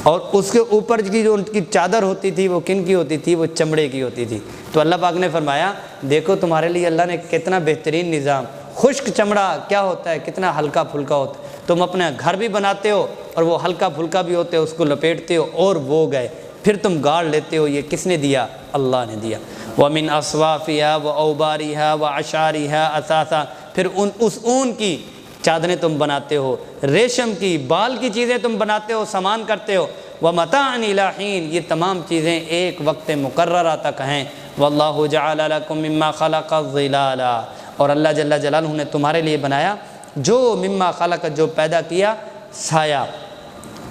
اور اس کے اوپر کی جو ان کی چادر ہوتی تھی وہ کن کی ہوتی تھی، وہ چمڑے کی ہوتی تھی۔ تو اللہ پاک نے فرمایا دیکھو تمہارے لیے اللہ نے کتنا بہترین نظام، خشک چمڑا کیا ہوتا ہے، کتنا ہلکا پھلکا ہوتا ہے، تم اپنا گھر بھی بناتے ہو اور وہ ہلکا پھلکا بھی ہوتے ہو، اس کو لپیٹتے ہو اور وہ گئے، پھر تم گاڑ لیتے ہو، یہ کس نے دیا، اللہ نے دیا۔ وَمِنْ أَصْوَافِهَا وَأَوْبَارِهَا وَعَشَارِهَا أَثَاثًا، پھر اس اون کی چادریں تم بناتے ہو، ریشم کی بال کی چیزیں تم بناتے ہو، سامان کرتے ہو۔ وَمَتَاعًا إِلَىٰ حِينٍ، یہ تمام چیزیں ایک وقت مقررہ تک ہیں۔ وَاللَّهُ جَعَلَ لَكُم مِّمَّا خَلَقَ ظِلَالًا، اور اللہ جل جلالہ نے تمہارے لیے بنایا جو مما خلق، جو پیدا کیا، سایہ۔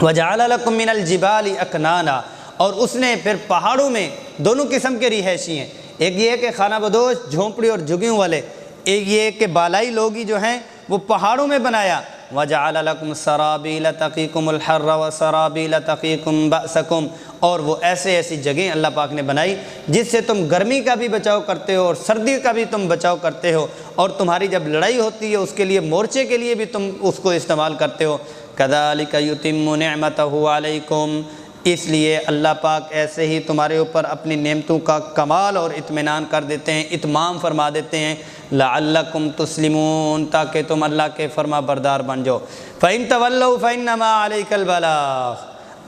وَجَعَلَ لَكُم مِّنَ الْجِبَالِ أَكْنَانًا، اور اس نے پھر پہاڑوں میں دونوں قسم کے رہائشی ہیں، ایک یہ ہے کہ خانہ بدوش جھونپڑی اور جھگیوں والے، ایک یہ ہے کہ بالائی لوگی جو ہیں وہ پہاڑوں میں بنایا۔ وَجَعَلَ لَكُمْ سَرَابِيلَ تَقِيكُمُ الْحَرَّ وَسَرَابِيلَ تَقِيكُمْ بَأْسَكُمْ، اور وہ ایسی جگہیں اللہ پاک نے بنائی جس سے تم گرمی کا بھی بچاؤ کرتے ہو اور سردی کا بھی تم بچاؤ کرتے ہو، اور تمہاری جب لڑائی ہوتی ہے اس کے لیے، مورچے کے لیے بھی تم اس کو استعمال کرتے ہو۔ كَذَلِكَ يُتِمُّ نِعْمَتَهُ عَلَيْكُمْ، اس لیے اللہ پاک ایسے ہی تمہارے اوپر اپنی نعمتوں کا کمال اور اطمینان کر دیتے ہیں، اتمام فرما دیتے ہیں، لعلکم تسلمون، تاکہ تم اللہ کے فرما بردار بن جاؤ۔ فَإِن تَوَلَّوْا فَإِنَّمَا عَلَيْكَ الْبَلَاغُ،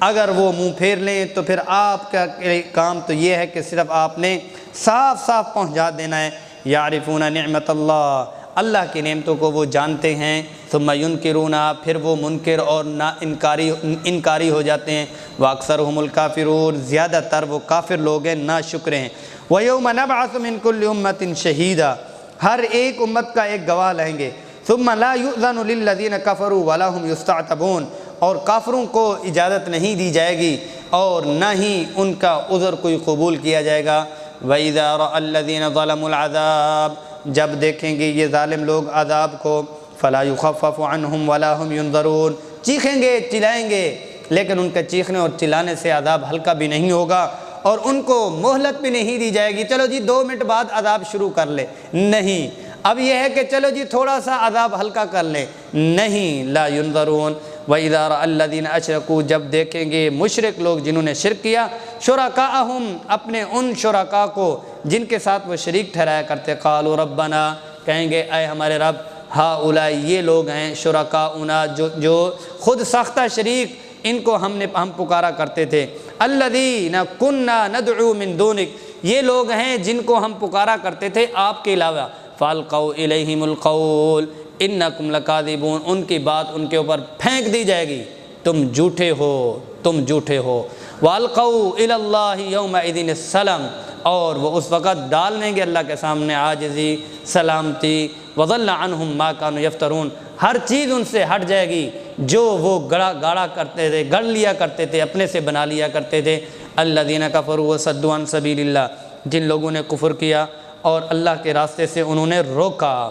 اگر وہ منہ پھیر لیں تو پھر آپ کا کام تو یہ ہے کہ صرف آپ نے صاف صاف پہنچا دینا ہے۔ یعرفون نعمت اللہ، اللہ کی نعمتوں کو وہ جانتے ہیں، ثم ینکرون، پھر وہ منکر اور انکاری ہو جاتے ہیں، واکثرهم الکافرون، زیادہ تر وہ کافر لوگ ہیں، ناشکر ہیں۔ وَيَوْمَ نَبْعَثُ مِن كُلِّ أُمَّةٍ شَهِيدًا، ہر ایک امت کا ایک گواہ لیں گے۔ ثم لا يؤذن للذین كفروا ولا هم يستعتبون، اور کافروں کو اجازت نہیں دی جائے گی اور نہ ہی ان کا عذر کوئی قبول کیا جائے گا۔ وَإِذَا رَأَى الَّذِينَ ظَلَمُوا الْعَذَابَ، جب دیکھیں گے یہ ظالم لوگ عذاب کو، فلا يخفف عنهم ولا هم ينظرون، چیخیں گے چلائیں گے لیکن ان کے چیخنے اور چلانے سے عذاب ہلکا بھی نہیں ہوگا اور ان کو مہلت بھی نہیں دی جائے گی، چلو جی 2 منٹ بعد عذاب شروع کر لے، نہیں، اب یہ ہے کہ چلو جی تھوڑا سا عذاب ہلکا کر لیں، نہیں، لا ينظرون۔ وَإِذَا رَأَى الَّذِينَ أَشْرَكُوا، جب دیکھیں گے مشرک لوگ جنہوں نے شرک کیا، شرکاءہم، اپنے ان شرکاء کو جن کے ساتھ وہ شریک ٹھہرایا کرتے، قالوا ربنا، کہیں گے اے ہمارے رب، ہؤلاء، یہ لوگ ہیں، شرکاؤنا، جو خود ساختہ شریک، ان کو ہم پکارا کرتے تھے، الذین کنا ندعو من دونک، یہ لوگ ہیں جن کو ہم پکارا کرتے تھے آپ کے علاوہ، فالقوا الیہم القول انکم لکاذبون، ان کی بات ان کے اوپر پھینک دی جائے گی، تم جھوٹے ہو، تم جھوٹے ہو، والقوا الی اللہ یومئذ السلام، اور وہ اس وقت ڈال دیں گے اللہ کے سامنے عاجزی، سلامتی، وضل عنہم ما کانوا یفترون، ہر چیز ان سے ہٹ جائے گی جو وہ گاڑا کرتے تھے، گڑھ لیا کرتے تھے، اپنے سے بنا لیا کرتے تھے، الذین کفروا وصدوا عن سبیل اللہ، جن لوگوں نے کفر کیا اور اللہ کے راستے سے انہوں نے روکا،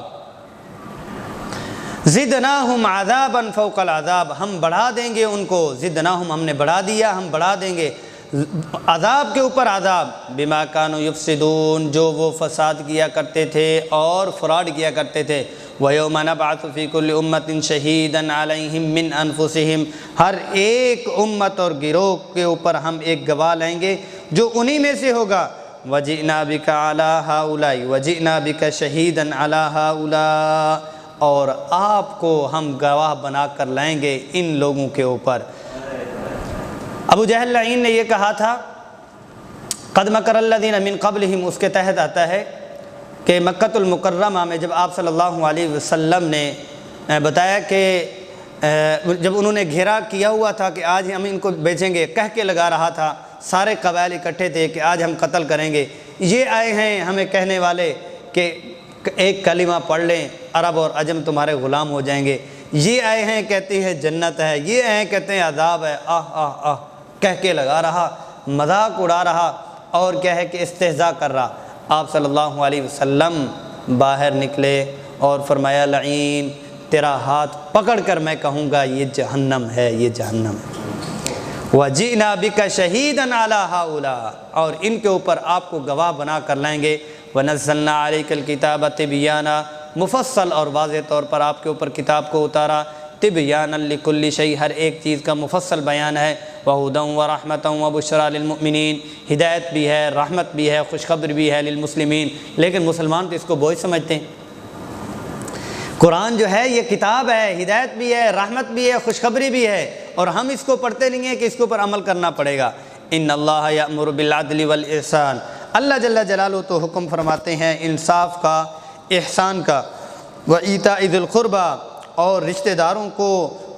زدناہم عذابا فوق العذاب، ہم بڑھا دیں گے ان کو، زدناہم، ہم نے بڑھا دیا، ہم بڑھا دیں گے عذاب کے اوپر عذاب، بما کانوا یفسدون، جو وہ فساد کیا کرتے تھے اور فراڈ کیا کرتے تھے، وَيَوْمَ نَبْعَثُ فِي كُلِّ أُمَّةٍ شَهِيدًا عَلَيْهِمْ مِنْ أَنفُسِهِمْ، ہر ایک امت اور گروہ کے اوپر ہم ایک گواہ لائیں گے جو انہی میں سے ہوگا، وَجِئْنَا بِكَ عَلَىٰ هَؤُلَاءِ وَجِئْنَا بِكَ شَهِيدًا عَلَىٰ هَؤُلَاءِ، اور آپ کو ہم گواہ بنا کر لائیں گے ان لوگوں کے اوپر۔ ابو جہل لعین نے یہ کہا تھا، قد مکر الذین من قبلہم، اس کے تحت آتا ہے کہ مکۃ المکرمہ میں جب آپ صلی اللہ علیہ وسلم نے بتایا کہ جب انہوں نے گھیرا کیا ہوا تھا کہ آج ہم ان کو بیچیں گے، کہہ کے لگا رہا تھا، سارے قبائل اکٹھے تھے کہ آج ہم قتل کریں گے، یہ آئے ہیں ہمیں کہنے والے کہ ایک کلمہ پڑھ لیں عرب اور عجم تمہارے غلام ہو جائیں گے، یہ آئے ہیں کہتے ہیں جنت ہے، یہ آئے ہیں کہتے ہیں عذاب ہے، کہہ کے لگا رہا، مذاق اڑا رہا اور کیا ہے کہ استہزاء کر رہا۔ آپ صلی اللہ علیہ وسلم باہر نکلے اور فرمایا، لعین، تیرا ہاتھ پکڑ کر میں کہوں گا یہ جہنم ہے، یہ جہنم ہے، وَجِئْنَا بِكَ شَهِيدًا عَلَىٰ هَؤُلَاءِ، اور ان کے اوپر آپ کو گواہ بنا کر لائیں گے، وَنَزَّلْنَا عَلَيْكَ الْكِتَابَ تِبْيَانًا، مفصل اور واضح طور پر آپ کے اوپر کتاب کو اتارا، تِبْيَانًا لِكُلِّ شَيْءٍ، ہر ایک چیز کا مفصل بیان ہے، وَهُدًى وَرَحْمَةً وَبُشْرَىٰ لِلْمُؤْمِنِينَ، ہدایت بھی ہے، رحمت بھی ہے، خوشخبری بھی ہے للمسلمین، لیکن مسلمان تو اس کو بوجھ سمجھتے ہیں۔ قرآن جو ہے یہ کتاب ہے، ہدایت بھی ہے، رحمت بھی ہے، خوشخبری بھی ہے، اور ہم اس کو پڑھتے نہیں ہیں کہ اس کے اوپر عمل کرنا پڑے گا۔ ان اللہ یأمر بالعدل والإحسان، اللہ جل جلالہ تو حکم فرماتے ہیں انصاف کا، احسان کا، وإیتاء ذی القربى، اور رشتہ داروں کو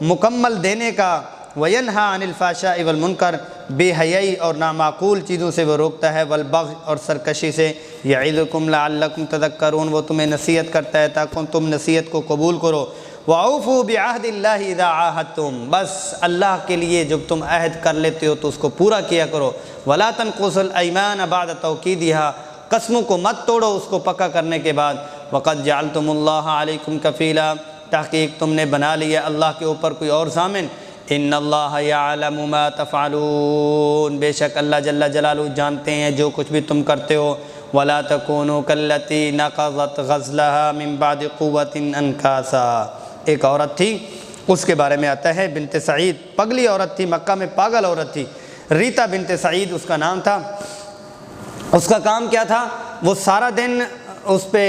مکمل دینے کا، وینہا عن الفحشاء والمنکر، بے حیائی اور نامعقول چیزوں سے وہ روکتا ہے، والبغی، اور سرکشی سے، یعظکم لعلکم تذکرون، وہ تمہیں نصیحت کرتا ہے تاکہ تم نصیحت کو قبول کرو، وَأَوْفُوا بِعَهْدِ اللَّهِ إِذَا عَاهَدتُّم، بس اللہ کے لیے جب تم عہد کر لیتے ہو تو اس کو پورا کیا کرو، وَلَا تَنْقُضُوا الْأَيْمَانَ بَعْدَ تَوْكِيدِهَا، قسموں کو مت توڑو اس کو پکا کرنے کے بعد، وَقَدْ جَعَلْتُمُ اللَّهَ عَلَيْكُمْ كَفِيلًا، تحقیق تم نے بنا لیا اللہ کے اوپر کوئی اور ضامن، ان اللہ یعلم ما تفعلون، بے شک اللہ جل جلالہ جانتے ہیں جو کچھ بھی تم کرتے ہو، ولا تکونوا کاللتی نقضت غزلها من بعد قوۃ انکاسا، ایک عورت تھی، اس کے بارے میں آتا ہے، بنت سعید، پگلی عورت تھی، مکہ میں پاگل عورت تھی، ریتا بنت سعید اس کا نام تھا، اس کا کام کیا تھا، وہ سارا دن اس پہ،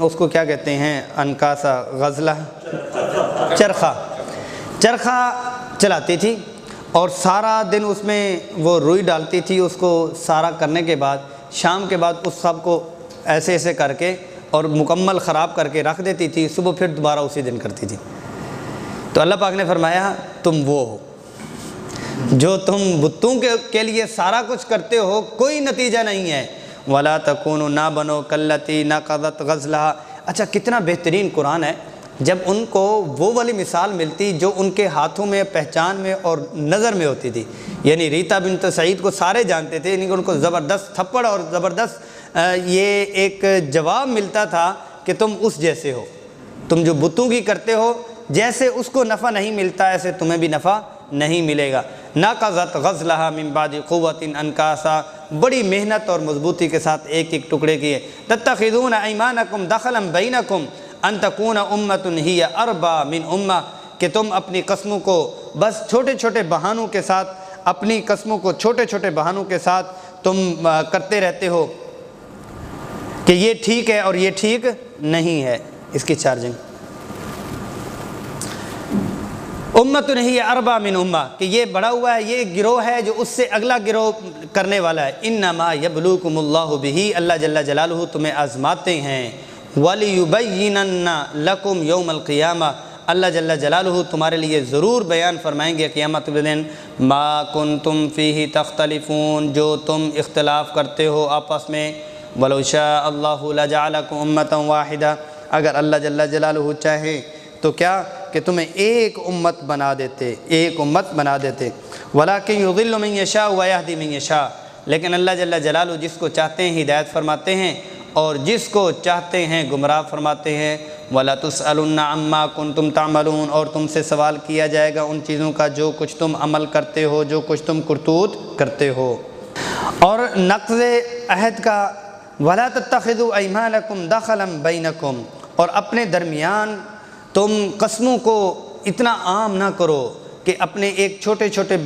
اس کو کیا کہتے ہیں، انکاسا، غزلہ، چرخہ چلاتی تھی، اور سارا دن اس میں وہ روئی ڈالتی تھی، اس کو سارا کرنے کے بعد شام کے بعد اس سب کو ایسے ایسے کر کے اور مکمل خراب کر کے رکھ دیتی تھی، صبح پھر دوبارہ اسی دن کرتی تھی۔ تو اللہ پاک نے فرمایا تم وہ ہو جو تم بتوں کے لیے سارا کچھ کرتے ہو، کوئی نتیجہ نہیں ہے، وَلَا تَكُونُوا، نہ بنو کاللتی نقضت غزلها۔ اچھا کتنا بہترین قرآن ہے، جب ان کو وہ والی مثال ملتی جو ان کے ہاتھوں میں، پہچان میں اور نظر میں ہوتی تھی، یعنی ریتا بنت سعید کو سارے جانتے تھے، یعنی کہ ان کو زبردست تھپڑ اور زبردست یہ ایک جواب ملتا تھا کہ تم اس جیسے ہو، تم جو بتوں کی کرتے ہو جیسے اس کو نفع نہیں ملتا ایسے تمہیں بھی نفع نہیں ملے گا۔ ناقضت غزلہا من بعد قوت انکاسا، بڑی محنت اور مضبوطی کے ساتھ ایک ایک ٹکڑے کیے۔ تتخذون ایمانکم دخلا بینکم ان تکون امۃ ہی اربا من امہ، کہ تم اپنی قسموں کو بس چھوٹے چھوٹے بہانوں کے ساتھ، اپنی قسموں کو چھوٹے چھوٹے بہانوں کے ساتھ تم کرتے رہتے ہو کہ یہ ٹھیک ہے اور یہ ٹھیک نہیں ہے۔ اس کی چارجنگ امت ہی اربا من امہ، کہ یہ بڑا ہوا ہے، یہ ایک گروہ ہے جو اس سے اگلا گروہ کرنے والا ہے۔ انما یبلوکم اللہ بہ، اللہ جل جلالہ تمہیں آزماتے ہیں۔ وَلِيُبَيِّنَنَّ لَكُمْ يَوْمَ الْقِيَامَةِ، اللہ جل جلالہ تمہارے لیے ضرور بیان فرمائیں گے قیامت کے دن ما کنتم فیہ تختلفون، جو تم اختلاف کرتے ہو آپس میں۔ وَلَوْ شَاءَ اللَّهُ لَجَعَلَكُمْ أُمَّةً وَاحِدَةً، اگر اللہ جل جلالہ چاہے تو کیا کہ تمہیں ایک امت بنا دیتے، ایک امت بنا دیتے۔ وَلَكِنْ يُضِلُّ مَن يَشَاءُ وَيَهْدِي مَن يَشَاءُ، لیکن اللہ جل جلالہ جس کو چاہتے ہیں ہدایت فرماتے ہیں اور جس کو چاہتے ہیں گمراہ فرماتے ہیں۔ وَلَا تُسْأَلُنَّ عَمَّا كُنْتُمْ تَعْمَلُونَ، اور تم سے سوال کیا جائے گا ان چیزوں کا جو کچھ تم عمل کرتے ہو، جو کچھ تم کرتوت کرتے ہو۔ اور نقض عہد کا وَلَا تَتَّخِذُوا أَيْمَانَكُمْ دَخَلًا بَيْنَكُمْ، اور اپنے درمیان تم قسموں کو اتنا عام نہ کرو کہ اپنے ایک چھوٹے چھوٹے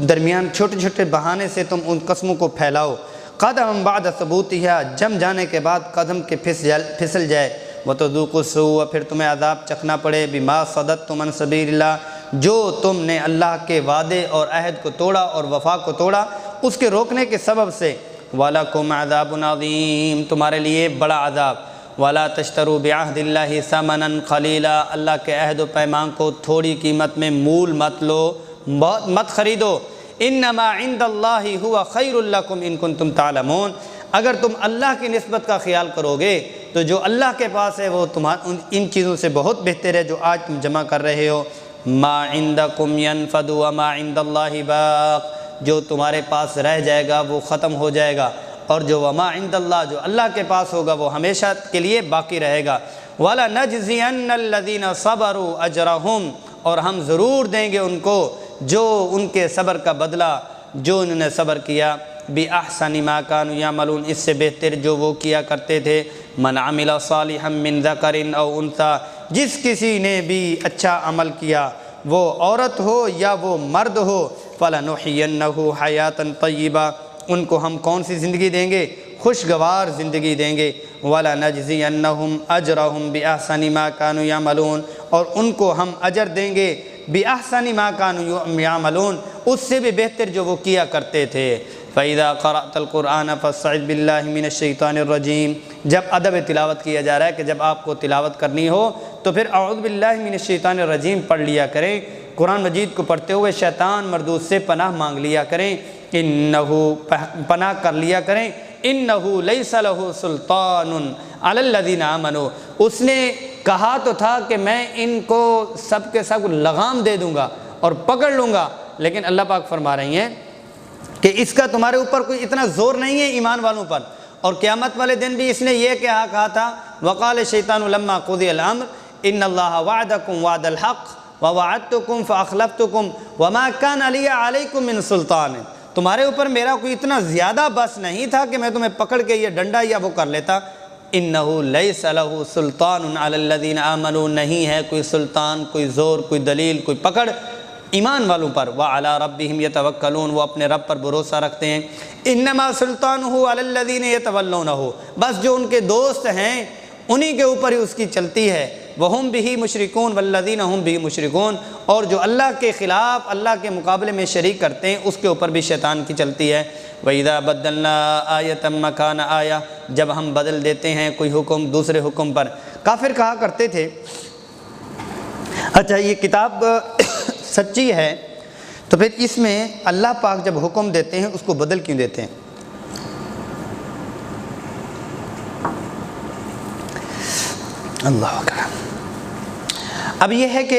درمیان چھوٹے چھوٹے بہانے سے تم ان قسموں کو پھیلاؤ۔ قدم بعد ثبوتها، جم جانے کے بعد قدم کے پھسل جائے۔ وتذوقوا السوء، پھر تمہیں عذاب چکھنا پڑے۔ بما صددتم عن سبیل اللہ، جو تم نے اللہ کے وعدے اور عہد کو توڑا اور وفا کو توڑا اس کے روکنے کے سبب سے۔ وَلَكُمْ عَذَابٌ عَظِيمٌ، تمہارے لیے بڑا عذاب۔ وَلَا تَشْتَرُوا بِعَهْدِ اللَّهِ ثَمَنًا قَلِيلًا، اللہ کے عہد و پیمان کو تھوڑی قیمت میں مول مت لو، مت خریدو۔ انما عند اللہ هو خیر لکم ان کنتم تعلمون، اگر تم اللہ کی نسبت کا خیال کرو گے تو جو اللہ کے پاس ہے وہ ان چیزوں سے بہت بہتر ہے جو آج تم جمع کر رہے ہو۔ ما عندکم ینفد وما عند اللہ باق، جو تمہارے پاس رہ جائے گا وہ ختم ہو جائے گا، اور جو وما عند اللہ، جو اللہ کے پاس ہوگا وہ ہمیشہ کے لیے باقی رہے گا۔ وَلَنَجْزِيَنَّ الَّذِينَ صَبَرُوا أَجْرَهُمْ، اور ہم ضرور دیں گے ان کو جو ان کے صبر کا بدلہ، جو انہوں نے صبر کیا۔ بِأَحْسَنِ مَا كَانُوا يَعْمَلُونَ، اس سے بہتر جو وہ کیا کرتے تھے۔ مَنْ عَمِلَ صَالِحًا مِّن ذَكَرٍ أَوْ أُنثَىٰ، جس کسی نے بھی اچھا عمل کیا، وہ عورت ہو یا وہ مرد ہو، فَلَنُحْيِيَنَّهُ حَيَاةً طَيِّبَةً، ان کو ہم کون سی زندگی دیں گے؟ خوشگوار زندگی دیں گے۔ وَلَنَجْزِيَنَّهُمْ أَجْرَهُمْ بِأَحْسَنِ مَا كَانُوا يَعْمَلُونَ، اور ان کو ہم اجر دیں گے بِأَحْسَنِ مَا كَانُوا يَعْمَلُونَ، اس سے بھی بہتر جو وہ کیا کرتے تھے۔ فَإِذَا قَرَأْتَ الْقُرْآنَ فَاسْتَعِذْ بِاللَّهِ مِنَ الشَّيْطَانِ الرَّجِيمِ، جب ادب تلاوت کیا جا رہا ہے کہ جب آپ کو تلاوت کرنی ہو تو پھر اعوذ باللہ من الشیطان الرجیم پڑھ لیا کریں۔ قرآن مجید کو پڑھتے ہوئے شیطان مردود سے پناہ مانگ لیا کریں، انہو پناہ کر لیا کریں۔ انہو لیس لہ سلطان علی الذین آمنوا، اس نے کہا تو تھا کہ میں ان کو سب کے سب لغام دے دوں گا اور پکڑ لوں گا، لیکن اللہ پاک فرما رہی ہیں کہ اس کا تمہارے اوپر کوئی اتنا زور نہیں ہے ایمان والوں پر۔ اور قیامت والے دن بھی اس نے یہ کہا تھا، وقال الشیطان لما قضی الامر ان اللہ وعدکم وعد الحق ووعدتکم فاخلفتکم وما کان لی علیکم من سلطان، تمہارے اوپر میرا کوئی اتنا زیادہ بس نہیں تھا کہ میں تمہیں پکڑ کے یہ ڈنڈا یا وہ کر لیتا۔ انہو لیس لہ سلطان علی الذین آمنوا، نہیں ہے کوئی سلطان، کوئی زور، کوئی دلیل، کوئی پکڑ ایمان والوں پر۔ وعلی ربہم یتوکلون، وہ اپنے رب پر بھروسہ رکھتے ہیں۔ انما سلطانہ علی الذین یتولونہ، بس جو ان کے دوست ہیں انہی کے اوپر ہی اس کی چلتی ہے۔ وہم بہ مشرکون والذین ہم بہ مشرکون، اور جو اللہ کے خلاف اللہ کے مقابلے میں شریک کرتے ہیں اس کے اوپر بھی شیطان کی چلتی ہے۔ وَإِذَا بَدَّلْنَا آیَةً مَّكَانَ آیَةٍ، جب ہم بدل دیتے ہیں کوئی حکم دوسرے حکم پر۔ کافر کہا کرتے تھے اچھا یہ کتاب سچی ہے تو پھر اس میں اللہ پاک جب حکم دیتے ہیں اس کو بدل کیوں دیتے ہیں؟ اللہ اکبر۔ اب یہ ہے کہ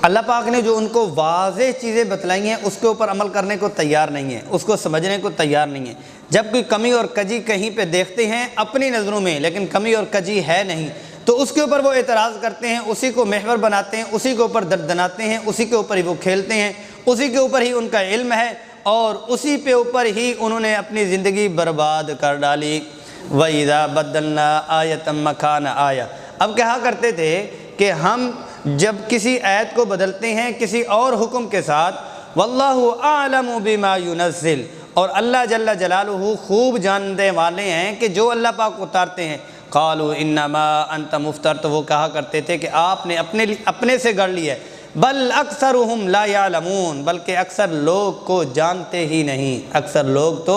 اللہ پاک نے جو ان کو واضح چیزیں بتلائی ہیں اس کے اوپر عمل کرنے کو تیار نہیں ہے، اس کو سمجھنے کو تیار نہیں ہے۔ جب کوئی کمی اور کجی کہیں پہ دیکھتے ہیں اپنی نظروں میں، لیکن کمی اور کجی ہے نہیں، تو اس کے اوپر وہ اعتراض کرتے ہیں، اسی کو محور بناتے ہیں، اسی کے اوپر دردناتے ہیں، اسی کے اوپر ہی وہ کھیلتے ہیں، اسی کے اوپر ہی ان کا علم ہے، اور اسی پہ اوپر ہی انہوں نے اپنی زندگی برباد کر ڈالی۔ وَإِذَا بَدَّلْنَا آیَةً مَّكَانَ آیَةٍ، اب کہا کرتے تھے کہ ہم جب کسی آیت کو بدلتے ہیں کسی اور حکم کے ساتھ، وَاللَّهُ أَعْلَمُ بِمَا يُنَزِّلُ، اور اللہ جل جلالہ خوب جاننے والے ہیں کہ جو اللہ پاک اتارتے ہیں۔ قَالُوا إِنَّمَا أَنْتَ مُفْتَرٍ، تو وہ کہا کرتے تھے کہ آپ نے اپنے سے گڑھ لی ہے۔ بل اکثرهم لا يعلمون، بلکہ اکثر لوگ کو جانتے ہی نہیں، اکثر لوگ تو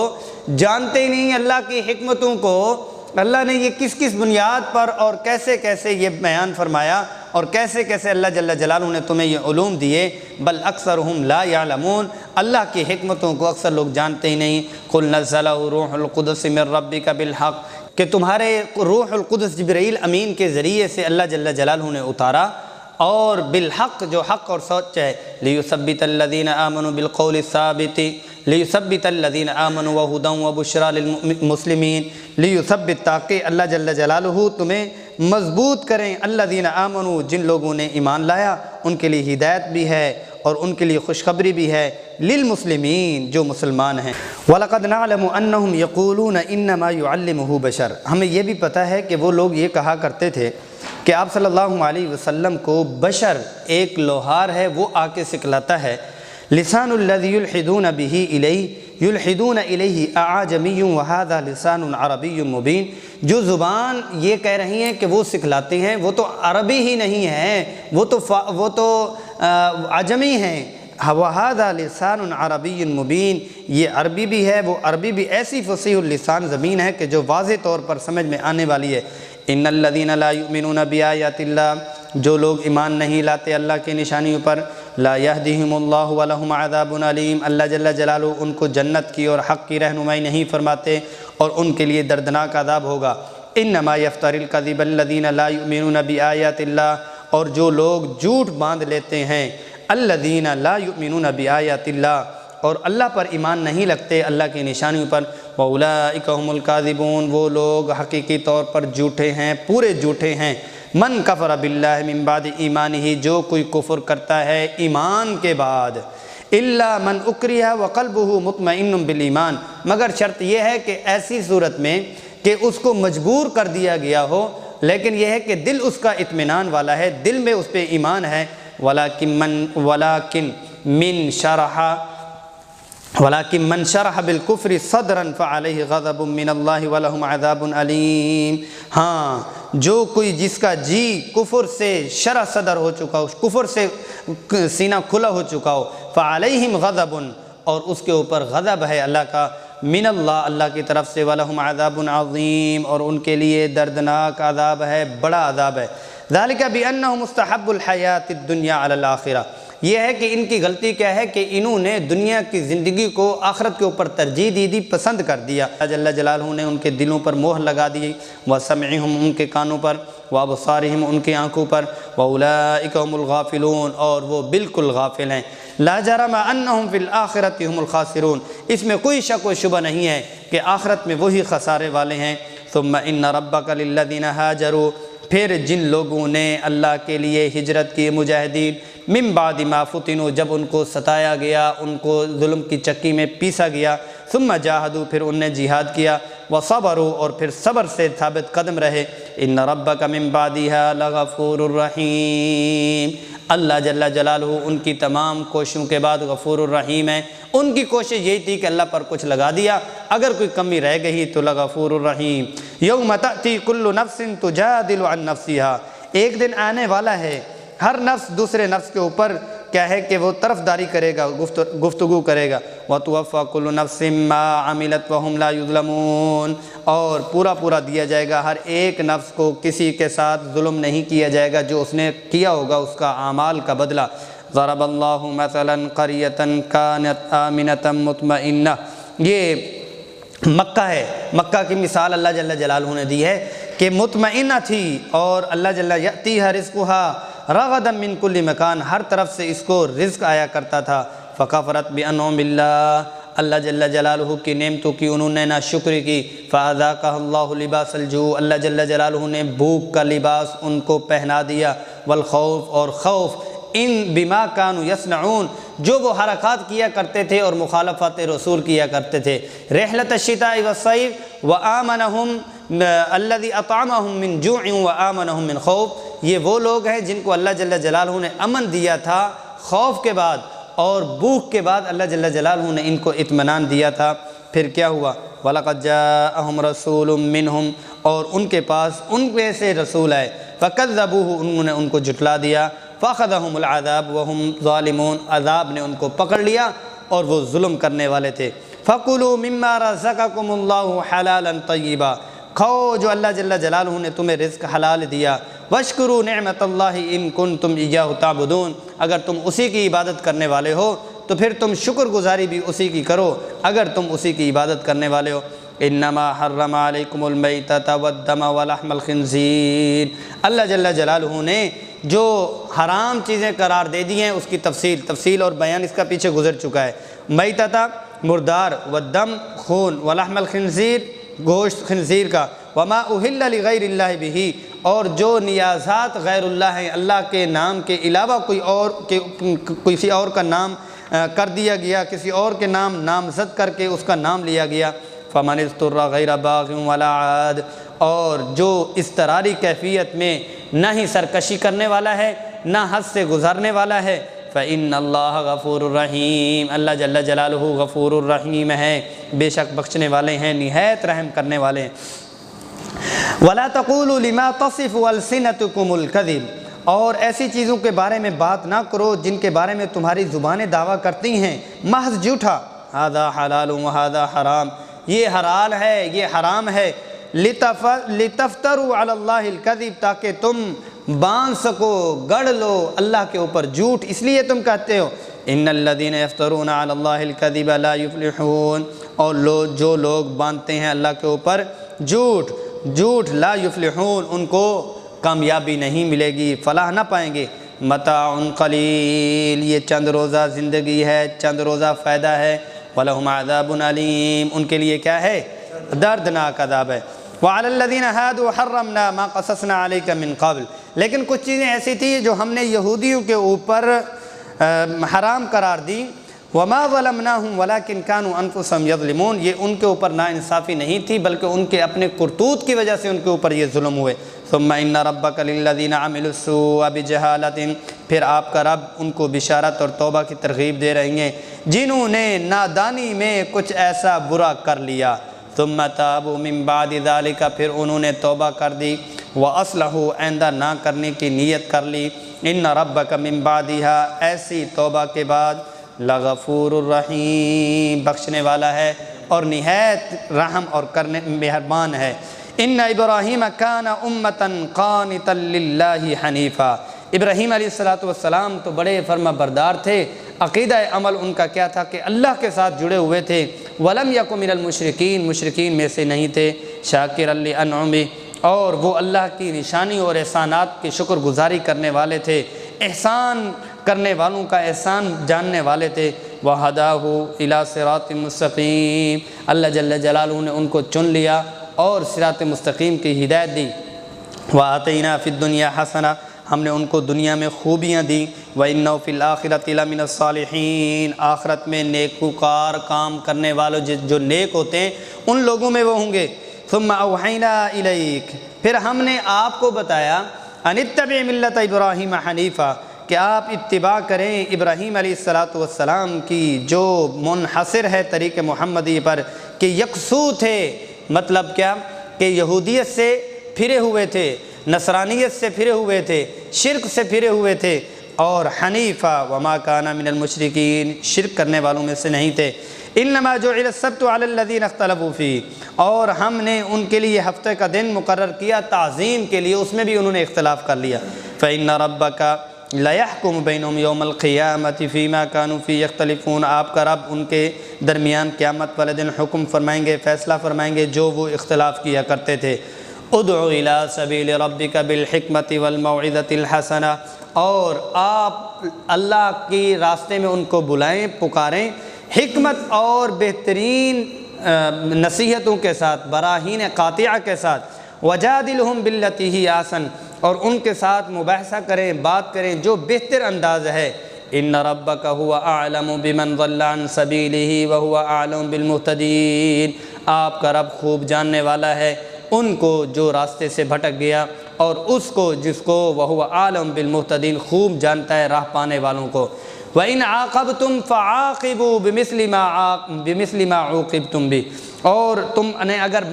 جانتے ہی نہیں اللہ کی حکمتوں کو، اللہ نے یہ کس کس بنیاد پر اور کیسے کیسے یہ بیان فرمایا، اور کیسے کیسے اللہ جل جلالہ نے تمہیں یہ علوم دیے۔ بل اکثرهم لا يعلمون، اللہ کی حکمتوں کو اکثر لوگ جانتے ہی نہیں۔ قل نزلہ روح القدس من ربک بالحق، کہ تمہارے روح القدس جبرائیل امین کے ذریعے سے اللہ جل جلالہ نے اتارا، اور بالحق، جو حق اور سچ ہے۔ لیثبت الذین آمنوا بالقول الثابت، لیثبت الذین آمنوا وہدی وبشریٰ للمسلمین، لیثبت، تاکہ اللہ جل جلالہ تمہیں مضبوط کریں، الذین آمنوا، جن لوگوں نے ایمان لایا ان کے لیے ہدایت بھی ہے اور ان کے لیے خوشخبری بھی ہے، للمسلمین، جو مسلمان ہیں۔ وَلَقَدْ نَعْلَمُ أَنَّهُمْ يَقُولُونَ إِنَّمَا يُعَلِّمُهُ بَشَرٌ، ہمیں یہ بھی پتہ ہے کہ وہ لوگ یہ کہا کرتے تھے کہ آپ صلی اللہ علیہ وسلم کو بشر، ایک لوہار ہے، وہ آ کے سکھلاتا ہے۔ لسان الذی یلحدون بہ الیہ، یلحدون الیہ اعجمی وہذا لسان عربی مبین، جو زبان یہ کہہ رہی ہیں کہ وہ سکھلاتے ہیں، وہ تو عربی ہی نہیں ہے، وہ تو عجمی ہیں۔ وہذا لسان عربی مبین، یہ عربی بھی ہے، وہ عربی بھی ایسی فصیح اللسان زمین ہے کہ جو واضح طور پر سمجھ میں آنے والی ہے۔ ان الذین لا یؤمنون بآیات اللہ، جو لوگ ایمان نہیں لاتے اللہ کی نشانیوں پر، لا یہدیہم اللہ ولہم عذاب علیم، اللہ جل جلالہ ان کو جنت کی اور حق کی رہنمائی نہیں فرماتے، اور ان کے لیے دردناک عذاب ہوگا۔ انما یفتری الکذب الذین لا یؤمنون بآیات اللہ، اور جو لوگ جھوٹ باندھ لیتے ہیں، الذین لا یؤمنون بآیات اللہ، اور اللہ پر ایمان نہیں لگتے، اللہ کی نشانیوں پر، وَأُولَئِكَ هُمُ الْكَاذِبُونَ، وہ لوگ حقیقی طور پر جھوٹے ہیں، پورے جھوٹے ہیں۔ من کفر باللہ من بعد ایمانہ، جو کوئی کفر کرتا ہے ایمان کے بعد، الا من اکرہ وقلبہ مطمئن بالایمان، مگر شرط یہ ہے کہ ایسی صورت میں کہ اس کو مجبور کر دیا گیا ہو، لیکن یہ ہے کہ دل اس کا اطمینان والا ہے، دل میں اس پہ ایمان ہے۔ ولیکن من شرح بالکفر صدرا فعلیہ غضب من اللہ ولہم عذاب علیم، ہاں جو کوئی جس کا جی کفر سے شرح صدر ہو چکا ہو، کفر سے سینہ کھلا ہو چکا ہو، فعلیہم غضب، اور اس کے اوپر غضب ہے اللہ کا، من اللہ، اللہ کی طرف سے، ولہم عذاب عظیم، اور ان کے لیے دردناک عذاب ہے، بڑا عذاب ہے۔ ذالک بانہم مستحب الحیات الدنیا علی الآخرہ، یہ ہے کہ ان کی غلطی کیا ہے کہ انہوں نے دنیا کی زندگی کو آخرت کے اوپر ترجیح دی، پسند کر دیا۔ جل جلالہ نے ان کے دلوں پر مہر لگا دی، وسمعہم، ان کے کانوں پر، وابصارہم، ان کی آنکھوں پر، واولئک هم الغافلون، اور وہ بالکل غافل ہیں۔ لا جرم انہم فی الآخرۃ هم الخاسرون، اس میں کوئی شک و شبہ نہیں ہے کہ آخرت میں وہی خسارے والے ہیں۔ ثم ان ربک للذین ہاجروا، پھر جن لوگوں نے اللہ کے لیے ہجرت کی، مجاہدین، من بعد ما فتنوا، جب ان کو ستایا گیا، ان کو ظلم کی چکی میں پیسا گیا، ثم جاہدوا، پھر ان نے جہاد کیا، وصبروا، اور پھر صبر سے ثابت قدم رہے، ان ربک من بعدها لغفور الرحیم، اللہ جل جلالہ ان کی تمام کوششوں کے بعد غفور الرحیم ہے۔ ان کی کوشش یہی تھی کہ اللہ پر کچھ لگا دیا، اگر کوئی کمی رہ گئی تو لغفور الرحیم۔ یوم تأتی کل نفس تجادل عن نفسها، ایک دن آنے والا ہے ہر نفس دوسرے نفس کے اوپر کیا ہے کہ وہ طرفداری کرے گا، گفتگو کرے گا، وَتُوَفَّى كُلُّ نَفْسٍ مَّا عَمِلَتْ وَهُمْ لَا يُظْلَمُونَ، اور پورا دیا جائے گا، ہر ایک نفس کو کسی کے ساتھ ظلم نہیں کیا جائے گا، جو اس نے کیا ہوگا اس کا اعمال کا بدلہ۔ ضرب اللہ مثلا قریۃ کانت آمنۃ مطمئنہ، یہ مکہ ہے، مکہ کی مثال اللہ جل جلالہ نے دی ہے کہ مطمئنہ تھی، اور اللہ جل یأتیہا رزقہا رغدا من کل مکان، ہر طرف سے اس کو رزق آیا کرتا تھا۔ فکفرت بانعم اللہ، اللہ جل جلالہ کی نعمتوں کی انہوں نے نا شکر کی، فَأَذَاقَهَا اللَّهُ لِبَاسَ الْجُوعِ، اللہ جل جلالہ نے بھوک کا لباس ان کو پہنا دیا، والخوف اور خوف، ان بما كانوا يصنعون، جو وہ حرکات کیا کرتے تھے اور مخالفت رسول کیا کرتے تھے، رحلۃ الشتاء والصیف وآمنہم الذی اطعمہم من جوع وآمنہم من خوف، یہ وہ لوگ ہیں جن کو اللہ جل جلالہ نے امن دیا تھا خوف کے بعد، اور بھوک کے بعد اللہ جل جلالہ نے ان کو اطمینان دیا تھا۔ پھر کیا ہوا؟ وَلَقَدْ جَاءَهُمْ رَسُولٌ مِّنْهُمْ، اور ان کے پاس ان میں سے رسول آئے، فَكَذَّبُوهُ، انہوں نے ان کو جھٹلا دیا، فَأَخَذَهُمُ الْعَذَابُ وَهُمْ ظَالِمُونَ، عذاب نے ان کو پکڑ لیا اور وہ ظلم کرنے والے تھے۔ فَكُلُوا مِمَّا رَزَقَكُمُ اللَّهُ حَلَالًا طَيِّبًا، کھاؤ جو اللہ جل جلالہ نے تمہیں رزق حلال دیا، وَاشْكُرُوا نِعْمَةَ اللَّهِ إِن كُنتُمْ إِيَّاهُ تَعْبُدُونَ، اگر تم اسی کی عبادت کرنے والے ہو تو پھر تم شکر گزاری بھی اسی کی کرو اگر تم اسی کی عبادت کرنے والے ہو۔ انما حرم علیکم المیتۃ والدم ولحم الخنزیر، اللہ جل جلالہ نے جو حرام چیزیں قرار دے دی ہیں اس کی تفصیل اور بیان اس کا پیچھے گزر چکا ہے۔ میتۃ مردار، والدم خون، ولحم الخنزیر گوشت خنزیر کا، وما اہل لغیر اللہ بہ، اور جو نیازات غیر اللہ ہیں، اللہ کے نام کے علاوہ کسی اور کا نام کر دیا گیا، کسی اور کے نام نامزد کر کے اس کا نام لیا گیا، فمن اضطر غیر باغ ولا عاد، اور جو اضطراری کیفیت میں نہ ہی سرکشی کرنے والا ہے نہ حد سے گزرنے والا ہے، فإن اللہ غفور الرحیم، اللہ جل جلالہ غفور الرحیم ہے، بے شک بخشنے والے ہیں، نہایت رحم کرنے والے ہیں۔ وَلَا تَقُولُوا لِمَا تَصِفُ أَلْسِنَتُكُمُ الْكَذِبَ، اور ایسی چیزوں کے بارے میں بات نہ کرو جن کے بارے میں تمہاری زبانیں دعویٰ کرتی ہیں محض جھوٹا، هَذَا حَلَالٌ وَهَذَا حَرَام، یہ حلال ہے یہ حرام ہے، لِتَفْتَرُوا عَلَى اللَّهِ الْكَذِبَ، تاکہ تم باندھ سکو گڑھ لو اللہ کے اوپر جھوٹ، اس لیے تم کہتے ہو ان الذین یفترون علی اللہ الکذب لا یفلحون، اور جو لوگ باندھتے ہیں اللہ کے اوپر جھوٹ لا یفلحون، ان کو کامیابی نہیں ملے گی، فلاح نہ پائیں گے۔ متاع قلیل، یہ چند روزہ زندگی ہے، چند روزہ فائدہ ہے، وَلَهُمْ عَذَابٌ عَلِيمٌ، ان کے لیے کیا ہے؟ دردناک عذاب ہے۔ وَعَلَى الَّذِينَ هَادُوا حَرَّمْنَا مَا قَصَصْنَا عَلَيْكَ مِن قَبْلِ، لیکن کچھ چیزیں ایسی تھیں جو ہم نے یہودیوں کے اوپر حرام قرار دی، وَمَا ظَلَمْنَاهُمْ وَلَكِنْ كَانُوا أَنفُسَهُمْ يَظْلِمُونَ، یہ ان کے اوپر ناانصافی نہیں تھی بلکہ ان کے اپنے کرتوت کی وجہ سے ان کے اوپر یہ ظلم ہوئے۔ ثُمَّ إِنَّ رَبَّكَ لِلَّذِينَ عَمِلُوا السُّوءَ بِجَهَالَةٍ، پھر آپ کا رب ان کو بشارت اور توبہ کی ترغیب دے رہے ہیں جنہوں نے نادانی میں کچھ ایسا برا کر لیا، ثُمَّ تَابُوا مِن بَعْدِ ذَلِكَ، پھر انہوں نے توبہ کر دی، وَأَصْلَحُوا، آئندہ نہ کرنے کی نیت کر لی، إِنَّ رَبَّكَ مِن بَعْدِهَا، ایسی توبہ کے بعد، لغفور الرحیم، بخشنے والا ہے اور نہایت رحم اور کرنے مہربان ہے۔ ان ابراہیم کان امۃ قانتا للہ حنیفا، ابراہیم علیہ السلام تو بڑے فرما بردار تھے، عقیدہ عمل ان کا کیا تھا کہ اللہ کے ساتھ جڑے ہوئے تھے، ولم یک من المشرکین، مشرکین میں سے نہیں تھے، شاکرا لانعمہ، اور وہ اللہ کی نشانی اور احسانات کی شکر گزاری کرنے والے تھے، احسان کرنے والوں کا احسان جاننے والے تھے، وَهَدَاهُ إِلَى صِرَاطٍ مُّسْتَقِيمٍ، اللہ جل جلالہ نے ان کو چن لیا اور صراط مستقیم کی ہدایت دی، وَآتَيْنَا فِي الدُّنْيَا حَسَنَةً، ہم نے ان کو دنیا میں خوبیاں دی، وَإِنَّهُ فِي الْآخِرَةِ لَمِنَ الصَّالِحِينَ، آخرت میں نیکوکار کام کرنے والوں جو نیک ہوتے ہیں ان لوگوں میں وہ ہوں گے۔ ثُمَّ أَوْحَيْنَا إِلَيْكَ، پھر ہم نے آپ کو بتایا، أَنِ اتَّبِعْ مِلَّةَ إِبْرَاهِيمَ حَنِيفًا، کہ آپ اتباع کریں ابراہیم علیہ السلام کی جو منحصر ہے طریق محمدی پر، کہ یکسو تھے، مطلب کیا کہ یہودیت سے پھرے ہوئے تھے، نصرانیت سے پھرے ہوئے تھے، شرک سے پھرے ہوئے تھے، اور حنیفہ وما کان من المشرکین، شرک کرنے والوں میں سے نہیں تھے۔ انما جعل السبت علی الذین اختلفوا فیہ، اور ہم نے ان کے لیے ہفتے کا دن مقرر کیا تعظیم کے لیے، اس میں بھی انہوں نے اختلاف کر لیا۔ فإن ربک لَيَحْكُمُ بَيْنَهُمْ يَوْمَ الْقِيَامَةِ فِي مَا كَانُوا فِيهِ يَخْتَلِفُونَ، آپ کا رب ان کے درمیان قیامت والے دن حکم فرمائیں گے، فیصلہ فرمائیں گے جو وہ اختلاف کیا کرتے تھے۔ ادعو إِلَى سَبِيلِ رَبِّكَ بِالْحِكْمَةِ وَالْمَوْعِظَةِ الْحَسَنَةِ، اور آپ اللہ کی راستے میں ان کو بلائیں، پکاریں حکمت اور بہترین نصیحتوں کے ساتھ، براہین قاطعہ کے ساتھ، وجادلہم باللتی ہی احسن، اور ان کے ساتھ مباحثہ کریں، بات کریں جو بہتر انداز ہے۔ ان ربک هو اعلم بمن ضل عن سبیلہ وهو اعلم بالمہتدین، آپ کا رب خوب جاننے والا ہے ان کو جو راستے سے بھٹک گیا، اور اس کو جس کو وہو اعلم بالمہتدین، خوب جانتا ہے راہ پانے والوں کو۔ وَإِنْ عَاقَبْتُمْ فَعَاقِبُوا بِمِثْلِ مَا عُوقِبْتُمْ بِهِ، اور تم نے اگر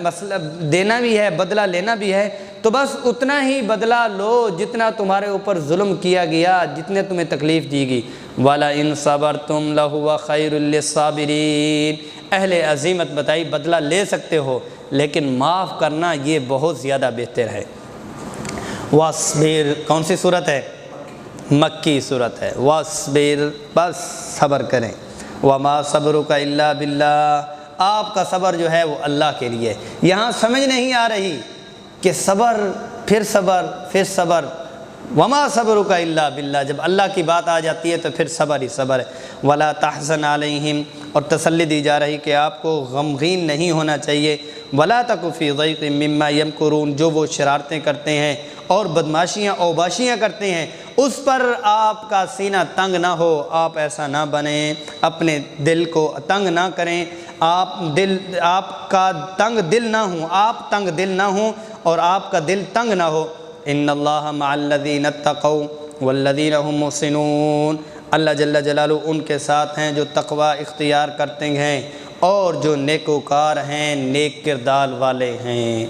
دینا بھی ہے، بدلہ لینا بھی ہے، تو بس اتنا ہی بدلہ لو جتنا تمہارے اوپر ظلم کیا گیا، جتنے تمہیں تکلیف دی گئی۔ وَلَئِنْ صَبَرْتُمْ لَهُوَ خَيْرٌ لِّلصَّابِرِينَ، اہل عزیمت بتائی بدلہ لے سکتے ہو لیکن معاف کرنا یہ بہت زیادہ بہتر ہے۔ وَاصْبِرْ، کون سی صورت ہے؟ مکی صورت ہے۔ وَاصْبِرْ، بس صبر کریں۔ وَمَا صَبْرُكَ إِلَّا بِاللَّهِ، آپ کا صبر جو ہے وہ اللہ کے لیے۔ یہاں سمجھ نہیں آ رہی کہ صبر پھر صبر پھر صبر، وَمَا صَبْرُكَ إِلَّا بِاللَّهِ، جب اللہ کی بات آ جاتی ہے تو پھر صبر ہی صبر ہے۔ وَلَا تَحْزَنْ عَلَيْهِمْ، اور تسلی دی جا رہی کہ آپ کو غمگین نہیں ہونا چاہیے۔ وَلَا تَكُ فِي ضَيْقٍ مِّمَّا يَمْكُرُونَ، جو وہ شرارتیں کرتے ہیں اور بدماشیاں اوباشیاں کرتے ہیں اس پر آپ کا سینہ تنگ نہ ہو، آپ ایسا نہ بنیں، اپنے دل کو تنگ نہ کریں، آپ کا تنگ دل نہ ہوں، آپ تنگ دل نہ ہوں اور آپ کا دل تنگ نہ ہو۔ ان اللہ مع الذین اتقوا والذین هم محسنون، اللہ جل جلالہ ان کے ساتھ ہیں جو تقوی اختیار کرتے ہیں اور جو نیکوکار ہیں، نیک کردار والے ہیں۔